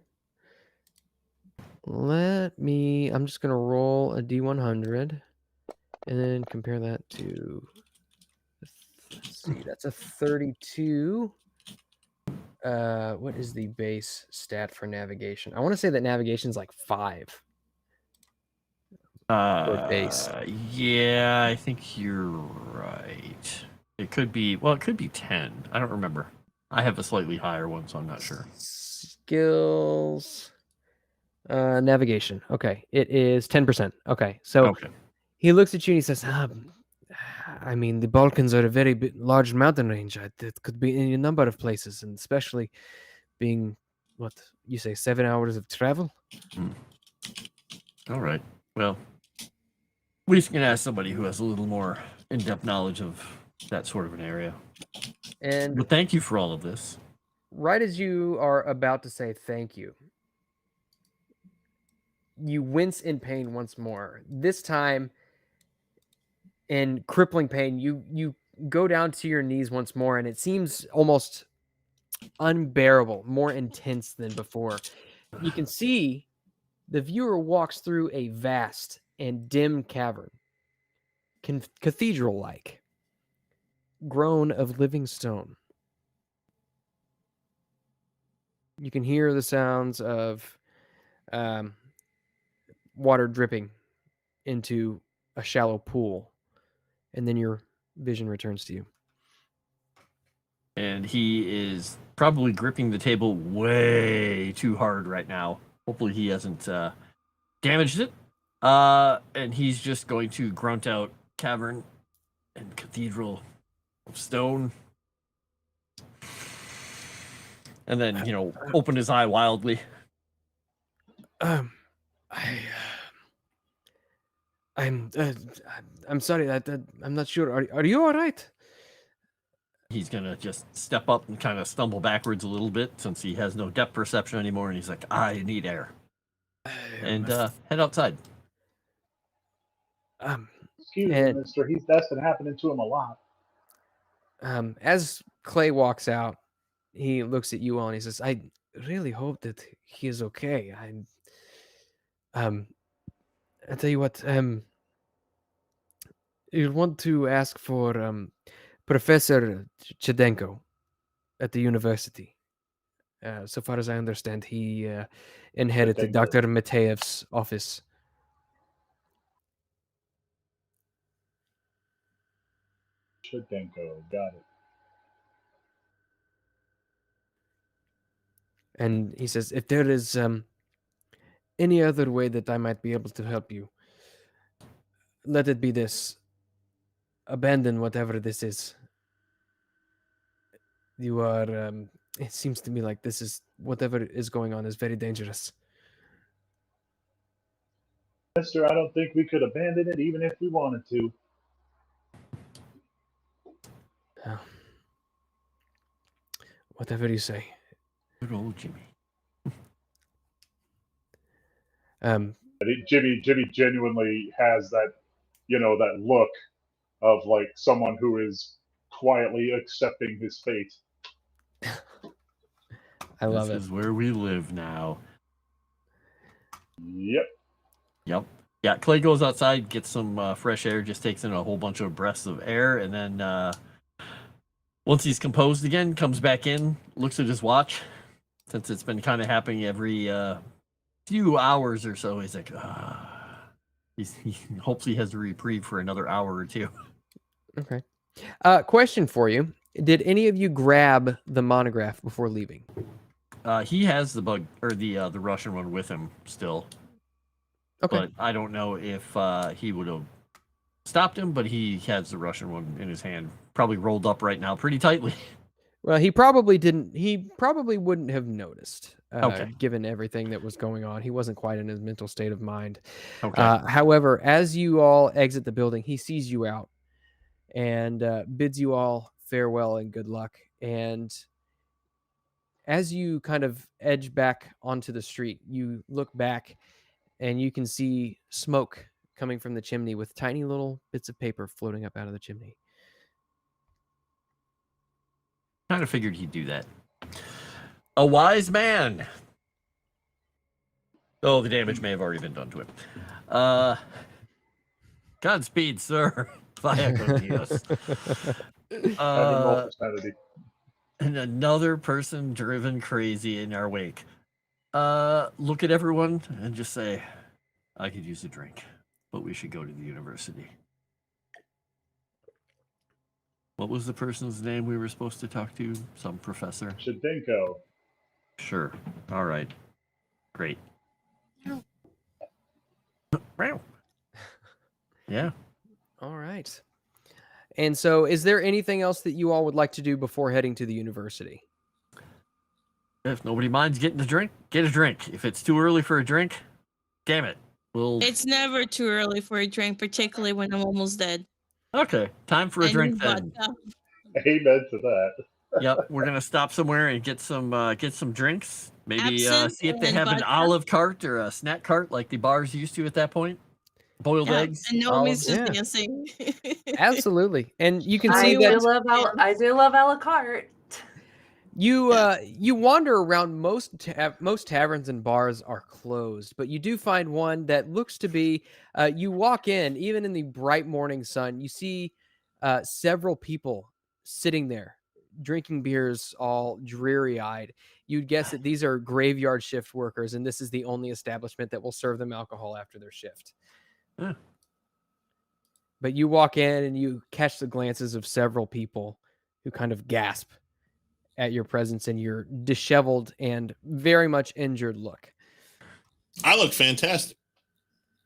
I'm just gonna roll a D100 and then compare that to, let's see, that's a 32. What is the base stat for navigation? I want to say that navigation is like 5. Base. Yeah, I think you're right. It could be 10. I don't remember. I have a slightly higher one, so I'm not sure. Skills. Navigation. Okay. It is 10%. Okay. So He looks at you and he says, I mean, the Balkans are a very large mountain range. It could be in a number of places, and especially being, what, you say, 7 hours of travel? All right. Well, we can ask somebody who has a little more in-depth knowledge of that sort of an area. And but thank you for all of this. Right as you are about to say thank you, you wince in pain once more. This time, in crippling pain, you go down to your knees once more, and it seems almost unbearable, more intense than before. You can see the viewer walks through a vast and dim cavern, cathedral-like, grown of living stone. You can hear the sounds of water dripping into a shallow pool, and then your vision returns to you. And he is probably gripping the table way too hard right now. Hopefully he hasn't damaged it. And he's just going to grunt out cavern and cathedral of stone. And then, open his eye wildly. I'm sorry. I'm not sure. Are you all right? He's gonna just step up and kind of stumble backwards a little bit since he has no depth perception anymore, and he's like, "I need air," and head outside. Excuse me, mister. That's been happening to him a lot. As Clay walks out, he looks at you all and he says, "I really hope that he is okay. I tell you what. You want to ask for Professor Chedenko at the university. So far as I understand, he inherited Dr. Mateyev's office." Chedenko, got it. And he says, if there is any other way that I might be able to help you, let it be this. Abandon whatever this is. You are, it seems to me like this is, whatever is going on is very dangerous. Mister, I don't think we could abandon it even if we wanted to. Whatever you say. Good old Jimmy. Jimmy genuinely has that, that look of like someone who is quietly accepting his fate. I love it. This is where we live now. Yep. Yeah, Clay goes outside, gets some fresh air, just takes in a whole bunch of breaths of air, and then once he's composed again, comes back in, looks at his watch. Since it's been kind of happening every few hours or so, he's like, he hopes he has a reprieve for another hour or two. Okay. Question for you. Did any of you grab the monograph before leaving? He has the bug or the Russian one with him still. Okay. But I don't know if he would have stopped him, but he has the Russian one in his hand, probably rolled up right now pretty tightly. Well, he probably didn't. He probably wouldn't have noticed, Okay. given everything that was going on. He wasn't quite in his mental state of mind. Okay. However, as you all exit the building, he sees you out and bids you all farewell and good luck. And as you kind of edge back onto the street, you look back and you can see smoke coming from the chimney with tiny little bits of paper floating up out of the chimney. Kind of figured he'd do that. A wise man. Oh, the damage may have already been done to him. Godspeed, sir. Vaya con Dios. And another person driven crazy in our wake. Look at everyone and just say, I could use a drink, but we should go to the university. What was the person's name we were supposed to talk to? Some professor? Chedenko. Sure. All right. Great. Yeah. All right. And so, is there anything else that you all would like to do before heading to the university? If nobody minds getting a drink, get a drink. If it's too early for a drink, damn it. It's never too early for a drink, particularly when I'm almost dead. Okay, time for a drink then. Vodka. Amen to that. Yep, we're gonna stop somewhere and get some drinks. Maybe Absinthe see if they and have an vodka. olive cart or a snack cart like the bars used to at that point. Boiled eggs. And Naomi's just Yeah. dancing. Absolutely. And you can I see do that love I do love a la carte. you wander around most taverns and bars are closed, but you do find one that looks to be. You walk in, even in the bright morning sun, you see several people sitting there drinking beers, all dreary-eyed. You'd guess that these are graveyard shift workers, and this is the only establishment that will serve them alcohol after their shift. Huh. But you walk in and you catch the glances of several people who kind of gasp at your presence and your disheveled and very much injured look. I look fantastic.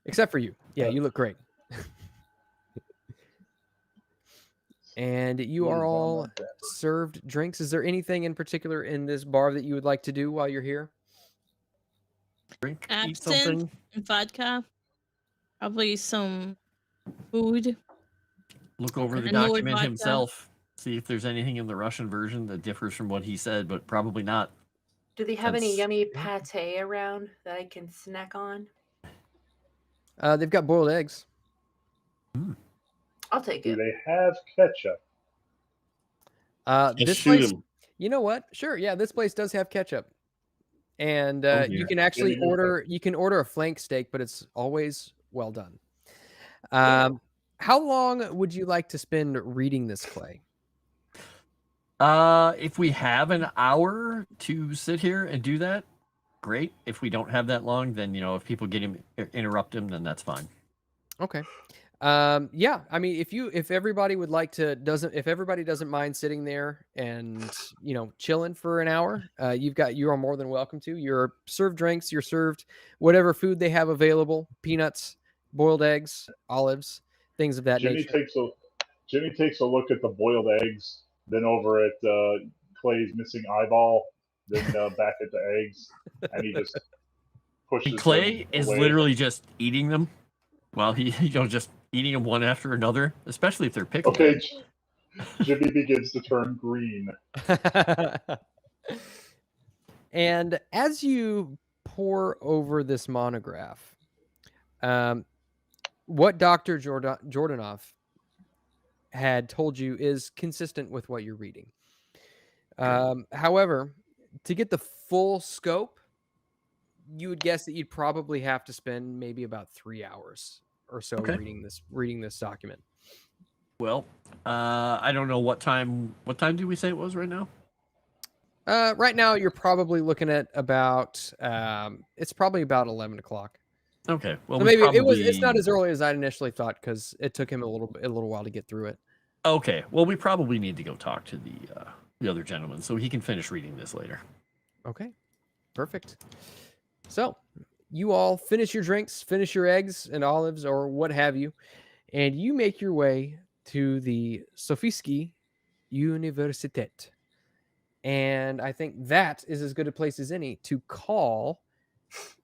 Except for you. Yeah, you look great. And you are all served drinks. Is there anything in particular in this bar that you would like to do while you're here? Drink, eat Absinthe something. and vodka. Probably some food. Look over the And more document vodka. himself. See if there's anything in the Russian version that differs from what he said, but probably not. Do they have any Since- yummy pate around that I can snack on? They've got boiled eggs. I'll take Do it. they have ketchup? Let's This shoot place, him. you know what? Sure, yeah, this place does have ketchup. And Oh, you dear. can actually Give me your order a flank steak, but it's always well done. How long would you like to spend reading this, Clay? If we have an hour to sit here and do that, great. If we don't have that long, then if people interrupt him, then that's fine. Okay. Yeah, I mean, if everybody would like to if everybody doesn't mind sitting there and chilling for an hour, you are more than welcome to. You're served drinks, you're served whatever food they have available, peanuts, boiled eggs, olives, things of that Jimmy nature. takes a look at the boiled eggs, then over at Clay's missing eyeball, then back at the eggs, and he just pushes. And Clay them is away. literally just eating them while he, just eating them one after another, especially if they're pickled. Okay, Jimmy begins to turn green. And as you pore over this monograph, what Dr. Jordanov had told you is consistent with what you're reading. However, to get the full scope, you would guess that you'd probably have to spend maybe about 3 hours or so reading this document. Well, I don't know what time. What time do we say it was right now? Right now, you're probably looking at about. It's probably about 11 o'clock. Okay. Well, So maybe it's not as early as I initially thought because it took him a little while to get through it. Okay. Well, we probably need to go talk to the other gentleman so he can finish reading this later. Okay, perfect. So you all finish your drinks, finish your eggs and olives or what have you, and you make your way to the Sofiski Universitet. And I think that is as good a place as any to call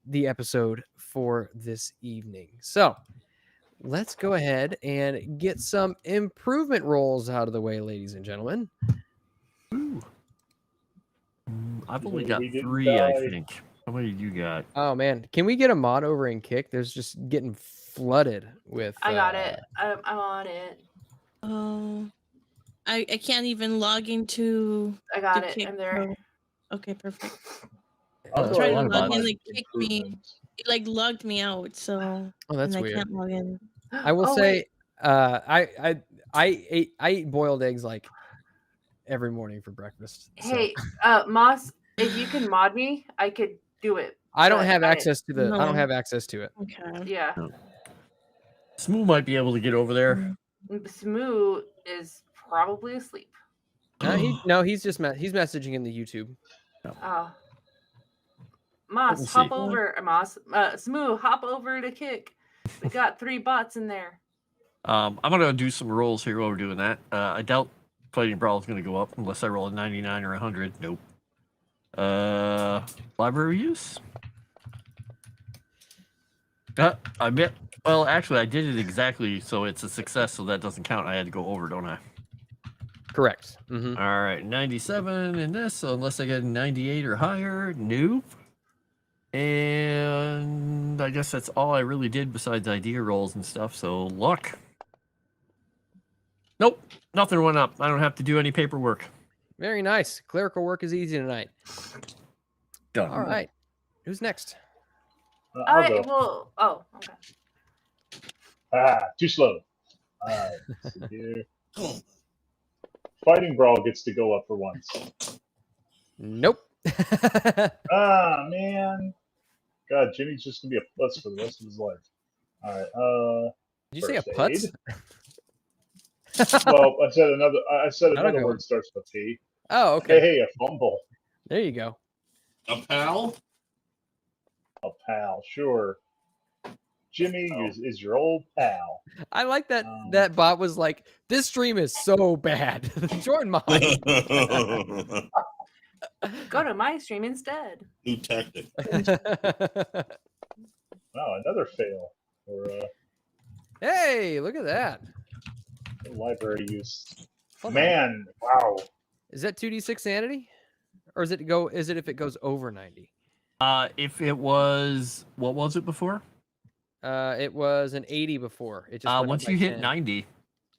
the episode for this evening. So let's go ahead and get some improvement rolls out of the way, ladies and gentlemen. Ooh. I've only We got didn't 3, I die. think. How many you got? Oh man, can we get a mod over in Kick? There's just getting flooded with. I got it. I'm on it. Oh, I can't even log into. I got the it. Kick I'm there. Pro. Okay, perfect. I'll Oh, go Try ahead to and log do in, my like kick me. improvements. It like logged me out, so Oh, that's and I weird. can't log in. I will Oh, say, wait. I eat boiled eggs like every morning for breakfast. So Hey, Moss, if you can mod me, I could do it. I don't but have I- access to the. I don't No. have access to it. Okay. Yeah. Smooth might be able to get over there. Smooth is probably asleep. He's just he's messaging in the YouTube. Oh. Moss, We'll hop see. over. Moss, Smooth, hop over to Kick. We got 3 bots in there. I'm gonna do some rolls here while we're doing that. I doubt fighting brawl is gonna go up unless I roll a 99 or 100. Nope. Library use. I bet. Well, actually, I did it exactly, so it's a success. So that doesn't count. I had to go over, don't I? Correct. All right, 97 in this. So unless I get a 98 or higher, nope. And I guess that's all I really did besides idea rolls and stuff. So luck. Nope, nothing went up. I don't have to do any paperwork. Very nice. Clerical work is easy tonight. Done. All right. Who's next? All right. Well. Oh. Okay. Too slow. All right. Let's see here. Fighting brawl gets to go up for once. Nope. Man. God, Jimmy's just gonna be a putz for the rest of his life. All right. Did you say a first putz? aid. Well, I said another word starts with P. Oh, okay. Hey, a fumble. There you go. A pal? A pal, sure. Jimmy is your old pal. I like that that bot was like, this stream is so bad. Join mine. Go to my stream instead. New tactic. Wow, another fail. Or Hey, look at that. library use. Hold Man, wow. Is that 2d6 sanity? Or is it if it goes over 90? If it was, what was it before? It was an 80 before. It just went once up by you hit 10. 90,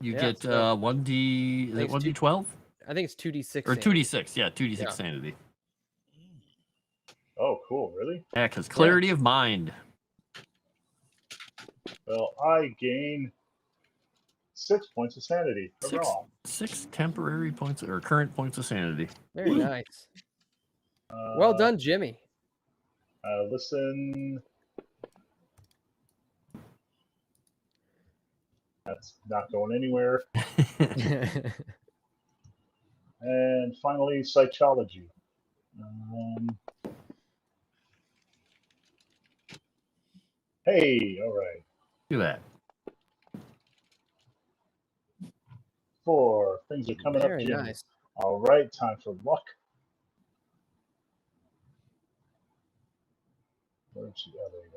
you Yeah, get so 1d. Is it 1d12 I think it's 2d6 or sanity. 2d6? Yeah, 2d6 Yeah. sanity. Oh, cool. Really? Yeah, because clarity of mind. Well, I gain 6 points of sanity. Hurrah. Six temporary points or current points of sanity. Very nice. Well done, Jimmy. Listen. That's not going anywhere. And finally, psychology. Hey, all right. Do that. 4. Things are coming Very up, Jimmy. nice. All right, time for luck. Where'd she? Oh, there you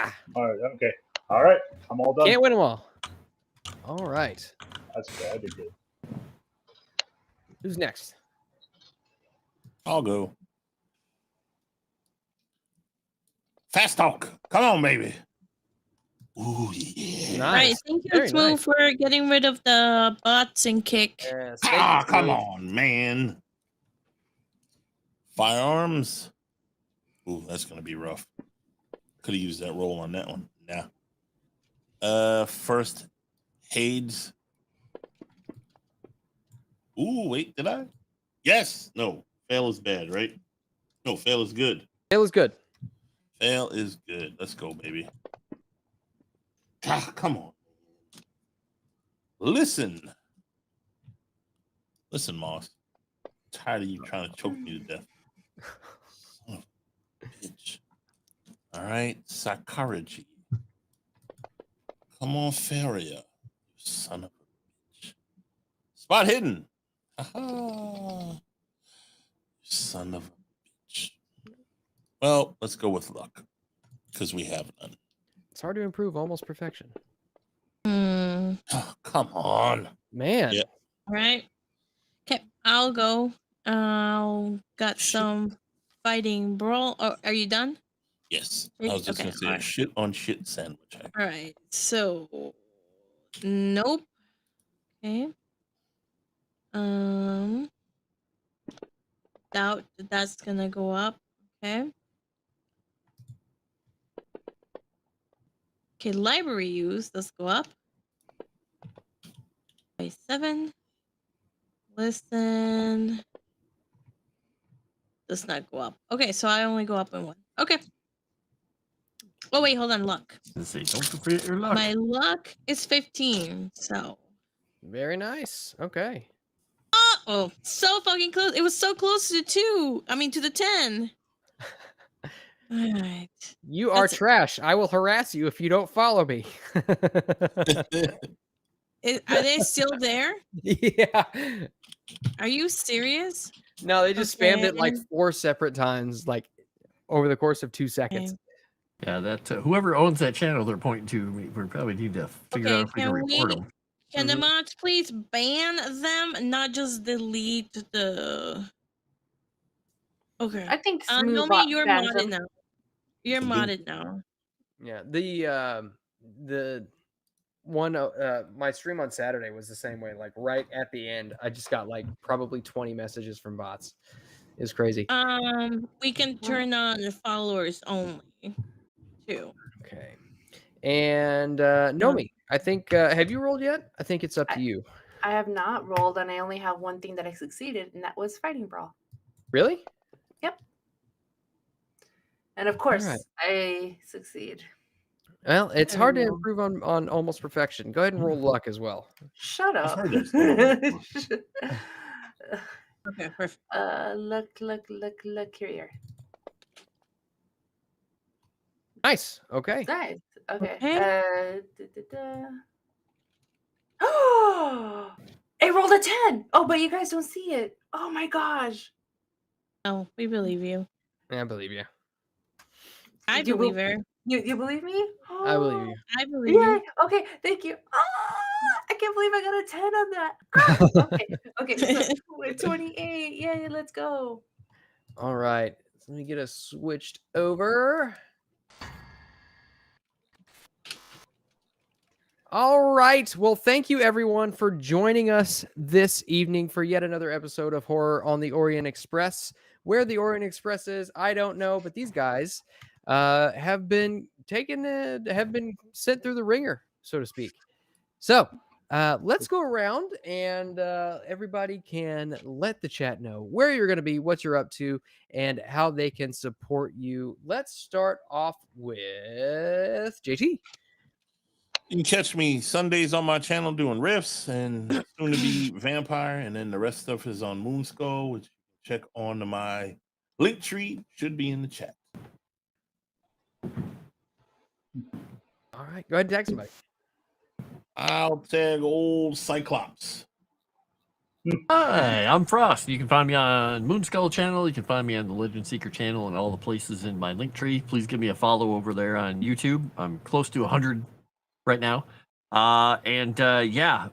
go. All right, okay. All right, I'm all done. Can't win them all. All right. That's good. I did good. Who's next? I'll go. Fast talk. Come on, baby. Ooh, yeah. Nice. All right, thank you, Very Smooth, nice. for getting rid of the bots and kick. Yes, Come on, man. Firearms. Ooh, that's gonna be rough. Could have used that roll on that one. Nah. First Hades. Ooh, wait, did I? Yes. No. Fail is bad, right? No, fail is good. Fail is good. Fail is good. Let's go, baby. Come on. Listen, Moss. I'm tired of you trying to choke me to death. Son of a bitch. All right, psychology. Come on, Faria. You son of a bitch. Spot hidden. You son of a bitch. Well, let's go with luck because we have none. It's hard to improve almost perfection. Oh, come on. Man. Yeah. All right. Okay, I'll go. Got some fighting brawl. Oh, are you done? Yes. I was just Okay, going to say a alright. shit on shit sandwich. All right. So, nope. Okay. Doubt that's gonna go up. Okay. Okay, library use. Let's go up by 7. Listen. Does not go up. Okay, so I only go up in 1. Okay. Oh wait, hold on. Luck. Let's see. Don't forget your luck. My luck is 15. So. Very nice. Okay. Oh, so fucking close. It was so close to 2. I mean, to the 10. All right. You are trash. I will harass you if you don't follow me. Are they still there? Yeah. Are you serious? No, they just spammed it like Okay. 4 separate times, like over the course of 2 seconds. Yeah, that whoever owns that channel they're pointing to, we probably need to figure out if we can report them. Can the mods please ban them, not just delete the? Okay. I think Nomi, you're bans modded them. now. You're modded now. Yeah, the one my stream on Saturday was the same way. Like right at the end, I just got like probably 20 messages from bots. It was crazy. We can turn on the followers only too. Okay. And Nomi, I think have you rolled yet? I think it's up to you. I have not rolled, and I only have one thing that I succeeded, and that was fighting brawl. Really? Yep. And of course, right. I succeed. Well, it's hard to improve on almost perfection. Go ahead and roll luck as well. Shut up. Okay, perfect. Look here. Nice. Okay. Nice. Okay. Okay. Oh, it rolled a 10. Oh, but you guys don't see it. Oh my gosh. Oh, we believe you. Yeah, I believe you. I believe her. You believe me? Oh, I believe you. I believe yeah. you. Okay. Thank you. I can't believe I got a 10 on that. Okay. So we're 28. Yay, let's go. All right. So let me get us switched over. All right. Well, thank you everyone for joining us this evening for yet another episode of Horror on the Orient Express. Where the Orient Express is, I don't know, but these guys have been sent through the ringer, so to speak. So let's go around and everybody can let the chat know where you're going to be, what you're up to, and how they can support you. Let's start off with JT. You can catch me Sundays on my channel doing riffs and soon to be vampire, and then the rest stuff is on Moonskull, which you can check on my link tree. Should be in the chat. All right, go ahead and tag somebody. I'll tag old Cyclops. Hi, I'm Frost. You can find me on Moonskull channel. You can find me on the Legend Seeker channel and all the places in my link tree. Please give me a follow over there on YouTube. I'm close to 100 right now. Yeah,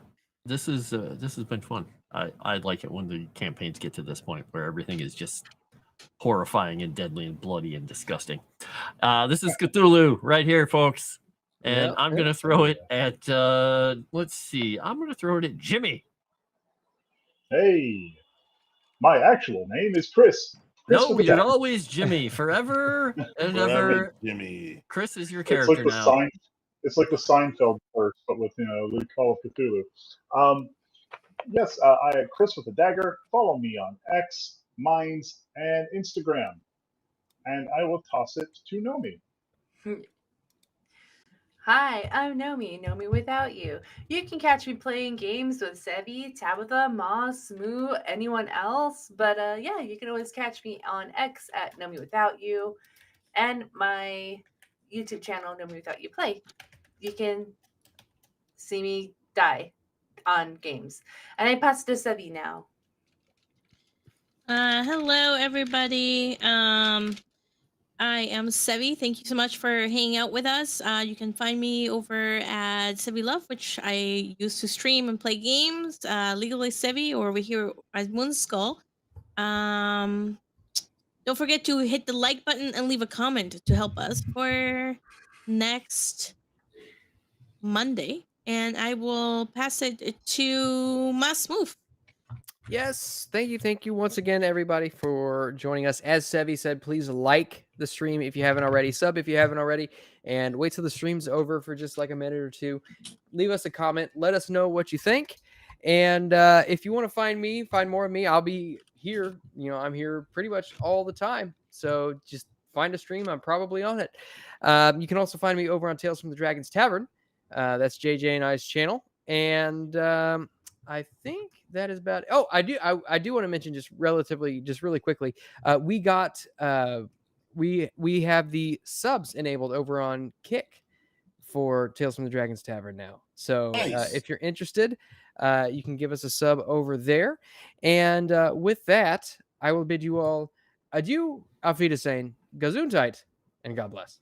this has been fun. I like it when the campaigns get to this point where everything is just horrifying and deadly and bloody and disgusting. This is Cthulhu right here, folks. And I'm going to throw it at, let's see. I'm going to throw it at Jimmy. Hey, my actual name is Chris. No, you're always Jimmy. Forever and ever. Jimmy. Chris is your character now. It's like the Seinfeld verse, but with, the Call of Cthulhu. Yes, I am Chris with a dagger. Follow me on X, Minds, and Instagram. And I will toss it to Nomi. Hi, I'm Nomi without you. You can catch me playing games with Sevi, Tabitha, Moss, Moo, anyone else. But yeah, you can always catch me on X at Nomi without you, and my YouTube channel, Nomi without you play. You can see me die on games. And I pass to Sevi now. Hello, everybody. I am Sevi. Thank you so much for hanging out with us. You can find me over at Sevi Love, which I used to stream and play games. Legally Sevi, or over here as Moonskull. Don't forget to hit the like button and leave a comment to help us for next Monday. And I will pass it to Mas Move. Yes, thank you once again, everybody, for joining us. As Sevi said, please like the stream if you haven't already, sub if you haven't already, and wait till the stream's over for just like a minute or two. Leave us a comment, let us know what you think, and if you want to find more of me, I'll be here. I'm here pretty much all the time, so just find a stream. I'm probably on it. You can also find me over on Tales from the Dragon's Tavern. That's JJ and I's channel, and I think that is about it. Oh, I do want to mention just really quickly. We got we have the subs enabled over on Kick for Tales from the Dragon's Tavern now. So Nice. if you're interested, you can give us a sub over there. And with that, I will bid you all adieu, auf Wiedersehen, Gesundheit, and God bless.